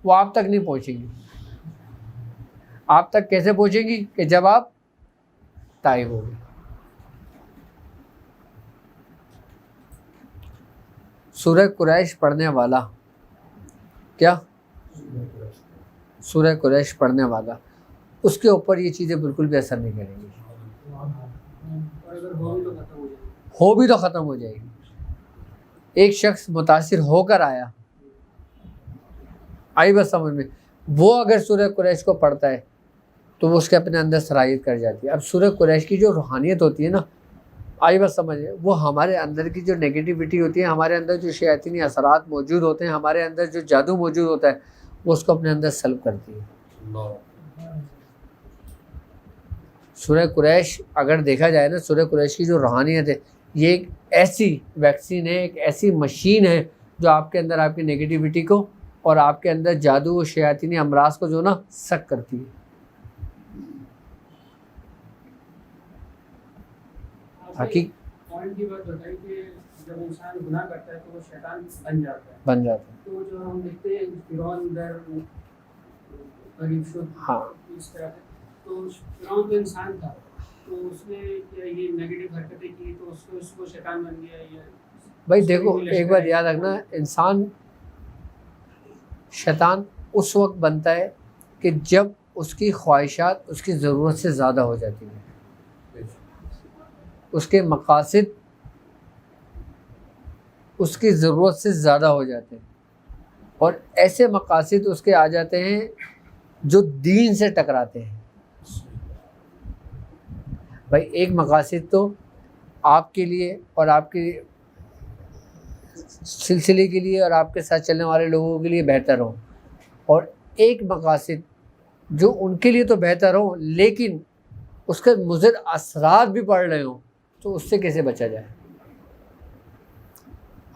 وہ آپ تک نہیں پہنچیں گی۔ آپ تک کیسے پہنچیں گی؟ کہ جب آپ تائب ہوگے۔ سورہ قریش پڑھنے والا، کیا سورہ قریش پڑھنے والا، اس کے اوپر یہ چیزیں بالکل بھی اثر نہیں کریں گی، اور اگر ہو بھی تو ختم ہو جائے گی۔ ہو بھی تو ختم ہو جائے گی۔ ایک شخص متاثر ہو کر آیا، آئی بس سمجھ میں، وہ اگر سورہ قریش کو پڑھتا ہے تو وہ اس کے اپنے اندر صلاحیت کر جاتی ہے۔ اب سورہ قریش کی جو روحانیت ہوتی ہے نا، آئی بات سمجھے، وہ ہمارے اندر کی جو نگیٹیوٹی ہوتی ہے، ہمارے اندر جو شیاطینی اثرات موجود ہوتے ہیں، ہمارے اندر جو جادو موجود ہوتا ہے، وہ اس کو اپنے اندر سلب کرتی ہے۔ سورہ قریش اگر دیکھا جائے نا، سورہ قریش کی جو روحانیت ہے، یہ ایک ایسی ویکسین ہے، ایک ایسی مشین ہے جو آپ کے اندر آپ کی نگیٹیوٹی کو اور آپ کے اندر جادو و شیاطینی امراض کو جو نا سک کرتی ہے۔ حقیقت پوائنٹ کی بات بتائی کہ جب انسان گناہ کرتا ہے تو وہ شیطان بن جاتا ہے، بن جاتا ہے۔ تو جو ہم دیکھتے ہیں فرعون در قریب شد، ہاں اس طرح سے، تو فرعون تو انسان تھا، تو اس نے کیا یہ نیگیٹو حرکتیں کی تو اس کو شیطان بن گیا؟ یا بھائی دیکھو، ایک بات یاد رکھنا، انسان شیطان اس وقت بنتا ہے کہ جب اس کی خواہشات اس کی ضرورت سے زیادہ ہو جاتی ہیں، اس کے مقاصد اس کی ضرورت سے زیادہ ہو جاتے ہیں، اور ایسے مقاصد اس کے آ جاتے ہیں جو دین سے ٹکراتے ہیں۔ بھائی ایک مقاصد تو آپ کے لیے اور آپ کے سلسلے کے لیے اور آپ کے ساتھ چلنے والے لوگوں کے لیے بہتر ہو، اور ایک مقاصد جو ان کے لیے تو بہتر ہو لیکن اس کے مضر اثرات بھی پڑ رہے ہوں، تو اس سے کیسے بچا جائے؟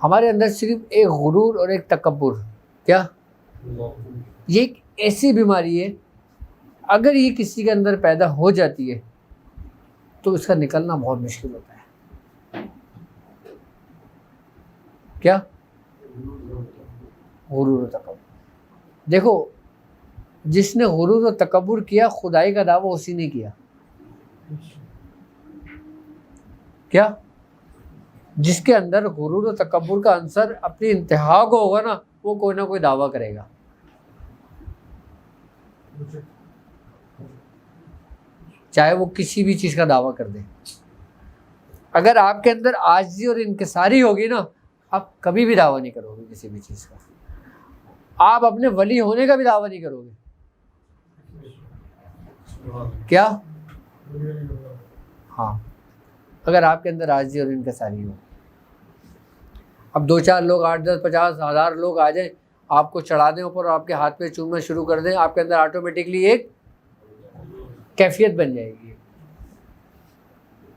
ہمارے اندر صرف ایک غرور اور ایک تکبر، کیا یہ ایک ایسی بیماری ہے، اگر یہ کسی کے اندر پیدا ہو جاتی ہے تو اس کا نکلنا بہت مشکل ہوتا ہے۔ کیا؟ غرور و تکبر۔ دیکھو، جس نے غرور و تکبر کیا، خدائی کا دعویٰ اسی نے کیا۔ کیا؟ جس کے اندر غرور و تکبر کا عنصر اپنی انتہا کو ہوگا نا، وہ کوئی نہ کوئی دعویٰ کرے گا۔ چاہے وہ کسی بھی چیز کا دعویٰ کر دے۔ اگر آپ کے اندر عاجزی اور انکساری ہوگی نا، آپ کبھی بھی دعویٰ نہیں کرو گے کسی بھی چیز کا۔ آپ اپنے ولی ہونے کا بھی دعویٰ نہیں کرو گے۔ کیا؟ ہاں، اگر آپ کے اندر عاجزی اور انکساری ہو۔ اب 2-4 لوگ، 8-10 50 ہزار لوگ آ جائیں، آپ کو چڑھا دیں اوپر اور آپ کے ہاتھ پہ چومنا شروع کر دیں، آپ کے اندر آٹومیٹکلی ایک کیفیت بن جائے گی۔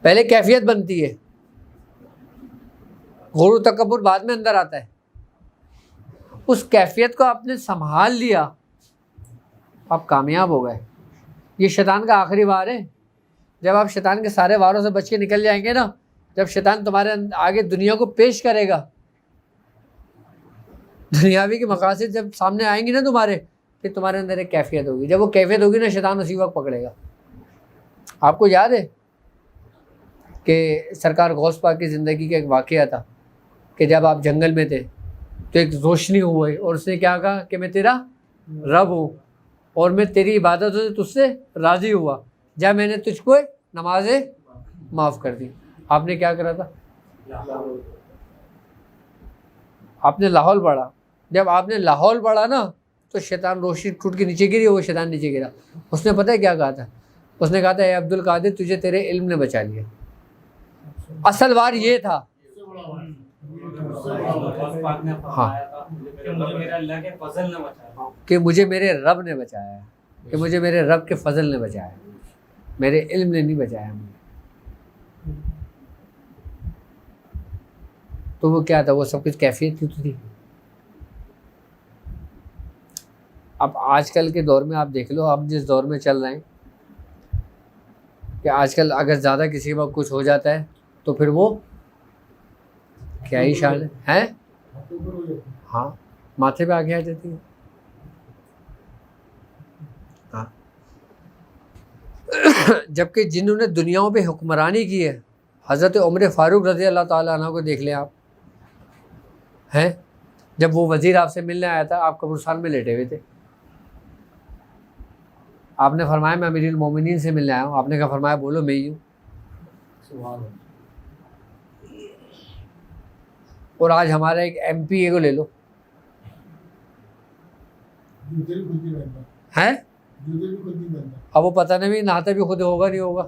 پہلے کیفیت بنتی ہے، غرور و تکبر بعد میں اندر آتا ہے۔ اس کیفیت کو آپ نے سنبھال لیا، آپ کامیاب ہو گئے۔ یہ شیطان کا آخری وار ہے۔ جب آپ شیطان کے سارے واروں سے بچ کے نکل جائیں گے نا، جب شیطان تمہارے آگے دنیا کو پیش کرے گا، دنیاوی کے مقاصد جب سامنے آئیں گی نا تمہارے، پھر تمہارے اندر ایک کیفیت ہوگی۔ جب وہ کیفیت ہوگی نا، شیطان اسی وقت پکڑے گا۔ آپ کو یاد ہے کہ سرکار غوث پاک کی زندگی کا ایک واقعہ تھا کہ جب آپ جنگل میں تھے تو ایک روشنی ہوئی اور اس نے کیا کہا کہ میں تیرا رب ہوں اور میں تیری عبادت سے تجھ سے راضی ہوا، جب میں نے تجھ کو نمازیں معاف کر دی۔ آپ نے کیا کرا تھا؟ آپ نے لاہور پڑھا۔ جب آپ نے لاہور پڑھا نا، تو شیطان روشنی ٹوٹ کے نیچے گری، وہ شیطان نیچے گرا۔ اس نے پتہ ہے کیا کہا تھا؟ اس نے کہا تھا، اے عبد القادر، تجھے تیرے علم نے بچا لیا۔ اصل وار یہ تھا، ہاں، کہ مجھے میرے رب نے بچایا ہے، کہ مجھے میرے رب کے فضل نے بچایا ہے، میرے علم نے نہیں بچایا مجھے۔ تو وہ کیا تھا؟ وہ سب کچھ کیفیت کی تھی۔ اب آج کل کے دور میں آپ دیکھ لو، ہم جس دور میں چل رہے ہیں، کہ آج کل اگر زیادہ کسی وقت کچھ ہو جاتا ہے تو پھر وہ کیا ہی شان ہے، ہاں، ماتھے پہ آگے آ جاتی ہے۔ ہاں، جبکہ جنہوں نے دنیاؤں پہ حکمرانی کی ہے، حضرت عمر فاروق رضی اللہ تعالیٰ عنہ کو دیکھ لیں آپ، ہیں، جب وہ وزیر آپ سے ملنے آیا تھا، آپ قبرستان میں لیٹے ہوئے تھے، آپ نے فرمایا میں امیر المومنین سے ملنے آیا ہوں، آپ نے کہا، فرمایا بولو میں ہی ہوں۔ اور آج ہمارا ایک ایم پی اے کو لے لو، ہیں، اب وہ پتہ نہیں نہاتا بھی خود ہوگا نہیں ہوگا،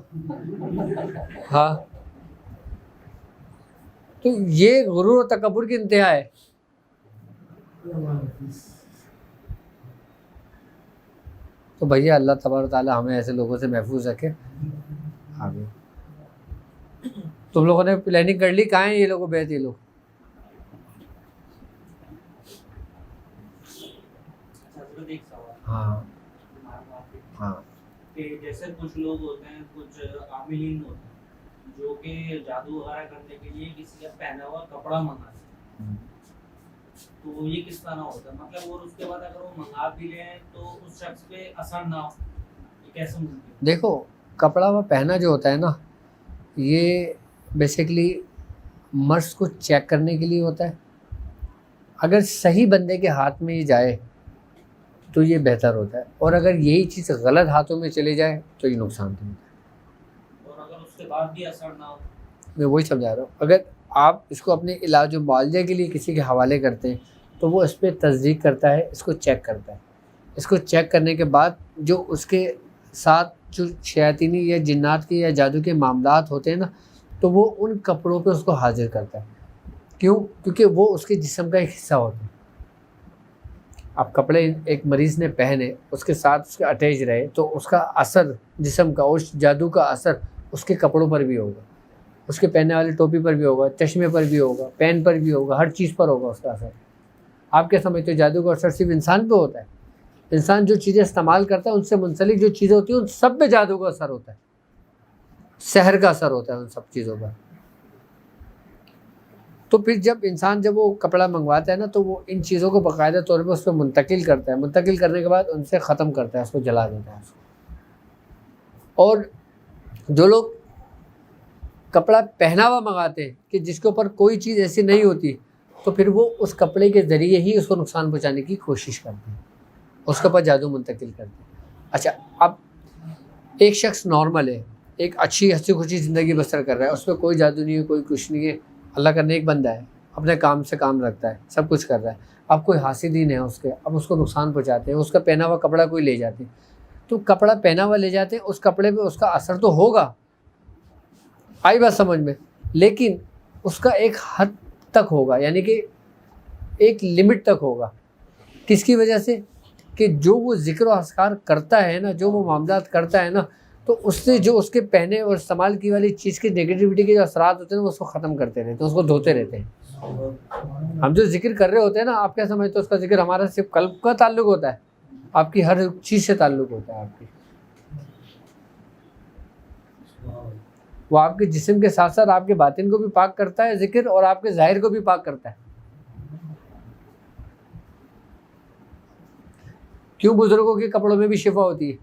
ہاں، تو یہ غرور و تکبر کی انتہا ہے. تو بھیا اللہ تبارک و تعالیٰ ہمیں ایسے لوگوں سے محفوظ رکھے. آمین. تم لوگوں نے پلاننگ کر لی کہاں ہیں یہ لوگ بیت یہ لوگ؟ ایک سوال ہاں ہاں کہ جیسے کچھ لوگ ہوتے ہیں، کچھ عاملین ہوتے ہیں جو کہ جادو وغیرہ کرنے کے لیے کسی کا پہنا ہوا کپڑا منگاتے ہیں، تو یہ کس طرح ہوتا ہے؟ مطلب اور اس کے بعد اگر وہ منگا بھی لیں تو اس شخص پہ اثر نہ ہو، یہ کیسے ممکن ہے؟ دیکھو کپڑا وہ پہنا جو ہوتا ہے نا، یہ بیسیکلی مرض کو چیک کرنے کے لیے ہوتا ہے. اگر صحیح بندے کے ہاتھ میں یہ جائے تو یہ بہتر ہوتا ہے، اور اگر یہی چیز غلط ہاتھوں میں چلے جائے تو یہ نقصان دہ ہوتا ہے. اور اگر اس کے بعد بھی اثر نہ ہو؟ میں وہی سمجھا رہا ہوں. اگر آپ اس کو اپنے علاج و معالجے کے لیے کسی کے حوالے کرتے ہیں تو وہ اس پہ تصدیق کرتا ہے، اس کو چیک کرتا ہے. اس کو چیک کرنے کے بعد جو اس کے ساتھ جو شیاطینی یا جنات کے یا جادو کے معاملات ہوتے ہیں نا، تو وہ ان کپڑوں پہ اس کو حاضر کرتا ہے. کیوں؟ کیونکہ وہ اس کے جسم کا ایک حصہ ہوتا ہے. آپ کپڑے ایک مریض نے پہنے، اس کے ساتھ اس کے اٹیچ رہے، تو اس کا اثر جسم کا، اس جادو کا اثر اس کے کپڑوں پر بھی ہوگا، اس کے پہننے والی ٹوپی پر بھی ہوگا، چشمے پر بھی ہوگا، پین پر بھی ہوگا، ہر چیز پر ہوگا اس کا اثر. آپ کیا سمجھتے ہو جادو کا اثر صرف انسان پہ ہوتا ہے؟ انسان جو چیزیں استعمال کرتا ہے ان سے منسلک جو چیزیں ہوتی ہیں ان سب پہ جادو کا اثر ہوتا ہے، سحر کا اثر ہوتا ہے ان سب چیزوں پر. تو پھر جب انسان جب وہ کپڑا منگواتا ہے نا تو وہ ان چیزوں کو باقاعدہ طور پہ اس پہ منتقل کرتا ہے. منتقل کرنے کے بعد ان سے ختم کرتا ہے، اس کو جلا دیتا ہے اس کو. اور جو لوگ کپڑا پہنا ہوا منگاتے ہیں کہ جس کے اوپر کوئی چیز ایسی نہیں ہوتی، تو پھر وہ اس کپڑے کے ذریعے ہی اس کو نقصان پہنچانے کی کوشش کرتے ہیں، اس کے اوپر جادو منتقل کرتے ہیں. اچھا، اب ایک شخص نارمل ہے، ایک اچھی ہنسی خوشی زندگی بسر کر رہا ہے، اس پہ کوئی جادو نہیں ہے، کوئی کچھ نہیں ہے، اللہ کا نیک بندہ ہے، اپنے کام سے کام رکھتا ہے، سب کچھ کر رہا ہے. اب کوئی حاسدین ہے اس کے، اب اس کو نقصان پہنچاتے ہیں، اس کا پہنا ہوا کپڑا کوئی لے جاتے ہیں. تو کپڑا پہنا ہوا لے جاتے ہیں، اس کپڑے پہ اس کا اثر تو ہوگا، آئی بات سمجھ میں، لیکن اس کا ایک حد تک ہوگا، یعنی کہ ایک لمٹ تک ہوگا. کس کی وجہ سے؟ کہ جو وہ ذکر و اذکار کرتا ہے نا، جو وہ معاملات کرتا ہے نا، تو اس سے جو اس کے پہنے اور استعمال کی والی چیز کی نیگیٹیوٹی کے جو اثرات ہوتے ہیں وہ اس کو ختم کرتے رہتے ہیں، اس کو دھوتے رہتے ہیں. ہم جو ذکر کر رہے ہوتے ہیں نا، آپ کیا سمجھتے ہو اس کا ذکر ہمارا صرف قلب کا تعلق ہوتا ہے؟ آپ کی ہر چیز سے تعلق ہوتا ہے. آپ کی وہ آپ کے جسم کے ساتھ ساتھ آپ کے باطن کو بھی پاک کرتا ہے ذکر، اور آپ کے ظاہر کو بھی پاک کرتا ہے. کیوں بزرگوں کے کپڑوں میں بھی شفا ہوتی ہے؟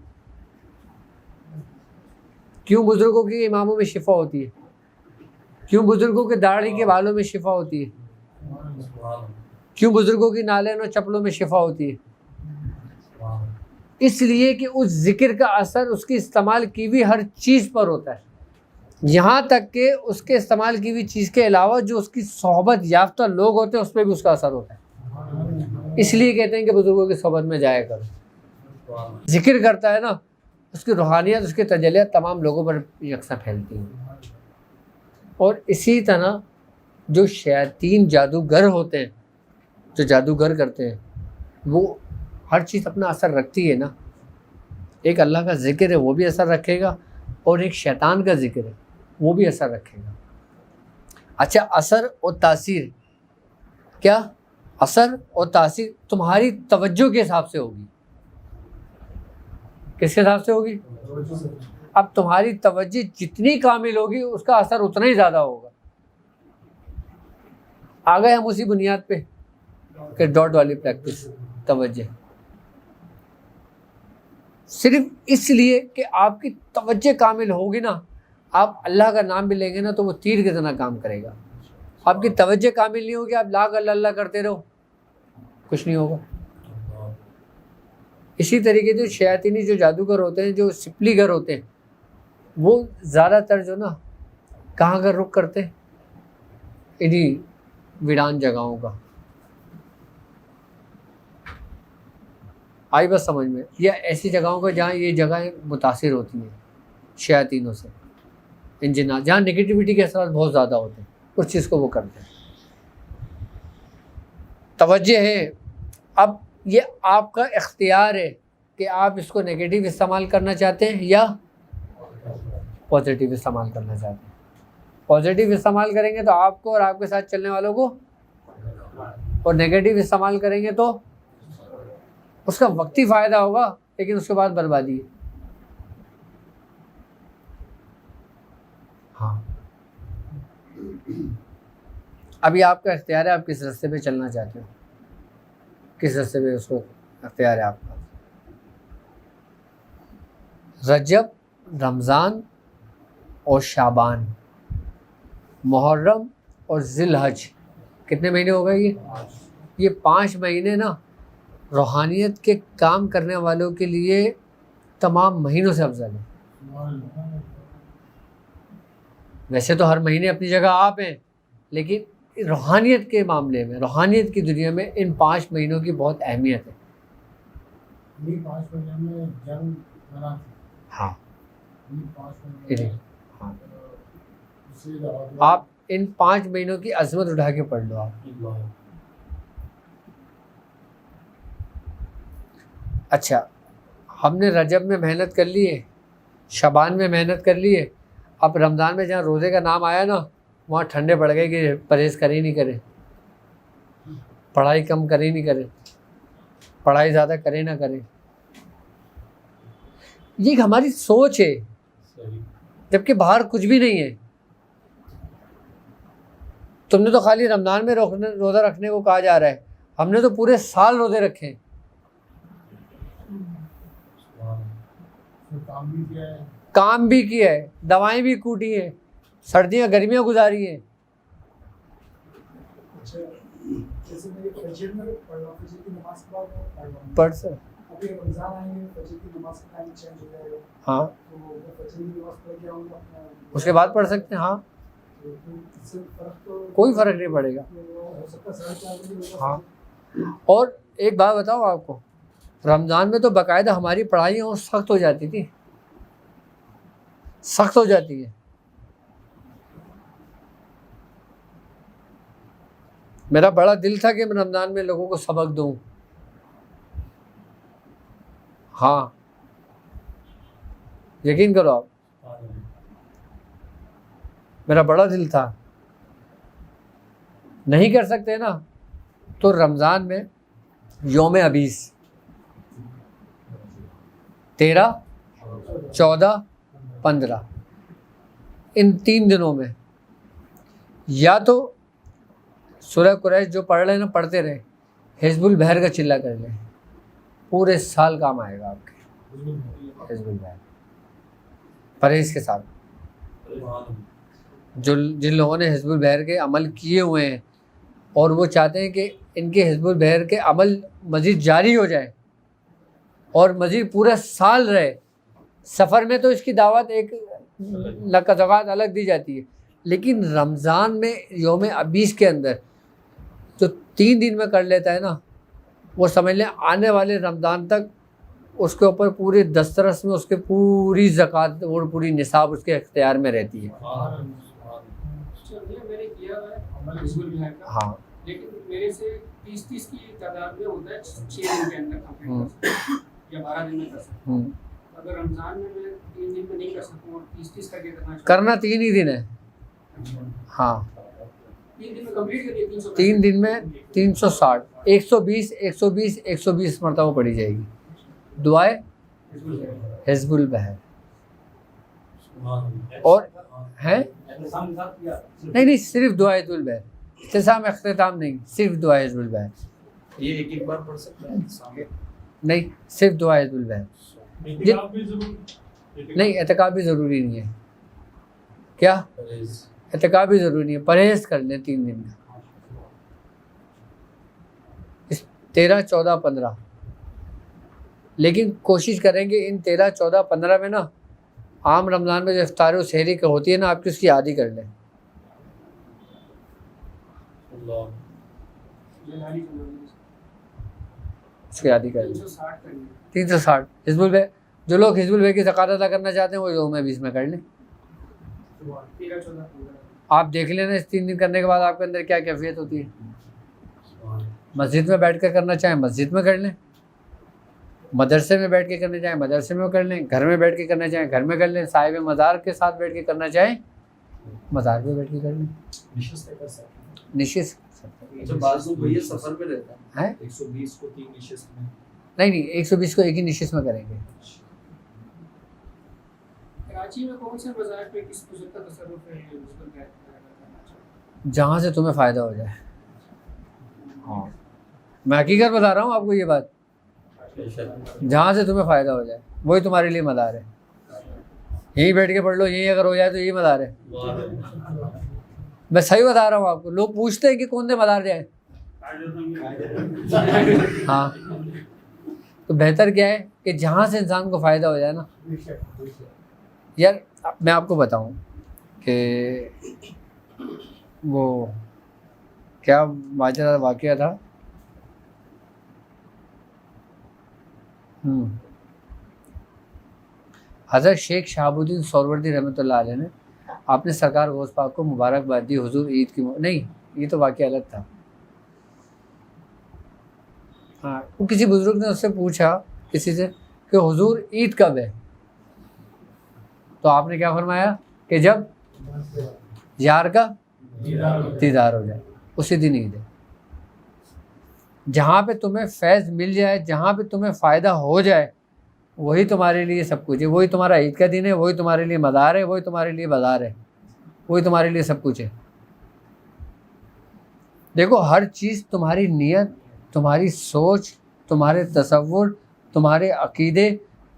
کیوں بزرگوں کے اماموں میں شفا ہوتی ہے؟ کیوں بزرگوں کے داڑھی کے بالوں میں شفا ہوتی ہے؟ کیوں بزرگوں کی نالین اور چپلوں میں شفا ہوتی ہے؟ اس لیے کہ اس ذکر کا اثر اس کی استعمال کی ہوئی ہر چیز پر ہوتا ہے، یہاں تک کہ اس کے استعمال کی ہوئی چیز کے علاوہ جو اس کی صحبت یافتہ لوگ ہوتے ہیں اس پہ بھی اس کا اثر ہوتا ہے. اس لیے کہتے ہیں کہ بزرگوں کی صحبت میں جایا کرو. ذکر کرتا ہے نا، اس کی روحانیت، اس کی تجلیات تمام لوگوں پر یکساں پھیلتی ہیں. اور اسی طرح جو شیاطین جادوگر ہوتے ہیں، جو جادوگر کرتے ہیں، وہ ہر چیز اپنا اثر رکھتی ہے نا. ایک اللہ کا ذکر ہے وہ بھی اثر رکھے گا، اور ایک شیطان کا ذکر ہے وہ بھی اثر رکھے گا. اچھا، اثر اور تاثیر کیا؟ اثر اور تاثیر تمہاری توجہ کے حساب سے ہوگی. کس کے حساب سے ہوگی؟ اب تمہاری توجہ جتنی کامل ہوگی اس کا اثر اتنا ہی زیادہ ہوگا. آ گئے ہم اسی بنیاد پہ کہ ڈاٹ والی پریکٹس، توجہ صرف اس لیے کہ آپ کی توجہ کامل ہوگی نا، آپ اللہ کا نام بھی لیں گے نا تو وہ تیر کی طرح کام کرے گا. آپ کی توجہ کامل نہیں ہوگی، آپ لاکھ اللہ اللہ کرتے رہو، کچھ نہیں ہوگا. اسی طریقے سے شیاطینی جو جادوگر ہوتے ہیں، جو سپلی گر ہوتے ہیں، وہ زیادہ تر جو نا کہاں کا رخ کرتے ہیں؟ انہی ویران جگہوں کا. آئی بس سمجھ میں؟ یا ایسی جگہوں کا جہاں یہ جگہیں متاثر ہوتی ہیں شیاطینوں سے، ان جنات، جہاں نگیٹیوٹی کے اثرات بہت زیادہ ہوتے ہیں، اس چیز کو وہ کرتے ہیں. توجہ ہے. اب یہ آپ کا اختیار ہے کہ آپ اس کو نگیٹو استعمال کرنا چاہتے ہیں یا پازیٹیو استعمال کرنا چاہتے ہیں. پازیٹیو استعمال کریں گے تو آپ کو اور آپ کے ساتھ چلنے والوں کو, اور نگیٹو استعمال کریں گے تو اس کا وقتی فائدہ ہوگا لیکن اس کے بعد بربادی ہے. ہاں, ابھی آپ کا اختیار ہے آپ کس راستے پہ چلنا چاہتے ہو, کس راستے پہ اس کو اختیار ہے آپ کا. رجب, رمضان اور شعبان, محرم اور ذی الحج, کتنے مہینے ہو گئے یہ 5 مہینے نا روحانیت کے کام کرنے والوں کے لیے تمام مہینوں سے افضل ہے. ویسے تو ہر مہینے اپنی جگہ آپ ہیں, لیکن روحانیت کے معاملے میں, روحانیت کی دنیا میں ان 5 مہینوں کی بہت اہمیت ہے. 5 مہینے میں جنگ منع تھی. ہاں, 5 مہینے ہاں, اس سے زیادہ آپ ان 5 مہینوں کی عظمت اٹھا کے پڑھ لو آپ. اچھا, ہم نے رجب میں محنت کر لی ہے, شعبان میں محنت کر لی ہے, اب رمضان میں جہاں روزے کا نام آیا نا وہاں ٹھنڈے پڑ گئے کہ پرہیز کرے نہیں کرے, پڑھائی کم کرے نہیں کرے, پڑھائی زیادہ کرے نہ کرے. یہ ایک ہماری سوچ ہے, جبکہ باہر کچھ بھی نہیں ہے. تم نے تو خالی رمضان میں روزہ رکھنے کو کہا جا رہا ہے, ہم نے تو پورے سال روزے رکھے ہیں. کام بھی کیا ہے, کام بھی کیا ہے, دوائیں بھی کوٹی ہیں, سردیاں گرمیاں گزاری ہیں. اچھا جیسے میں فجر میں پڑھ رہا ہوں, فجر کی نماز کے بعد پڑھ رہا ہوں, پڑھ سر. ابھی رمضان آئیں گے, فجر کی نماز کا ٹائم چینج ہو جائے گا, ہاں, تو میں فجر کی نماز پڑھ کے آؤں گا اپنا, اس کے بعد پڑھ سکتے ہیں. ہاں, تو اس سے فرق تو کوئی فرق نہیں پڑے گا. ہو سکتا ہے 4:30 بجے ہوگا. ہاں, اور ایک بات بتاؤ آپ کو, رمضان میں تو باقاعدہ ہماری پڑھائیاں سخت ہو جاتی تھی, سخت ہو جاتی ہے. میرا بڑا دل تھا کہ میں رمضان میں لوگوں کو سبق دوں. ہاں, یقین کرو آپ, میرا بڑا دل تھا. نہیں کر سکتے نا تو رمضان میں یوم ابیس 13, 14, 15 ان 3 دنوں میں یا تو سورہ قریش جو پڑھ رہے ہیں نا پڑھتے رہے, حزب البحر کا چلہ کر لیں, پورے سال کام آئے گا آپ کے. حزب البحر پرہیز کے ساتھ, جن لوگوں نے حزب البحر کے عمل کیے ہوئے ہیں اور وہ چاہتے ہیں کہ ان کے حزب البحر کے عمل مزید جاری ہو جائے اور مزید پورا سال رہے. سفر میں تو اس کی دعوت ایک لقطات الگ دی جاتی ہے, لیکن رمضان میں یوم ابیس کے اندر جو 3 دن میں کر لیتا ہے نا, وہ سمجھ لیں آنے والے رمضان تک اس کے اوپر پوری دسترس میں اس کے پوری زکوٰۃ اور پوری نصاب اس کے اختیار میں رہتی ہے. میں نے کیا ہے حزب البحر کا, ہاں, لیکن میرے سے 30 کی تعداد میں ہوتا ہے 6 دن کے اندر کمپلیٹ یا 12 دن میں کر سکتا ہوں. اگر رمضان میں 3 دن میں نہیں کر سکتا ہوں, 30 کر کے کرنا 3 ہی دن ہے. ہاں, 3 دن میں کمپلیٹ کریے, 3 دن میں 360, 120 مرتبہ پڑھی جائے گی دعائے حزب البحر. اور ہیں نہیں, صرف دعائے حزب البحر, اختتام اختتام نہیں, صرف دعائے حزب البحر. یہ ایک بار پڑھ سکتے ہیں نہیں, صرف دعائے حزب البحر. نہیں, اعتکاف بھی ضروری نہیں ہے. کیا اعتکاف بھی ضروری نہیں ہے, پرہیز کر لیں 3 دن کا. 13, 14, 15 لیکن کوشش کریں کہ ان 13, 14, 15 میں نا عام رمضان میں جو افطار و سحری کا ہوتی ہے نا, آپ کی اس کی عادی کر لیں. اس کی عادی کر لیں. 360 حزب البحر, جو لوگ حزب البحر کی زکوٰۃ ادا کرنا چاہتے ہیں وہ یوم 20 میں کر لیں. آپ دیکھ لینا اس 3 دن کرنے کے بعد آپ کے اندر کیا کیفیت ہوتی ہے. مسجد میں بیٹھ کر کرنا چاہیں مسجد میں کر لیں, مدرسے میں بیٹھ کے کرنا چاہیں مدرسے میں کر لیں, گھر میں بیٹھ کے کرنا چاہیں گھر میں کر لیں, صاحب مزار کے ساتھ بیٹھ کے کرنا چاہیں مزار پہ بیٹھ کے کر لیں. نشست اچھا بعض لوگ بھیا سفر پہ رہتا ہے 120 کو 3 نشست میں نہیں 120 کو ایک ہی نشست میں کریں گے. کراچی میں کون سے مزار پہ کس بزرگ کا تصرف ہے اس پر کیا کرنا چاہیے؟ جہاں سے تمہیں فائدہ ہو جائے. ہاں میں حقیقت بتا رہا ہوں آپ کو یہ بات, جہاں سے تمہیں فائدہ ہو جائے وہی تمہارے لیے مزار ہے. یہیں بیٹھ کے پڑھ لو, یہیں اگر ہو جائے تو یہی مزار ہے. میں صحیح بتا رہا ہوں آپ کو. لوگ پوچھتے ہیں کہ کون سے مزار جائیں. ہاں تو بہتر کیا ہے کہ جہاں سے انسان کو فائدہ ہو جائے نا. یار میں آپ کو بتاؤں کہ وہ کیا ماجرا واقعہ تھا. حضرت شیخ شہاب الدین سہروردی رحمۃ اللہ علیہ نے آپ نے سرکار غوث پاک کو مبارکباد دی حضور عید کی نہیں یہ تو واقعہ الگ تھا. ہاں وہ کسی بزرگ نے اس سے پوچھا کسی سے کہ حضور عید کب ہے, تو آپ نے کیا فرمایا کہ جب یار کا دیدار ہو جائے اسی دن عید ہے. جہاں پہ تمہیں فیض مل جائے, جہاں پہ تمہیں فائدہ ہو جائے وہی تمہارے لیے سب کچھ ہے. وہی تمہارا عید کا دن ہے, وہی تمہارے لیے مزار ہے, وہی تمہارے لیے بازار ہے, وہی تمہارے لیے سب کچھ ہے. دیکھو ہر چیز تمہاری نیت, تمہاری سوچ, تمہارے تصور, تمہارے عقیدے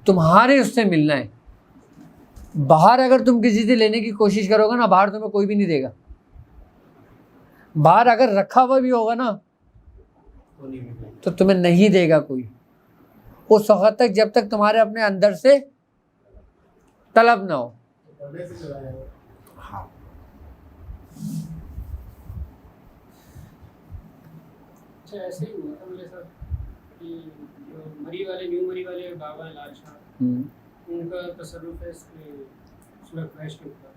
تمہارے اس سے ملنا ہے. باہر اگر تم کسی سے لینے کی کوشش کرو گے نا باہر تمہیں کوئی بھی نہیں دے گا. باہر اگر رکھا ہوا بھی ہوگا نا تو تمہیں نہیں دے گا کوئی اس وقت تک جب تک تمہارے اپنے اندر سے طلب نہ ہو. ہاں اچھا ایسے ہی ہوا تھا میرے ساتھ کہ جو مری والے نیو مری والے بابا ہیں لال شاہ ان کا تصرف ہے سورت ویش کے اوپر.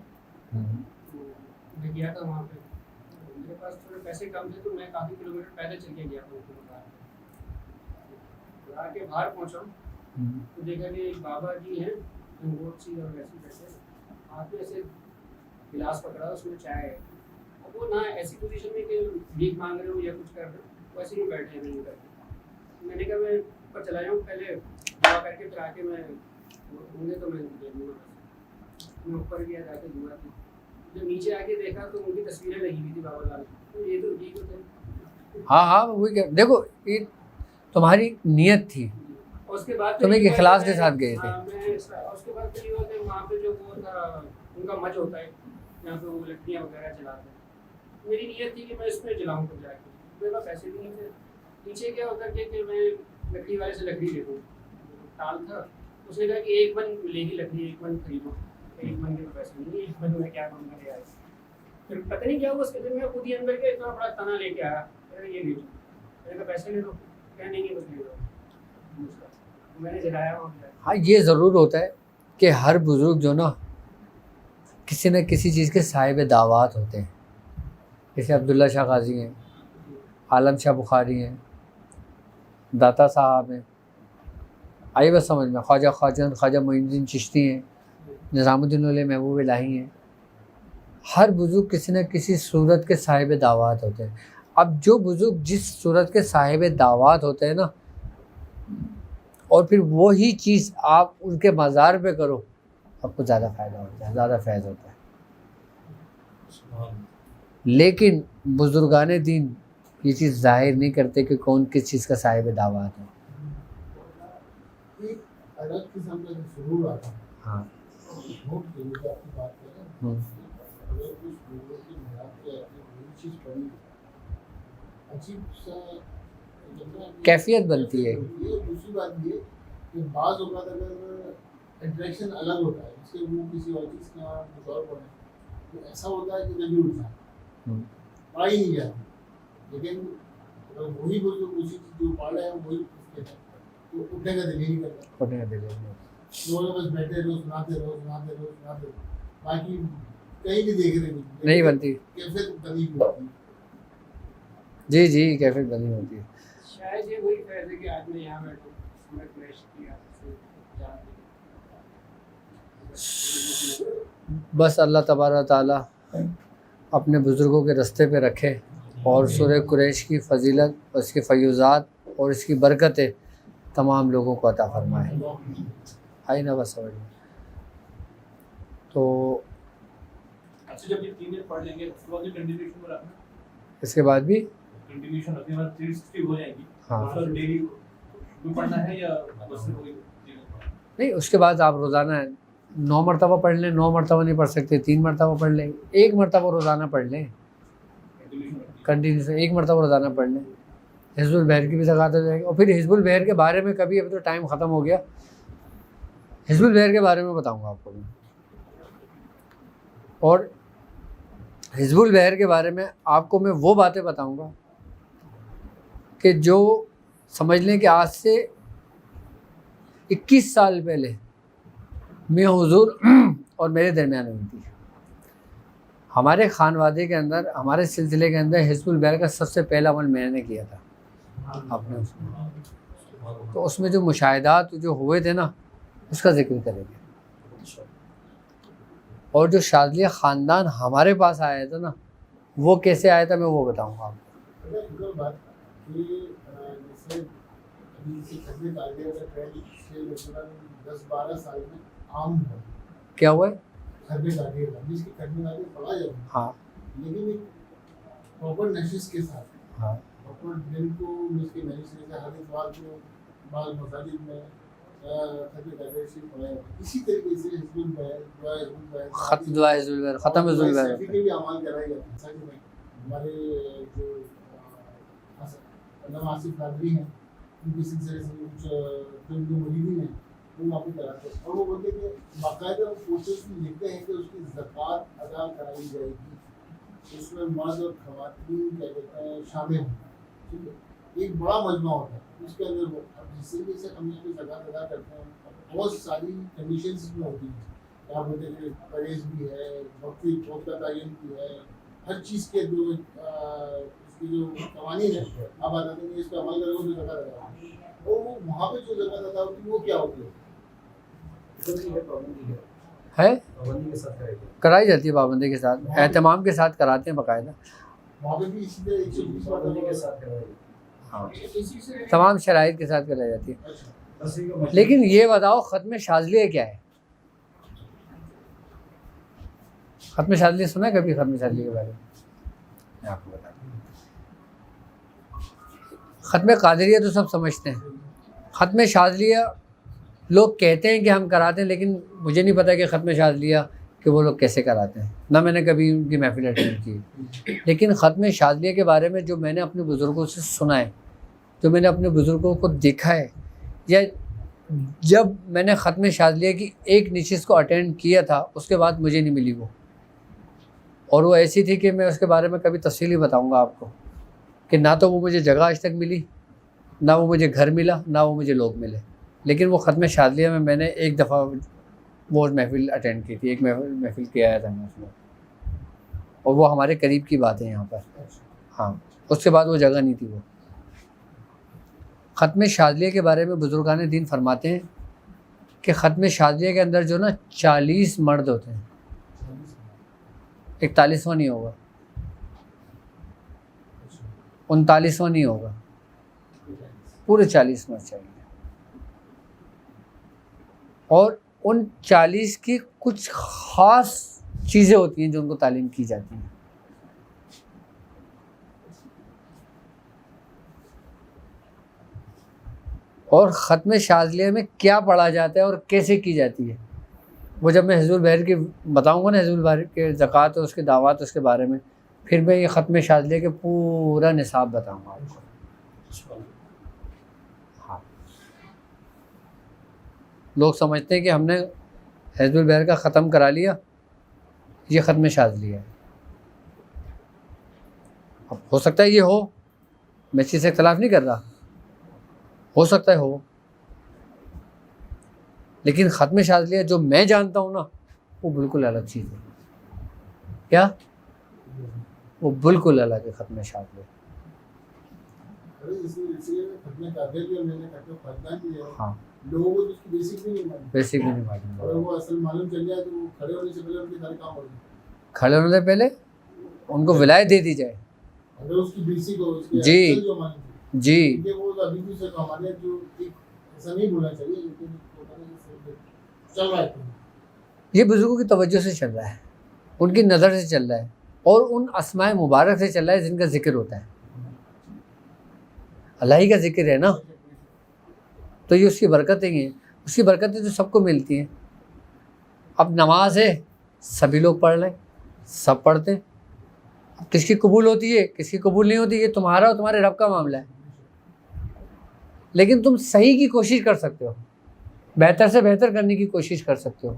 میں گیا تھا وہاں پہ, میرے پاس تھوڑے پیسے کم تھے تو میں کافی کلومیٹر پیدل چل کے گیا تھا ان کے باہر کے باہر پہنچا تو دیکھا کہ ایک بابا جی ہیں انگوٹ سی اور ویسی بیٹھے ہاتھ میں ایسے گلاس پکڑا اس میں چائے ہے. اب وہ نہ ایسی پوزیشن میں کہ بھیک مانگ رہے ہو یا کچھ کر رہے ہو, ویسے ہی بیٹھے ہیں کر کے. میں نے کہا میں اوپر چلا جاؤں پہلے دعا کر کے پھر آ کے میں ہوں گے تو میں دے دوں گا. میں اوپر گیا جا کے دعا کی, جب نیچے آ کے دیکھا تو ان کی تصویریں لگی ہوئی تھی بابا لال. تو یہ تو ٹھیک ہوتے. ہاں وہی دیکھو یہ تمہاری نیت تھی, اس کے بعد تم ایک اخلاص کے ساتھ گئے تھے. اس کے بعد پھر یہ ہوتا ہے وہاں پہ جو وہ تھا ان کا مچ ہوتا ہے جہاں پہ وہ لکڑیاں وغیرہ چلاتے ہیں. میری نیت تھی کہ میں اس پہ جلاؤں تو جا کے, میرے پاس پیسے بھی نہیں تھے. نیچے کیا ہوتا کہ میں لکڑی والے سے لکڑی لے لوں, ٹال تھا اس نے کہا کہ 1 من لے گی لکڑی 1 من خریدو, 1 من کے پیسے نہیں, 1 من میں کیا کروں گا. لے آئے پھر پتہ نہیں کیا ہوا اس کے دن میں خود ہی اندر کے اتنا بڑا تنا لے کے آیا, یہ لے لو. میں نے کہا پیسے لے لو, کیا نہیں بس لے لو. میں نے جلایا وہاں پہ. ہاں یہ ضرور ہوتا ہے کہ ہر بزرگ جو نا کسی نہ کسی چیز کے صاحب دعوات ہوتے ہیں. جیسے عبداللہ شاہ غازی ہیں, عالم شاہ بخاری ہیں, داتا صاحب ہیں, آئی بس سمجھ میں, خواجہ معین الدین چشتی ہیں, نظام الدین اولیاء محبوب الہی ہیں. ہر بزرگ کسی نہ کسی صورت کے صاحب دعوات ہوتے ہیں. اب جو بزرگ جس صورت کے صاحب دعوات ہوتے ہیں نا اور پھر وہی چیز آپ ان کے مزار پہ کرو آپ کو زیادہ فائدہ ہوتا ہے, زیادہ فیض ہوتا ہے. لیکن بزرگان دین یہ چیز ظاہر نہیں کرتے کہ کون کس چیز کا صاحب دعوات ہے. ایک الگ قسم کا سرور آتا ہے. ہاں آپ کی بات کریں اگر کچھ لوگوں کی محنت کے چیز پڑھی عجیب سا کیفیت بنتی ہے. دوسری بات یہ کہ بعض اوقات اگر انٹریکشن الگ ہوتا ہے اس کے وہ کسی اور چیز کا کچھ اور پڑھیں تو ایسا ہوتا ہے کہ نہیں اٹھنا پڑھا ہی نہیں جاتا. لیکن اگر وہی بزرگ اسی چیز جو پڑھ رہے ہیں وہی پوچھتے ہیں تو اٹھنے کا دل ہی نہیں کرتا. لوگ بس بیٹھے رہو سناتے رہو. باقی کہیں بھی دیکھ رہے نہیں بنتی. کیفیت بنی ہوتی ہے. جی جی کیفیت بنی ہوتی ہے. شاید یہ وہی فیض ہے کہ آج میں یہاں بیٹھوں میں کریش کیا بس اللہ تبارک تعالیٰ اپنے بزرگوں کے رستے پہ رکھے اور سورہ قریش کی فضیلت، اس کے فیوزات اور اس کی برکتیں تمام لوگوں کو عطا فرمائے. آئی نا بس سمجھ میں. تو اچھا جب یہ 3 دن پڑھ لیں گے اس کے بعد کنٹینیوشن میں رکھنا، اس کے بعد بھی کنٹینیوشن رکھنے کے بعد 360 ہو جائے گی. ہاں مطلب ڈیلی بھی پڑھنا ہے یا بس وہی نہیں، اس کے بعد آپ روزانہ 9 مرتبہ پڑھ لیں. 9 مرتبہ نہیں پڑھ سکتے 3 مرتبہ پڑھ لیں. 1 مرتبہ روزانہ پڑھ لیں کنٹینیو سے. 1 مرتبہ روزانہ پڑھ لیں. حزب البحر کی بھی زکوٰۃ ہو جائے گی. اور پھر حزب البحر کے بارے میں کبھی، ابھی تو ٹائم ختم ہو گیا، حزب البحر کے بارے میں بتاؤں گا آپ کو. اور حزب البحر کے بارے میں آپ کو میں وہ باتیں بتاؤں گا کہ جو سمجھ لیں کہ آج سے 21 سال پہلے میں حضور اور میرے درمیان ہوئی تھی. ہمارے خانوادے کے اندر، ہمارے سلسلے کے اندر حزب البحر کا سب سے پہلا عمل میں نے کیا تھا اپنے اس میں. تو اس میں جو مشاہدات جو ہوئے تھے نا، اس کا ذکر کریں گے. اور جو شاذلیہ خاندان ہمارے پاس آیا تھا نا، وہ کیسے آیا تھا میں وہ بتاؤں گا آپ کو. بات کہ جیسے ابھی سے خدمے قاعدے کا ٹرینڈ 10-12 سال میں عام ہے. کیا ہوا ہے؟ خدمے قاعدے کا جس کی خدمے قاعدے پڑھا جائے، ہاں لیکن ایک پراپر نشست کے ساتھ، ہاں پراپر دن کو اس کے محنت سے ہر اتوار کو بعض مساجد میں خدمے قاعدے سے پڑھا جاتا ہے. اسی طریقے سے حزب البحر ختم دعا حزب البحر، ختم حزب البحر. کے بھی اعمال کرائی جاتے ہیں. سچ میں ہمارے جو علامہ آصف قادری ہیں، ان کے سلسلے سے کچھ جو مریدین ہیں وہ وہاں پہ کراتے ہیں. اور وہ بولتے ہیں کہ باقاعدہ پروسیس میں لکھتے ہیں کہ اس کی زکوٰۃ ادا کرائی جائے گی، اس میں مرد اور خواتین کیا کہتے ہیں شامل ہیں. ٹھیک ہے، ایک بڑا مجمع ہوتا ہے اس کے اندر. وہ جس طریقے سے ہم اس میں زکوٰۃ ادا کرتے ہیں بہت ساری کنڈیشنز میں ہوتی ہیں. آپ بولتے ہیں کہ پرہیز بھی ہے، وقتی وقت کا تعین بھی ہے، ہر چیز کے جو اس کی جو قوانین ہیں آپ بتاتے ہیں کہ اس پہ عمل کرو تو زکوٰۃ ادا ہوگی. اور وہ وہاں پہ جو زکوٰۃ ادا ہوتی ہے وہ کیا ہوتی ہے؟ ہے کرائی جاتی ہے پابندی کے ساتھ، اہتمام کے ساتھ کراتے ہیں باقاعدہ. وہاں پہ بھی اسی طرح 120 پابندی کے ساتھ ہاں اسی سے تمام شرائط کے ساتھ کرائی جاتی ہے. اچھا. لیکن یہ بتاؤ ختم شاذلیہ کیا ہے؟ ختم شاذلیہ سنا ہے کبھی؟ ختم شاذلیہ کے بارے میں آپ کو بتا دوں. ختم قادریہ تو سب سمجھتے ہیں. ختم شاذلیہ لوگ کہتے ہیں کہ ہم کراتے ہیں، لیکن مجھے نہیں پتہ کہ ختم شاذلیہ کہ وہ لوگ کیسے کراتے ہیں، نہ میں نے کبھی ان کی محفل اٹینڈ کی. لیکن ختم شاذلیہ کے بارے میں جو میں نے اپنے بزرگوں سے سنا ہے، جو میں نے اپنے بزرگوں کو دیکھا ہے، یا جب میں نے ختم شاذلیہ کی ایک نشست کو اٹینڈ کیا تھا اس کے بعد مجھے نہیں ملی وہ. اور وہ ایسی تھی کہ میں اس کے بارے میں کبھی تفصیلی بتاؤں گا آپ کو کہ نہ تو وہ مجھے جگہ آج تک ملی، نہ وہ مجھے گھر ملا، نہ وہ مجھے لوگ ملے. لیکن وہ ختم شاذلیہ میں نے ایک دفعہ وہ محفل اٹینڈ کی تھی، ایک محفل کیا آیا تھا میں اس میں، اور وہ ہمارے قریب کی بات ہے یہاں پر. ہاں اس کے بعد وہ جگہ نہیں تھی. وہ ختم شاذلیہ کے بارے میں بزرگان دین فرماتے ہیں کہ ختم شاذلیہ کے اندر جو نا 40 مرد ہوتے ہیں، 41واں نہیں ہوگا، 39واں نہیں ہوگا، پورے 40 مرد چاہیے. اور ان 40 کی کچھ خاص چیزیں ہوتی ہیں جو ان کو تعلیم کی جاتی ہیں. اور ختم شاذلیہ میں کیا پڑھا جاتا ہے اور کیسے کی جاتی ہے، وہ جب میں حزب البحر کی بتاؤں گا نا، حزب البحر کے زکوٰۃ اور اس کے دعوات اس کے بارے میں، پھر میں یہ ختم شاذلیہ کے پورا نصاب بتاؤں گا آپ کو. ہاں لوگ سمجھتے ہیں کہ ہم نے حزب البحر کا ختم کرا لیا، یہ ختم شاذلیہ ہے. اب ہو سکتا ہے یہ ہو، میں اس چیز سے اختلاف نہیں کر رہا، ہو سکتا ہے ہو، لیکن ختم شاذلیہ جو میں جانتا ہوں نا وہ بالکل الگ چیز ہے. کیا وہ بالکل الگ ہے ختم شاد میں. ہاں لوگوں کو اس کی بیسک بھی نہیں معلوم. بیسک بھی نہیں معلوم. اگر وہ اصل معلوم چل جائے تو کھڑے ہونے سے پہلے ان کے سارے کام ہو جائیں. کھڑے ہونے سے پہلے ان کو ولایت دے دی جائے. اگر اس کی بیسک ہو اس کی جی اصل جو معلوم ہے جی کیونکہ وہ ابھی بھی سے ہمارے جو ایسا نہیں بولنا چاہیے لیکن چل رہا ہے. یہ بزرگوں کی توجہ سے چل رہا ہے, ان کی نظر سے چل رہا ہے, اور ان اسماء مبارک سے چل رہا ہے جن کا ذکر ہوتا ہے. اللہ ہی کا ذکر ہے نا, تو یہ اس کی برکتیں ہیں. اس کی برکتیں تو سب کو ملتی ہیں. اب نماز ہے, سبھی لوگ پڑھ لیں, سب پڑھتے ہیں. اب کس کی قبول ہوتی ہے کس کی قبول نہیں ہوتی, یہ تمہارا اور تمہارے رب کا معاملہ ہے. لیکن تم صحیح کی کوشش کر سکتے ہو, بہتر سے بہتر کرنے کی کوشش کر سکتے ہو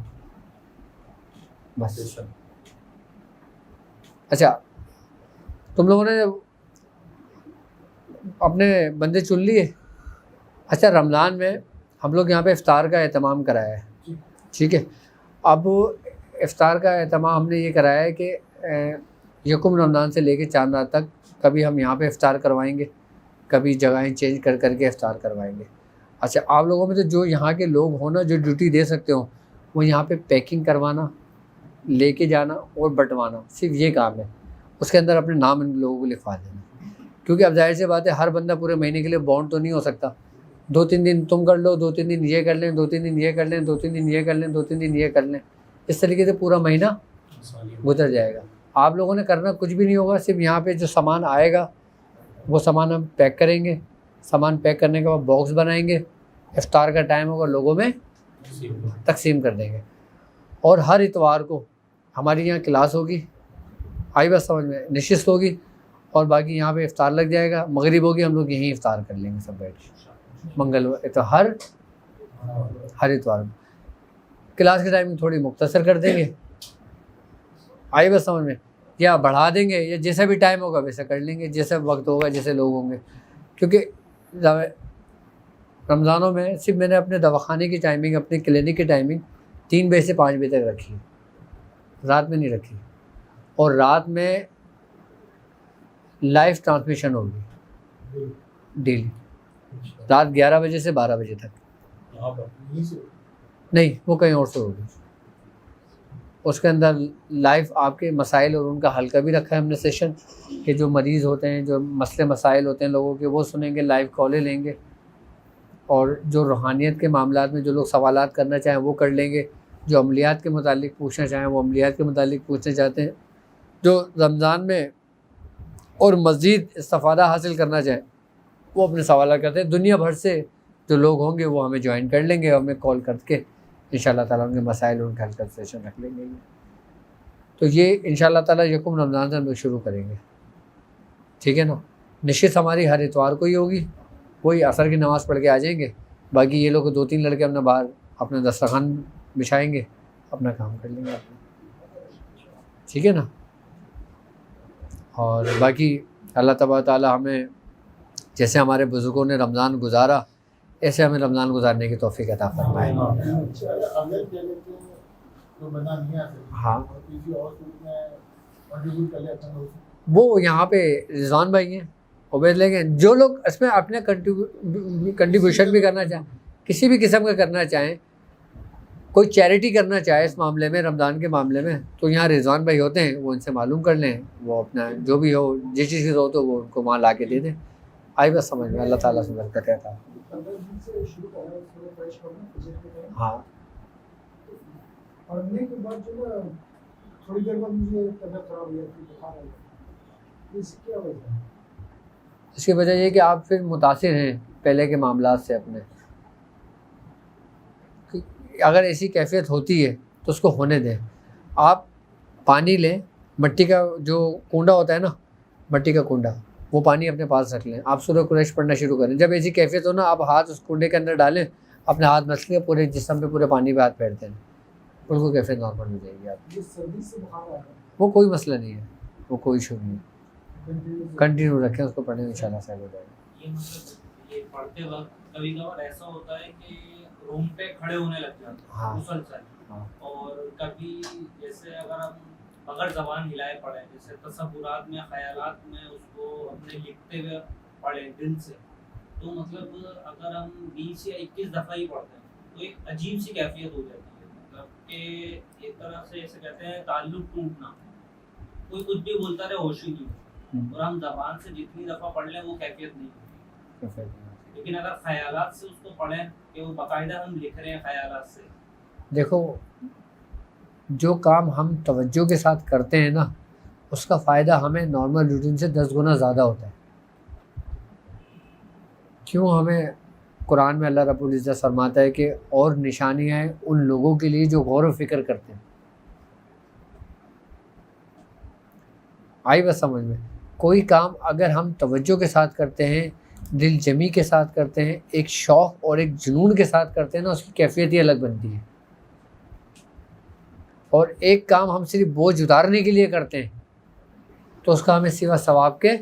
بس. اچھا تم لوگوں نے اپنے بندے چن لیے. اچھا رمضان میں ہم لوگ یہاں پہ افطار کا اہتمام کرایا ہے, ٹھیک ہے. اب افطار کا اہتمام ہم نے یہ کرایا ہے کہ یکم رمضان سے لے کے چاند رات تک کبھی ہم یہاں پہ افطار کروائیں گے, کبھی جگہیں چینج کر کر کے افطار کروائیں گے. اچھا آپ لوگوں میں تو جو یہاں کے لوگ ہوں نا, جو ڈیوٹی دے سکتے ہوں, وہ یہاں پہ پیکنگ کروانا, لے کے جانا اور بٹوانا, صرف یہ کام ہے. اس کے اندر اپنے نام ان لوگوں کو لکھوا دینا, کیونکہ اب ظاہر سی بات ہے ہر بندہ پورے مہینے کے لیے بانڈ تو نہیں ہو سکتا. 2-3 دن تم کر لو, 2-3 دن یہ کر لیں, 2-3 دن یہ کر لیں, 2-3 دن یہ کر لیں, 2-3 دن یہ کر لیں. اس طریقے سے پورا مہینہ گزر جائے گا. آپ لوگوں نے کرنا کچھ بھی نہیں ہوگا, صرف یہاں پہ جو سامان آئے گا وہ سامان ہم پیک کریں گے. سامان پیک کرنے کے بعد باکس بنائیں گے, افطار کا ٹائم ہوگا لوگوں میں تقسیم کر دیں گے. اور ہر اتوار کو ہماری یہاں کلاس ہوگی, آئی بس سمجھ میں, نشست ہوگی, اور باقی یہاں پہ افطار لگ جائے گا. مغرب ہوگی, ہم لوگ یہیں افطار کر لیں گے سب بیٹھ کے. منگلوار تو ہر اتوار میں کلاس کی ٹائمنگ تھوڑی مختصر کر دیں گے, آئی بس سمجھ میں, یا بڑھا دیں گے, یا جیسا بھی ٹائم ہوگا ویسا کر لیں گے, جیسا وقت ہوگا جیسے لوگ ہوں گے. کیونکہ رمضانوں میں صرف میں نے اپنے دواخانے کی ٹائمنگ, اپنے کلینک کی ٹائمنگ 3 بجے سے 5 بجے تک رکھی, رات میں نہیں رکھی. اور رات میں لائیو ٹرانسمیشن ہوگی ڈیلی, رات 11 بجے سے 12 بجے تک. نہیں, وہ کہیں اور سے ہوگی. اس کے اندر لائیو آپ کے مسائل اور ان کا حل کا بھی رکھا ہے ہم نے سیشن, کہ جو مریض ہوتے ہیں, جو مسئلے مسائل ہوتے ہیں لوگوں کے, وہ سنیں گے, لائیو کالیں لیں گے. اور جو روحانیت کے معاملات میں جو لوگ سوالات کرنا چاہیں وہ کر لیں گے, جو عملیات کے متعلق پوچھنا چاہیں وہ عملیات کے متعلق پوچھنا چاہتے ہیں, جو رمضان میں اور مزید استفادہ حاصل کرنا چاہیں وہ اپنے سوالات کرتے ہیں. دنیا بھر سے جو لوگ ہوں گے وہ ہمیں جوائن کر لیں گے, اور ہمیں کال کر کے ان شاء اللہ تعالیٰ ان کے مسائل ان کا حل کر سیشن رکھ لیں گے. تو یہ ان شاء اللہ تعالیٰ یکم رمضان سے ہم لوگ شروع کریں گے, ٹھیک ہے نا. نشست ہماری ہر اتوار کو ہی ہوگی, وہی عصر کی نماز پڑھ کے آ جائیں گے. باقی یہ لوگ 2-3 لڑکے اپنا باہر اپنا دسترخوان بچھائیں گے, اپنا کام کر لیں گے اپنا, ٹھیک ہے نا. اور باقی اللہ تبارک تعالیٰ ہمیں جیسے ہمارے بزرگوں نے رمضان گزارا ایسے ہمیں رمضان گزارنے کی توفیق عطا فرمائے. ہاں وہ یہاں پہ رضوان بھائی ہیں, عبید لے گئے, جو لوگ اس میں اپنے کنٹریبیوشن بھی کرنا چاہیں, کسی بھی قسم کا کرنا چاہیں, کوئی چیریٹی کرنا چاہے اس معاملے میں, رمضان کے معاملے میں, تو یہاں رضوان بھائی ہوتے ہیں, وہ ان سے معلوم کر لیں, وہ اپنا جو بھی ہو جس چیز ہو تو وہ ان کو وہاں لا کے دے دیں. آئی بس سمجھ میں, اللہ تعالیٰ سے برکت ہے. ہاں پڑھنے کے بعد جو نا تھوڑی دیر بعد مجھے طبیعت خراب ہو جاتی ہے, بخار آ جاتا ہے, اس کی کیا وجہ ہے؟ اس کی وجہ یہ کہ آپ پھر متاثر ہیں پہلے کے معاملات سے اپنے. اگر ایسی کیفیت ہوتی ہے تو اس کو ہونے دیں. آپ پانی لیں, مٹی کا جو کنڈا ہوتا ہے نا, مٹی کا کنڈا, وہ پانی اپنے پاس رکھ لیں. آپ سورہ قریش پڑھنا شروع کریں. جب ایسی کیفیت ہو نا, آپ ہاتھ اس کنڈے کے اندر ڈالیں, اپنے ہاتھ مس کے پورے جسم پہ پورے پانی پہ ہاتھ پھیرتے ہیں, ان کو کیفیت نارمل ہو جائے گی. آپ سردی سے بخار آ رہا ہے, وہ کوئی مسئلہ نہیں ہے, وہ کوئی ایشو نہیں ہے. کنٹینیو رکھیں اس کو, پڑھیں ان شاء اللہ صحیح ہو جائے گا. یہ مطلب یہ پڑھتے وقت کبھی کبھار ایسا ہوتا ہے کہ روم پہ کھڑے ہونے لگ جاتے ہیں مسلسل, اور کبھی جیسے اگر ہم بغیر زبان ہلائے پڑھیں، جیسے تصورات میں، خیالات میں اس کو اپنے لکھتے ہوئے پڑھیں دل سے، تو مطلب اگر ہم 20 یا 21 دفعہ ہی پڑھتے ہیں تو ایک عجیب سی کیفیت ہو جاتی ہے، مطلب کہ ایک طرح سے جیسے کہتے ہیں تعلق ٹوٹنا، کوئی کچھ بھی بولتا رہے ہوش ہی نہیں ہوتا، اور ہم زبان سے جتنی دفعہ پڑھ لیں وہ کیفیت نہیں ہوتی. لیکن اگر خیالات سے اس کو پڑھیں کہ وہ باقاعدہ ہم لکھ رہے ہیں خیالات سے. دیکھو جو کام ہم توجہ کے ساتھ کرتے ہیں نا اس کا فائدہ ہمیں نارمل روٹین سے 10 گنا زیادہ ہوتا ہے. کیوں؟ ہمیں قرآن میں اللہ رب العزت فرماتا ہے کہ اور نشانیاں ہیں ان لوگوں کے لیے جو غور و فکر کرتے ہیں. آئی بس سمجھ میں؟ کوئی کام اگر ہم توجہ کے ساتھ کرتے ہیں، دل جمی کے ساتھ کرتے ہیں، ایک شوق اور ایک جنون کے ساتھ کرتے ہیں نا، اس کی کیفیت ہی الگ بنتی ہے. اور ایک کام ہم صرف بوجھ اتارنے کے لیے کرتے ہیں تو اس کا ہمیں سوا ثواب کے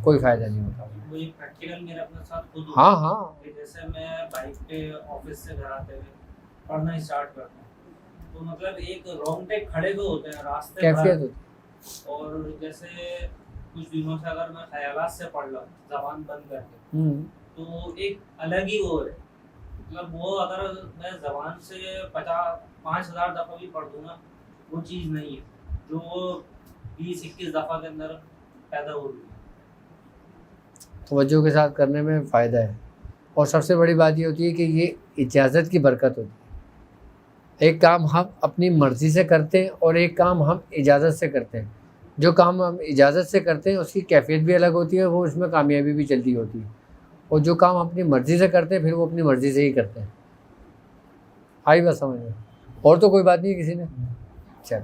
کوئی فائدہ نہیں ہوتا. وہ ایک پریکٹیکل میرے اپنے ساتھ خود ہاں کہ جیسے میں بائک پہ آفس سے گھر آتے ہوئے پڑھنا اسٹارٹ کرتا ہوں تو مطلب ایک رانگ ٹیک کھڑے ہوئے ہوتے ہیں راستے کیفیت ہوتی پر، اور جیسے کچھ دنوں سے اگر میں خیالات سے پڑھ لوں زبان بند کر کے تو ایک الگ ہی وہ ہے. مطلب وہ اگر میں زبان سے 5,000 دفعہ بھی پڑھ دوں نا وہ چیز نہیں ہے جو 20-21 دفعہ کے اندر پیدا ہو رہی ہے. توجہ کے ساتھ کرنے میں فائدہ ہے. اور سب سے بڑی بات یہ ہوتی ہے کہ یہ اجازت کی برکت ہوتی ہے. ایک کام ہم اپنی مرضی سے کرتے ہیں اور ایک کام ہم اجازت سے کرتے ہیں. جو کام ہم اجازت سے کرتے ہیں اس کی کیفیت بھی الگ ہوتی ہے، وہ اس میں کامیابی بھی جلدی ہوتی ہے. اور جو کام اپنی مرضی سے کرتے ہیں پھر وہ اپنی مرضی سے ہی کرتے ہیں. آئی بات سمجھ میں؟ اور تو کوئی بات نہیں ہے کسی نے؟ چل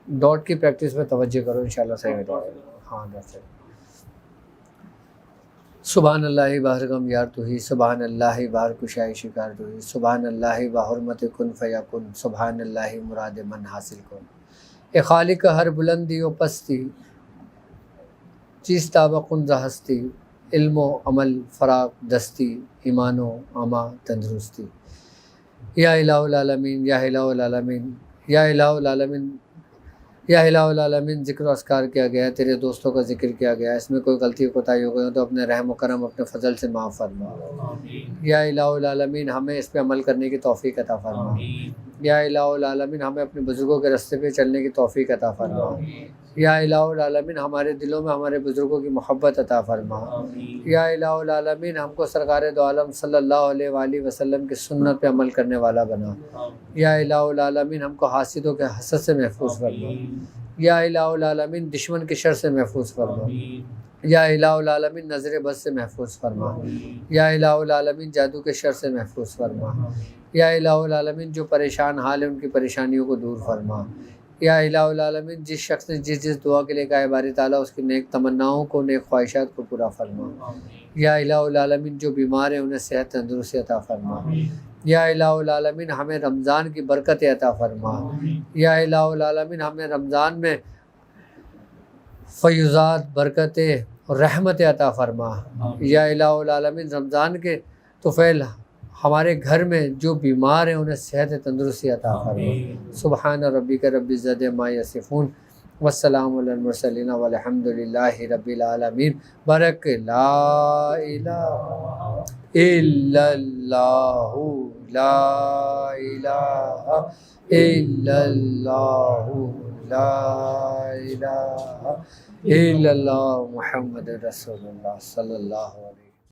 ڈاٹ کی پریکٹس میں توجہ کرو، انشاءاللہ صحیح ہو جائے گا. ہاں that's it. سبحان اللہ باہر غم یار تو ہی، سبحان اللہ باہر کشائی شکار تو ہی، سبحان اللہ بحرمت کن فیکن، سبحان اللہ مراد من حاصل کن. اے خالق ہر بلندی و پستی، چیز تابقن ز ہستی، علم و عمل فراق دستی، ایمان و عما تندرستی. یا الہ العالمین، یا الہ العالمین، یا الہ العالمین، یا الہ العالمین. ذکر و اذکار کیا گیا ہے، تیرے دوستوں کا ذکر کیا گیا ہے، اس میں کوئی غلطی کوتاہی ہو گئی ہو تو اپنے رحم و کرم اپنے فضل سے معاف فرما. یا الہ العالمین ہمیں اس پہ عمل کرنے کی توفیق عطا فرما. یا الہ العالمین ہمیں اپنے بزرگوں کے راستے پہ چلنے کی توفیق عطا فرما. یا الہ العالمین ہمارے دلوں میں ہمارے بزرگوں کی محبت عطا فرما. یا الہ العالمین ہم کو سرکار دو عالم صلی اللہ علیہ وآلہ وسلم کی سنت پہ عمل کرنے والا بنا. یا الہ العالمین ہم کو حاسدوں کے حسد سے محفوظ فرما. یا الہ العالمین دشمن کے شر سے محفوظ فرما. یا الہ العالمین نظر بد سے محفوظ فرما. یا الہ العالمین جادو کے شر سے محفوظ فرما. یا الہ العالمین جو پریشان حال ہے ان کی پریشانیوں کو دور فرما. یا الہ العالمین جس شخص نے جس دعا کے لیے کہا ہے باری تعالیٰ اس کی نیک تمناؤں کو، نیک خواہشات کو پورا فرما. یا الہ العالمین جو بیمار ہیں انہیں صحت تندرستی عطا فرما. یا الہ العالمین ہمیں رمضان کی برکت عطا فرما. یا الہ العالمین ہمیں رمضان میں فیضات، برکتیں اور رحمت عطا فرما. یا الہ العالمین رمضان کے طفیل ہمارے گھر میں جو بیمار ہیں انہیں صحت تندرستی عطا فرما. سبحان ربک رب العزت عما یصفون والسلام علی المرسلین والحمد للہ رب العالمین. برک لا الہ الا اللہ، لا الہ الا اللہ، لا الہ الا اللہ محمد رسول اللہ صلی اللہ علیہ وسلم.